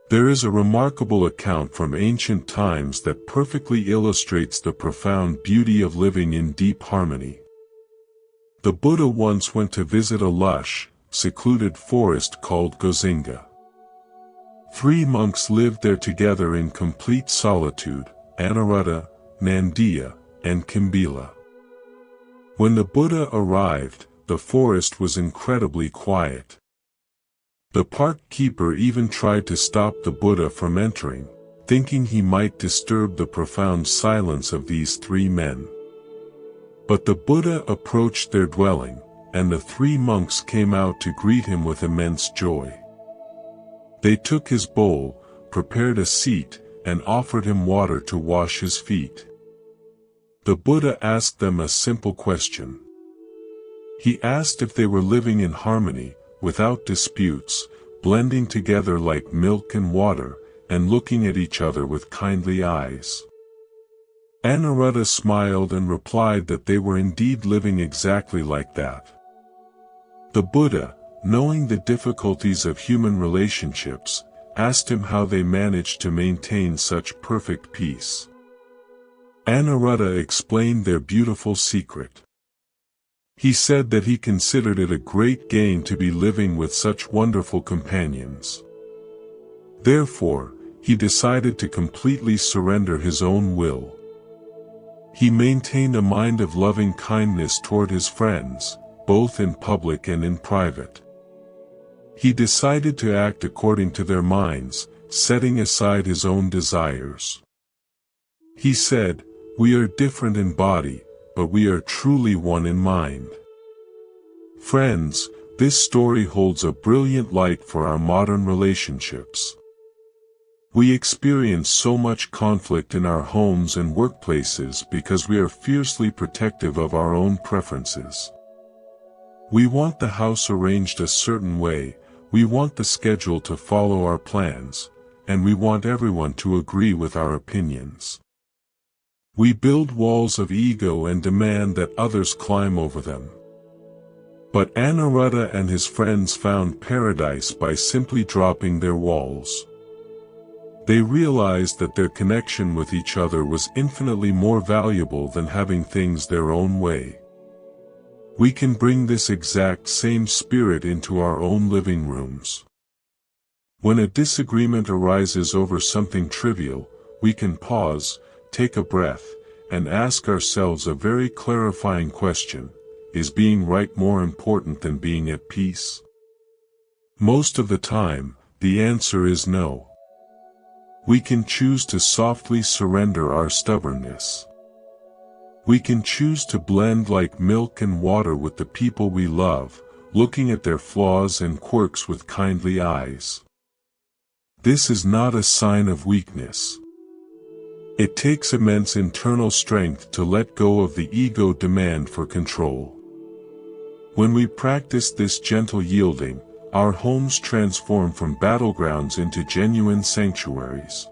There is a remarkable account from ancient times that perfectly illustrates the profound beauty of living in deep harmony. The Buddha once went to visit a lush, secluded forest called Gozinga. 3 monks lived there together in complete solitude: Anuruddha, Nandiya, and Kimbila. When the Buddha arrived, the forest was incredibly quiet. The park keeper even tried to stop the Buddha from entering, thinking he might disturb the profound silence of these 3 men. But the Buddha approached their dwelling, and the 3 monks came out to greet him with immense joy. They took his bowl, prepared a seat, and offered him water to wash his feet. The Buddha asked them a simple question. He asked if they were living in harmony, without disputes, blending together like milk and water, and looking at each other with kindly eyes. Anuruddha smiled and replied that they were indeed living exactly like that. The Buddha, knowing the difficulties of human relationships, asked him how they managed to maintain such perfect peace. Anuruddha explained their beautiful secret. He said that he considered it a great gain to be living with such wonderful companions. Therefore, he decided to completely surrender his own will. He maintained a mind of loving kindness toward his friends, both in public and in private. He decided to act according to their minds, setting aside his own desires. He said, "We are different in body, but we are truly one in mind." Friends, this story holds a brilliant light for our modern relationships. We experience so much conflict in our homes and workplaces because we are fiercely protective of our own preferences. We want the house arranged a certain way, we want the schedule to follow our plans, and we want everyone to agree with our opinions. We build walls of ego and demand that others climb over them. But Anuruddha and his friends found paradise by simply dropping their walls. They realized that their connection with each other was infinitely more valuable than having things their own way. We can bring this exact same spirit into our own living rooms. When a disagreement arises over something trivial, we can pause, take a breath, and ask ourselves a very clarifying question: is being right more important than being at peace? Most of the time, the answer is no. We can choose to softly surrender our stubbornness. We can choose to blend like milk and water with the people we love, looking at their flaws and quirks with kindly eyes. This is not a sign of weakness. It takes immense internal strength to let go of the ego demand for control. When we practice this gentle yielding, our homes transform from battlegrounds into genuine sanctuaries.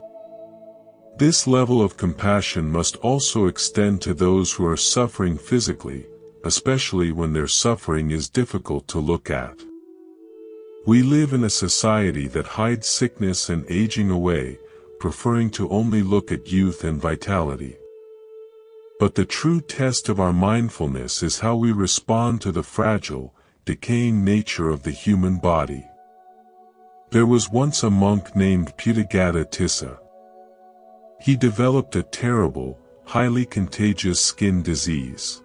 This level of compassion must also extend to those who are suffering physically, especially when their suffering is difficult to look at. We live in a society that hides sickness and aging away, preferring to only look at youth and vitality. But the true test of our mindfulness is how we respond to the fragile, decaying nature of the human body. There was once a monk named Tissa. He developed a terrible, highly contagious skin disease.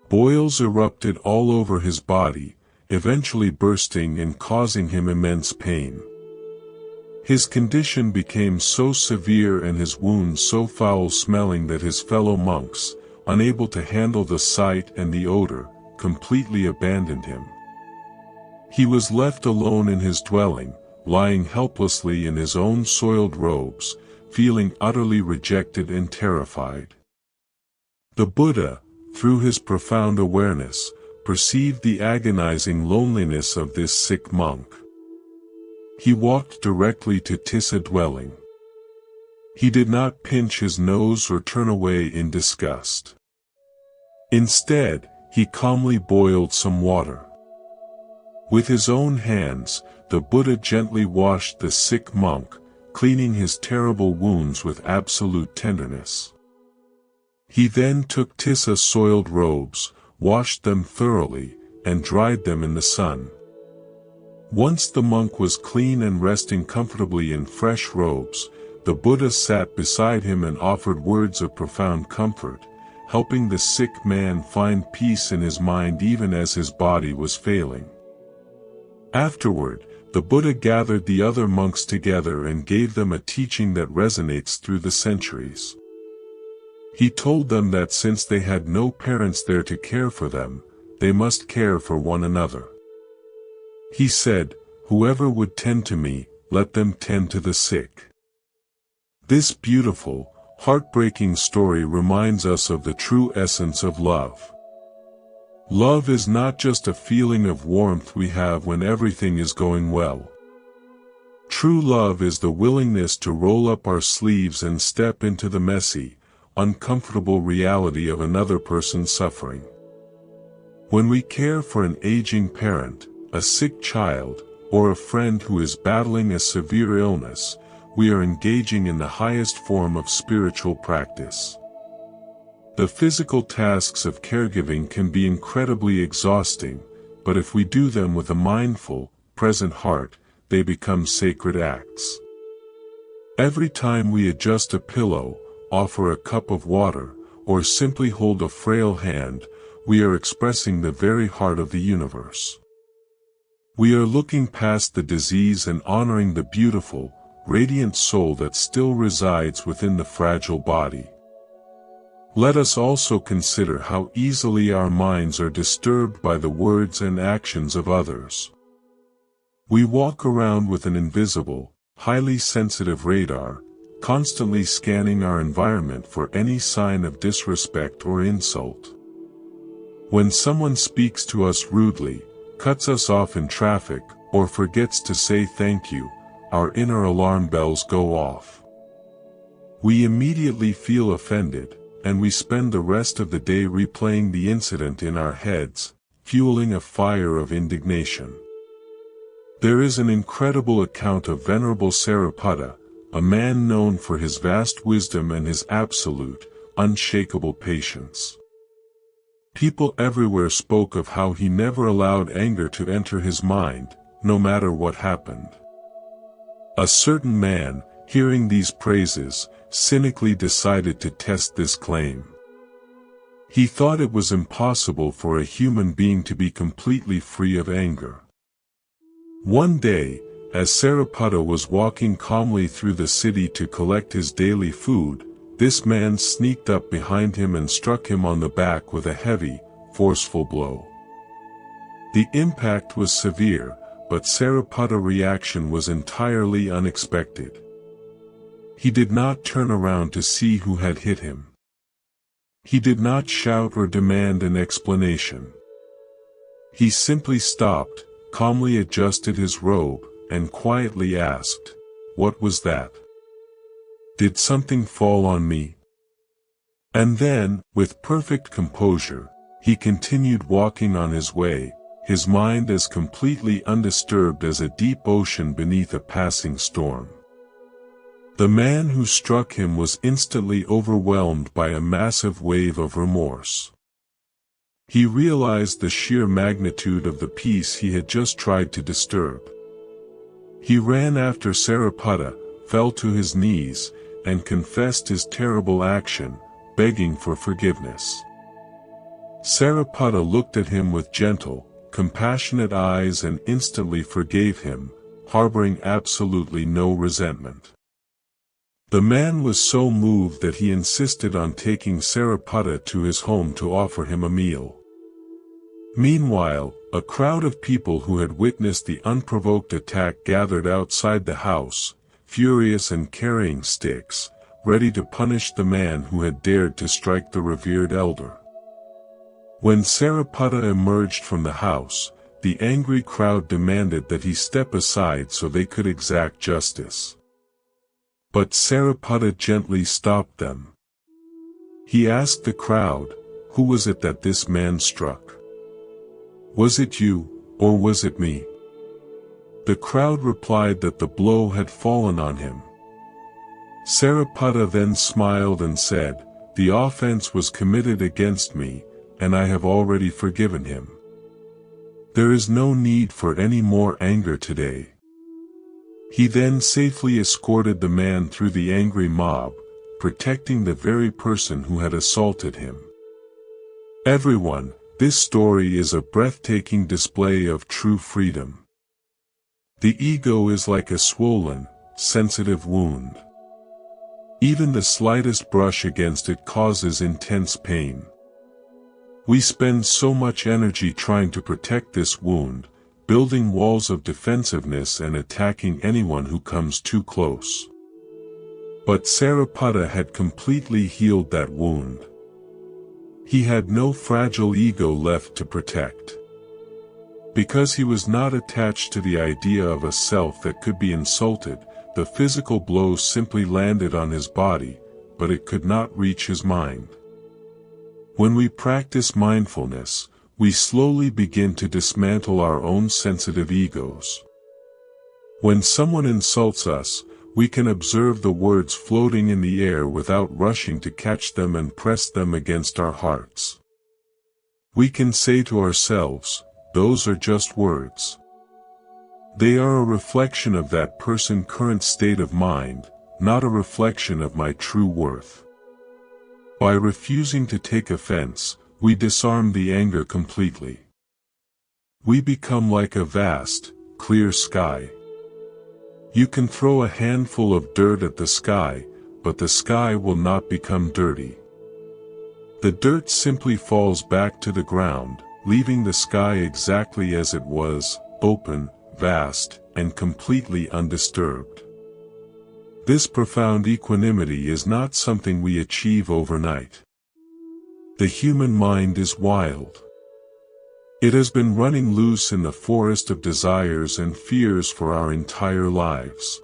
Boils erupted all over his body, eventually bursting and causing him immense pain. His condition became so severe and his wounds so foul-smelling that his fellow monks, unable to handle the sight and the odor, completely abandoned him. He was left alone in his dwelling, lying helplessly in his own soiled robes, feeling utterly rejected and terrified. The Buddha, through his profound awareness, perceived the agonizing loneliness of this sick monk. He walked directly to Tissa's dwelling. He did not pinch his nose or turn away in disgust. Instead, he calmly boiled some water. With his own hands, the Buddha gently washed the sick monk, cleaning his terrible wounds with absolute tenderness. He then took Tissa's soiled robes, washed them thoroughly, and dried them in the sun. Once the monk was clean and resting comfortably in fresh robes, the Buddha sat beside him and offered words of profound comfort, helping the sick man find peace in his mind even as his body was failing. Afterward, the Buddha gathered the other monks together and gave them a teaching that resonates through the centuries. He told them that since they had no parents there to care for them, they must care for one another. He said, "Whoever would tend to me, let them tend to the sick." This beautiful, heartbreaking story reminds us of the true essence of love. Love is not just a feeling of warmth we have when everything is going well. True love is the willingness to roll up our sleeves and step into the messy, uncomfortable reality of another person's suffering. When we care for an aging parent, a sick child, or a friend who is battling a severe illness, we are engaging in the highest form of spiritual practice. The physical tasks of caregiving can be incredibly exhausting, but if we do them with a mindful, present heart, they become sacred acts. Every time we adjust a pillow, offer a cup of water, or simply hold a frail hand, we are expressing the very heart of the universe. We are looking past the disease and honoring the beautiful, radiant soul that still resides within the fragile body. Let us also consider how easily our minds are disturbed by the words and actions of others. We walk around with an invisible, highly sensitive radar, constantly scanning our environment for any sign of disrespect or insult. When someone speaks to us rudely, cuts us off in traffic, or forgets to say thank you, our inner alarm bells go off. We immediately feel offended, and we spend the rest of the day replaying the incident in our heads, fueling a fire of indignation. There is an incredible account of Venerable Sariputta, a man known for his vast wisdom and his absolute, unshakable patience. People everywhere spoke of how he never allowed anger to enter his mind, no matter what happened. A certain man, hearing these praises, cynically decided to test this claim. He thought it was impossible for a human being to be completely free of anger. One day, as Sariputta was walking calmly through the city to collect his daily food, this man sneaked up behind him and struck him on the back with a heavy, forceful blow. The impact was severe, but Sariputta's reaction was entirely unexpected. He did not turn around to see who had hit him. He did not shout or demand an explanation. He simply stopped, calmly adjusted his robe, and quietly asked, "What was that? Did something fall on me?" And then, with perfect composure, he continued walking on his way, his mind as completely undisturbed as a deep ocean beneath a passing storm. The man who struck him was instantly overwhelmed by a massive wave of remorse. He realized the sheer magnitude of the peace he had just tried to disturb. He ran after Sariputta, fell to his knees, and confessed his terrible action, begging for forgiveness. Sariputta looked at him with gentle, compassionate eyes and instantly forgave him, harboring absolutely no resentment. The man was so moved that he insisted on taking Sariputta to his home to offer him a meal. Meanwhile, a crowd of people who had witnessed the unprovoked attack gathered outside the house, furious and carrying sticks, ready to punish the man who had dared to strike the revered elder. When Sariputta emerged from the house, the angry crowd demanded that he step aside so they could exact justice. But Sariputta gently stopped them. He asked the crowd, "Who was it that this man struck? Was it you, or was it me?" The crowd replied that the blow had fallen on him. Sariputta then smiled and said, "The offense was committed against me, and I have already forgiven him. There is no need for any more anger today." He then safely escorted the man through the angry mob, protecting the very person who had assaulted him. Everyone, this story is a breathtaking display of true freedom. The ego is like a swollen, sensitive wound. Even the slightest brush against it causes intense pain. We spend so much energy trying to protect this wound, building walls of defensiveness and attacking anyone who comes too close. But Sariputta had completely healed that wound. He had no fragile ego left to protect. Because he was not attached to the idea of a self that could be insulted, the physical blow simply landed on his body, but it could not reach his mind. When we practice mindfulness, we slowly begin to dismantle our own sensitive egos. When someone insults us, we can observe the words floating in the air without rushing to catch them and press them against our hearts. We can say to ourselves, "Those are just words. They are a reflection of that person's current state of mind, not a reflection of my true worth." By refusing to take offense, we disarm the anger completely. We become like a vast, clear sky. You can throw a handful of dirt at the sky, but the sky will not become dirty. The dirt simply falls back to the ground, leaving the sky exactly as it was, open, vast, and completely undisturbed. This profound equanimity is not something we achieve overnight. The human mind is wild. It has been running loose in the forest of desires and fears for our entire lives.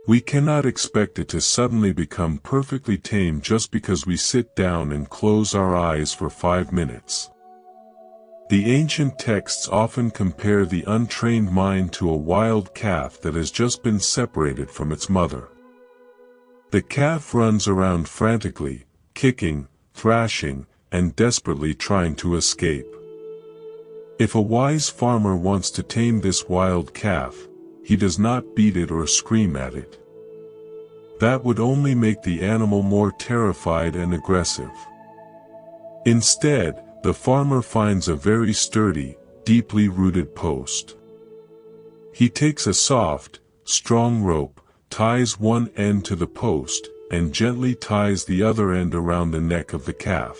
We cannot expect it to suddenly become perfectly tame just because we sit down and close our eyes for 5 minutes. The ancient texts often compare the untrained mind to a wild calf that has just been separated from its mother. The calf runs around frantically, kicking, thrashing, and desperately trying to escape. If a wise farmer wants to tame this wild calf, he does not beat it or scream at it. That would only make the animal more terrified and aggressive. Instead, the farmer finds a very sturdy, deeply rooted post. He takes a soft, strong rope, ties one end to the post, and gently ties the other end around the neck of the calf.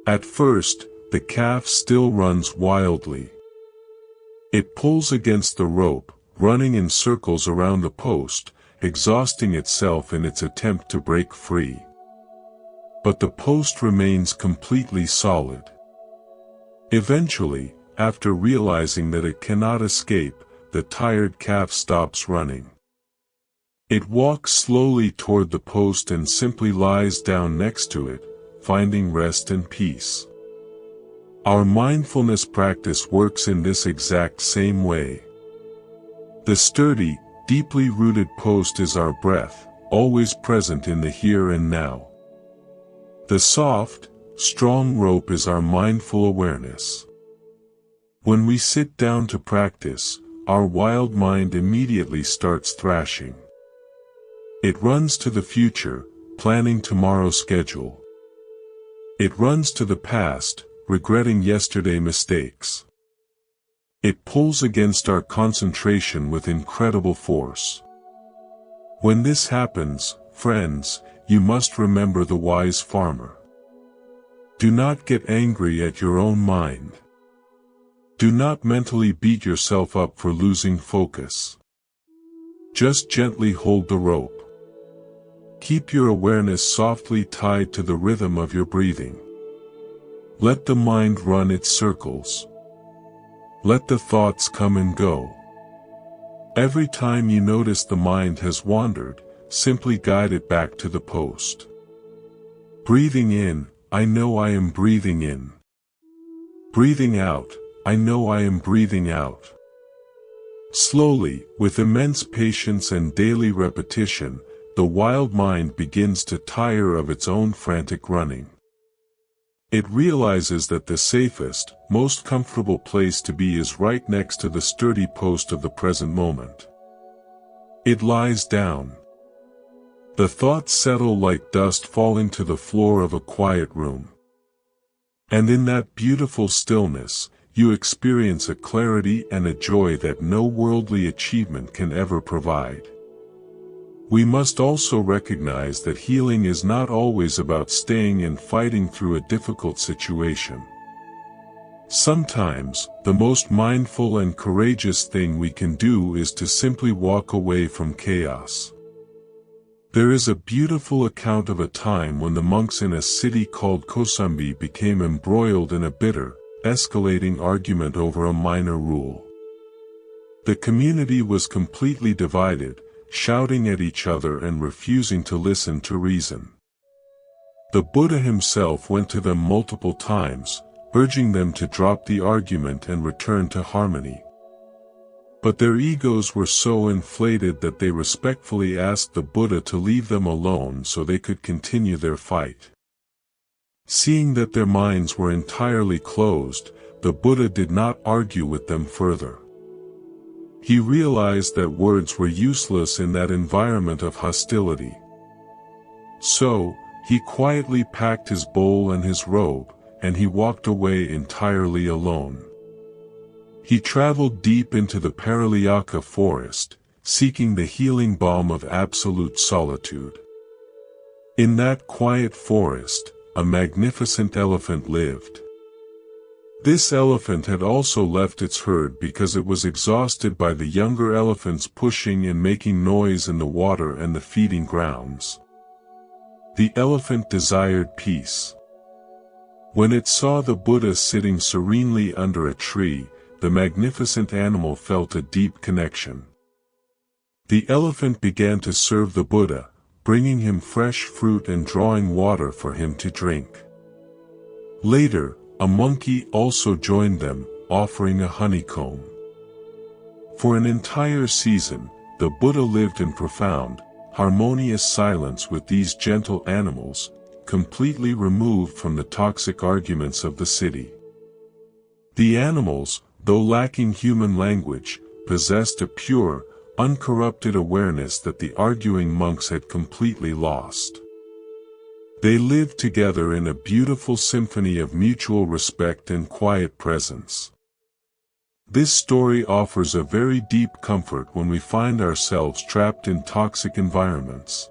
At first, the calf still runs wildly. It pulls against the rope, running in circles around the post, exhausting itself in its attempt to break free. But the post remains completely solid. Eventually, after realizing that it cannot escape, the tired calf stops running. It walks slowly toward the post and simply lies down next to it, finding rest and peace. Our mindfulness practice works in this exact same way. The sturdy, deeply rooted post is our breath, always present in the here and now. The soft, strong rope is our mindful awareness. When we sit down to practice, our wild mind immediately starts thrashing. It runs to the future, planning tomorrow's schedule. It runs to the past, regretting yesterday's mistakes. It pulls against our concentration with incredible force. When this happens, friends, you must remember the wise farmer. Do not get angry at your own mind. Do not mentally beat yourself up for losing focus. Just gently hold the rope. Keep your awareness softly tied to the rhythm of your breathing. Let the mind run its circles. Let the thoughts come and go. Every time you notice the mind has wandered, simply guide it back to the post. Breathing in, I know I am breathing in. Breathing out, I know I am breathing out. Slowly, with immense patience and daily repetition, the wild mind begins to tire of its own frantic running. It realizes that the safest, most comfortable place to be is right next to the sturdy post of the present moment. It lies down. The thoughts settle like dust falling to the floor of a quiet room. And in that beautiful stillness, you experience a clarity and a joy that no worldly achievement can ever provide. We must also recognize that healing is not always about staying and fighting through a difficult situation. Sometimes, the most mindful and courageous thing we can do is to simply walk away from chaos. There is a beautiful account of a time when the monks in a city called Kosambi became embroiled in a bitter, escalating argument over a minor rule. The community was completely divided, shouting at each other and refusing to listen to reason. The Buddha himself went to them multiple times, urging them to drop the argument and return to harmony. But their egos were so inflated that they respectfully asked the Buddha to leave them alone so they could continue their fight. Seeing that their minds were entirely closed, the Buddha did not argue with them further. He realized that words were useless in that environment of hostility. So, he quietly packed his bowl and his robe, and he walked away entirely alone. He traveled deep into the Paraliyaka forest, seeking the healing balm of absolute solitude. In that quiet forest, a magnificent elephant lived. This elephant had also left its herd because it was exhausted by the younger elephants pushing and making noise in the water and the feeding grounds. The elephant desired peace. When it saw the Buddha sitting serenely under a tree, the magnificent animal felt a deep connection. The elephant began to serve the Buddha, bringing him fresh fruit and drawing water for him to drink. Later, a monkey also joined them, offering a honeycomb. For an entire season, the Buddha lived in profound, harmonious silence with these gentle animals, completely removed from the toxic arguments of the city. The animals, though lacking human language, possessed a pure, uncorrupted awareness that the arguing monks had completely lost. They lived together in a beautiful symphony of mutual respect and quiet presence. This story offers a very deep comfort when we find ourselves trapped in toxic environments.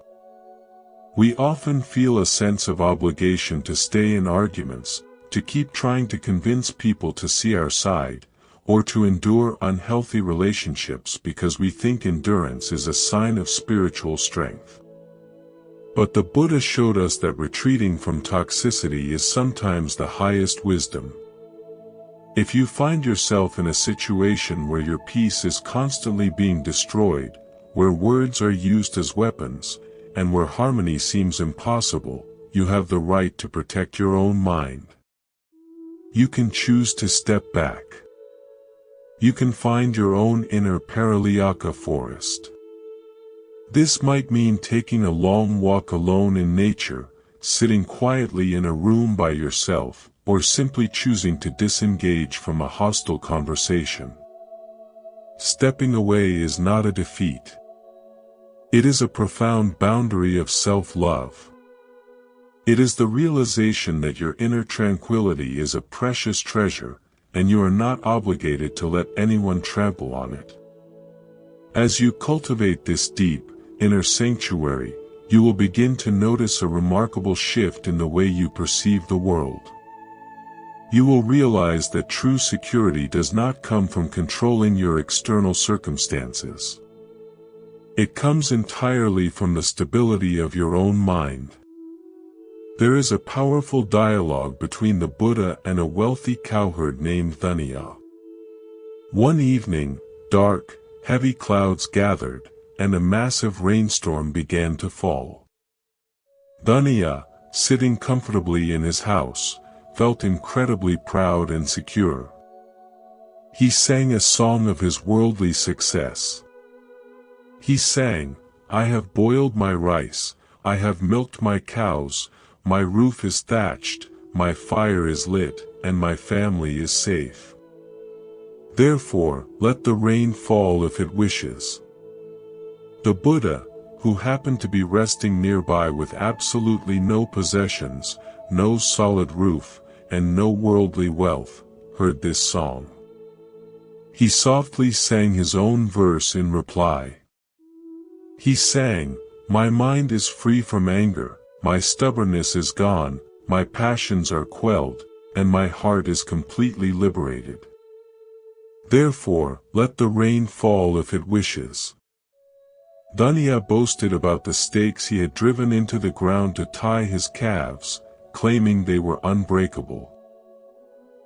We often feel a sense of obligation to stay in arguments, to keep trying to convince people to see our side, or to endure unhealthy relationships because we think endurance is a sign of spiritual strength. But the Buddha showed us that retreating from toxicity is sometimes the highest wisdom. If you find yourself in a situation where your peace is constantly being destroyed, where words are used as weapons, and where harmony seems impossible, you have the right to protect your own mind. You can choose to step back. You can find your own inner Paraliyaka forest. This might mean taking a long walk alone in nature, sitting quietly in a room by yourself, or simply choosing to disengage from a hostile conversation. Stepping away is not a defeat. It is a profound boundary of self-love. It is the realization that your inner tranquility is a precious treasure, and you are not obligated to let anyone trample on it. As you cultivate this deep, inner sanctuary, you will begin to notice a remarkable shift in the way you perceive the world. You will realize that true security does not come from controlling your external circumstances. It comes entirely from the stability of your own mind. There is a powerful dialogue between the Buddha and a wealthy cowherd named Dhanya. One evening, dark, heavy clouds gathered, and a massive rainstorm began to fall. Dhanya, sitting comfortably in his house, felt incredibly proud and secure. He sang a song of his worldly success. He sang, "I have boiled my rice, I have milked my cows, my roof is thatched, my fire is lit, and my family is safe. Therefore, let the rain fall if it wishes." The Buddha, who happened to be resting nearby with absolutely no possessions, no solid roof, and no worldly wealth, heard this song. He softly sang his own verse in reply. He sang, "My mind is free from anger, my stubbornness is gone, my passions are quelled, and my heart is completely liberated. Therefore, let the rain fall if it wishes." Dhanya boasted about the stakes he had driven into the ground to tie his calves, claiming they were unbreakable.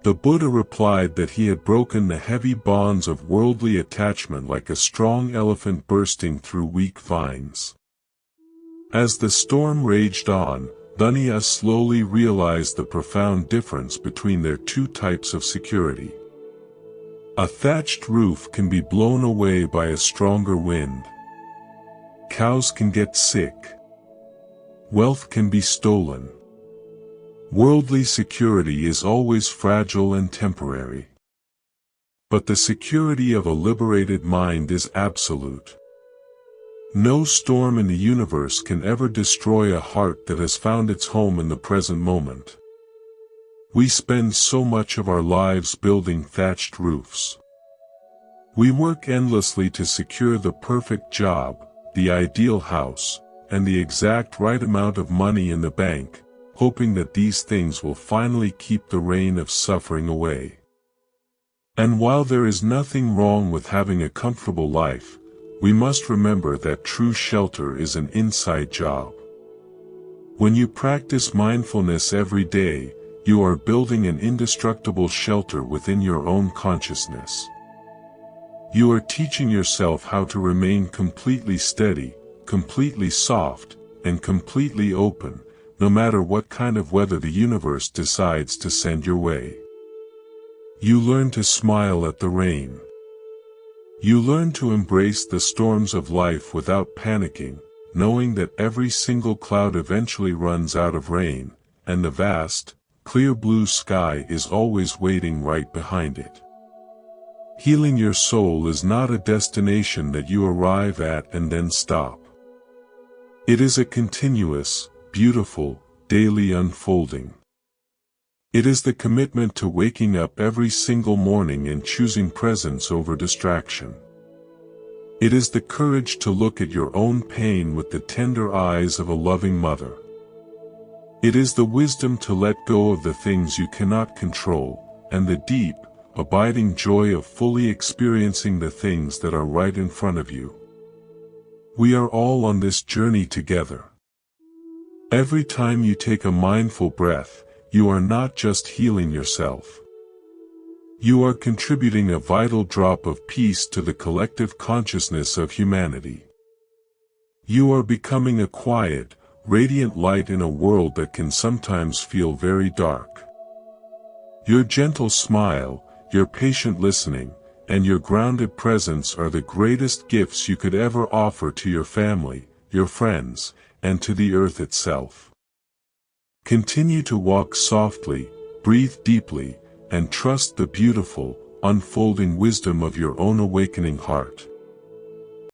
The Buddha replied that he had broken the heavy bonds of worldly attachment like a strong elephant bursting through weak vines. As the storm raged on, Dhanya slowly realized the profound difference between their two types of security. A thatched roof can be blown away by a stronger wind. Cows can get sick. Wealth can be stolen. Worldly security is always fragile and temporary. But the security of a liberated mind is absolute. No storm in the universe can ever destroy a heart that has found its home in the present moment. We spend so much of our lives building thatched roofs. We work endlessly to secure the perfect job, the ideal house, and the exact right amount of money in the bank, hoping that these things will finally keep the rain of suffering away. And while there is nothing wrong with having a comfortable life, we must remember that true shelter is an inside job. When you practice mindfulness every day, you are building an indestructible shelter within your own consciousness. You are teaching yourself how to remain completely steady, completely soft, and completely open, no matter what kind of weather the universe decides to send your way. You learn to smile at the rain. You learn to embrace the storms of life without panicking, knowing that every single cloud eventually runs out of rain, and the vast, clear blue sky is always waiting right behind it. Healing your soul is not a destination that you arrive at and then stop. It is a continuous, beautiful, daily unfolding. It is the commitment to waking up every single morning and choosing presence over distraction. It is the courage to look at your own pain with the tender eyes of a loving mother. It is the wisdom to let go of the things you cannot control, and the deep, abiding joy of fully experiencing the things that are right in front of you. We are all on this journey together. Every time you take a mindful breath, you are not just healing yourself. You are contributing a vital drop of peace to the collective consciousness of humanity. You are becoming a quiet, radiant light in a world that can sometimes feel very dark. Your gentle smile, your patient listening, and your grounded presence are the greatest gifts you could ever offer to your family, your friends, and to the earth itself. Continue to walk softly, breathe deeply, and trust the beautiful, unfolding wisdom of your own awakening heart.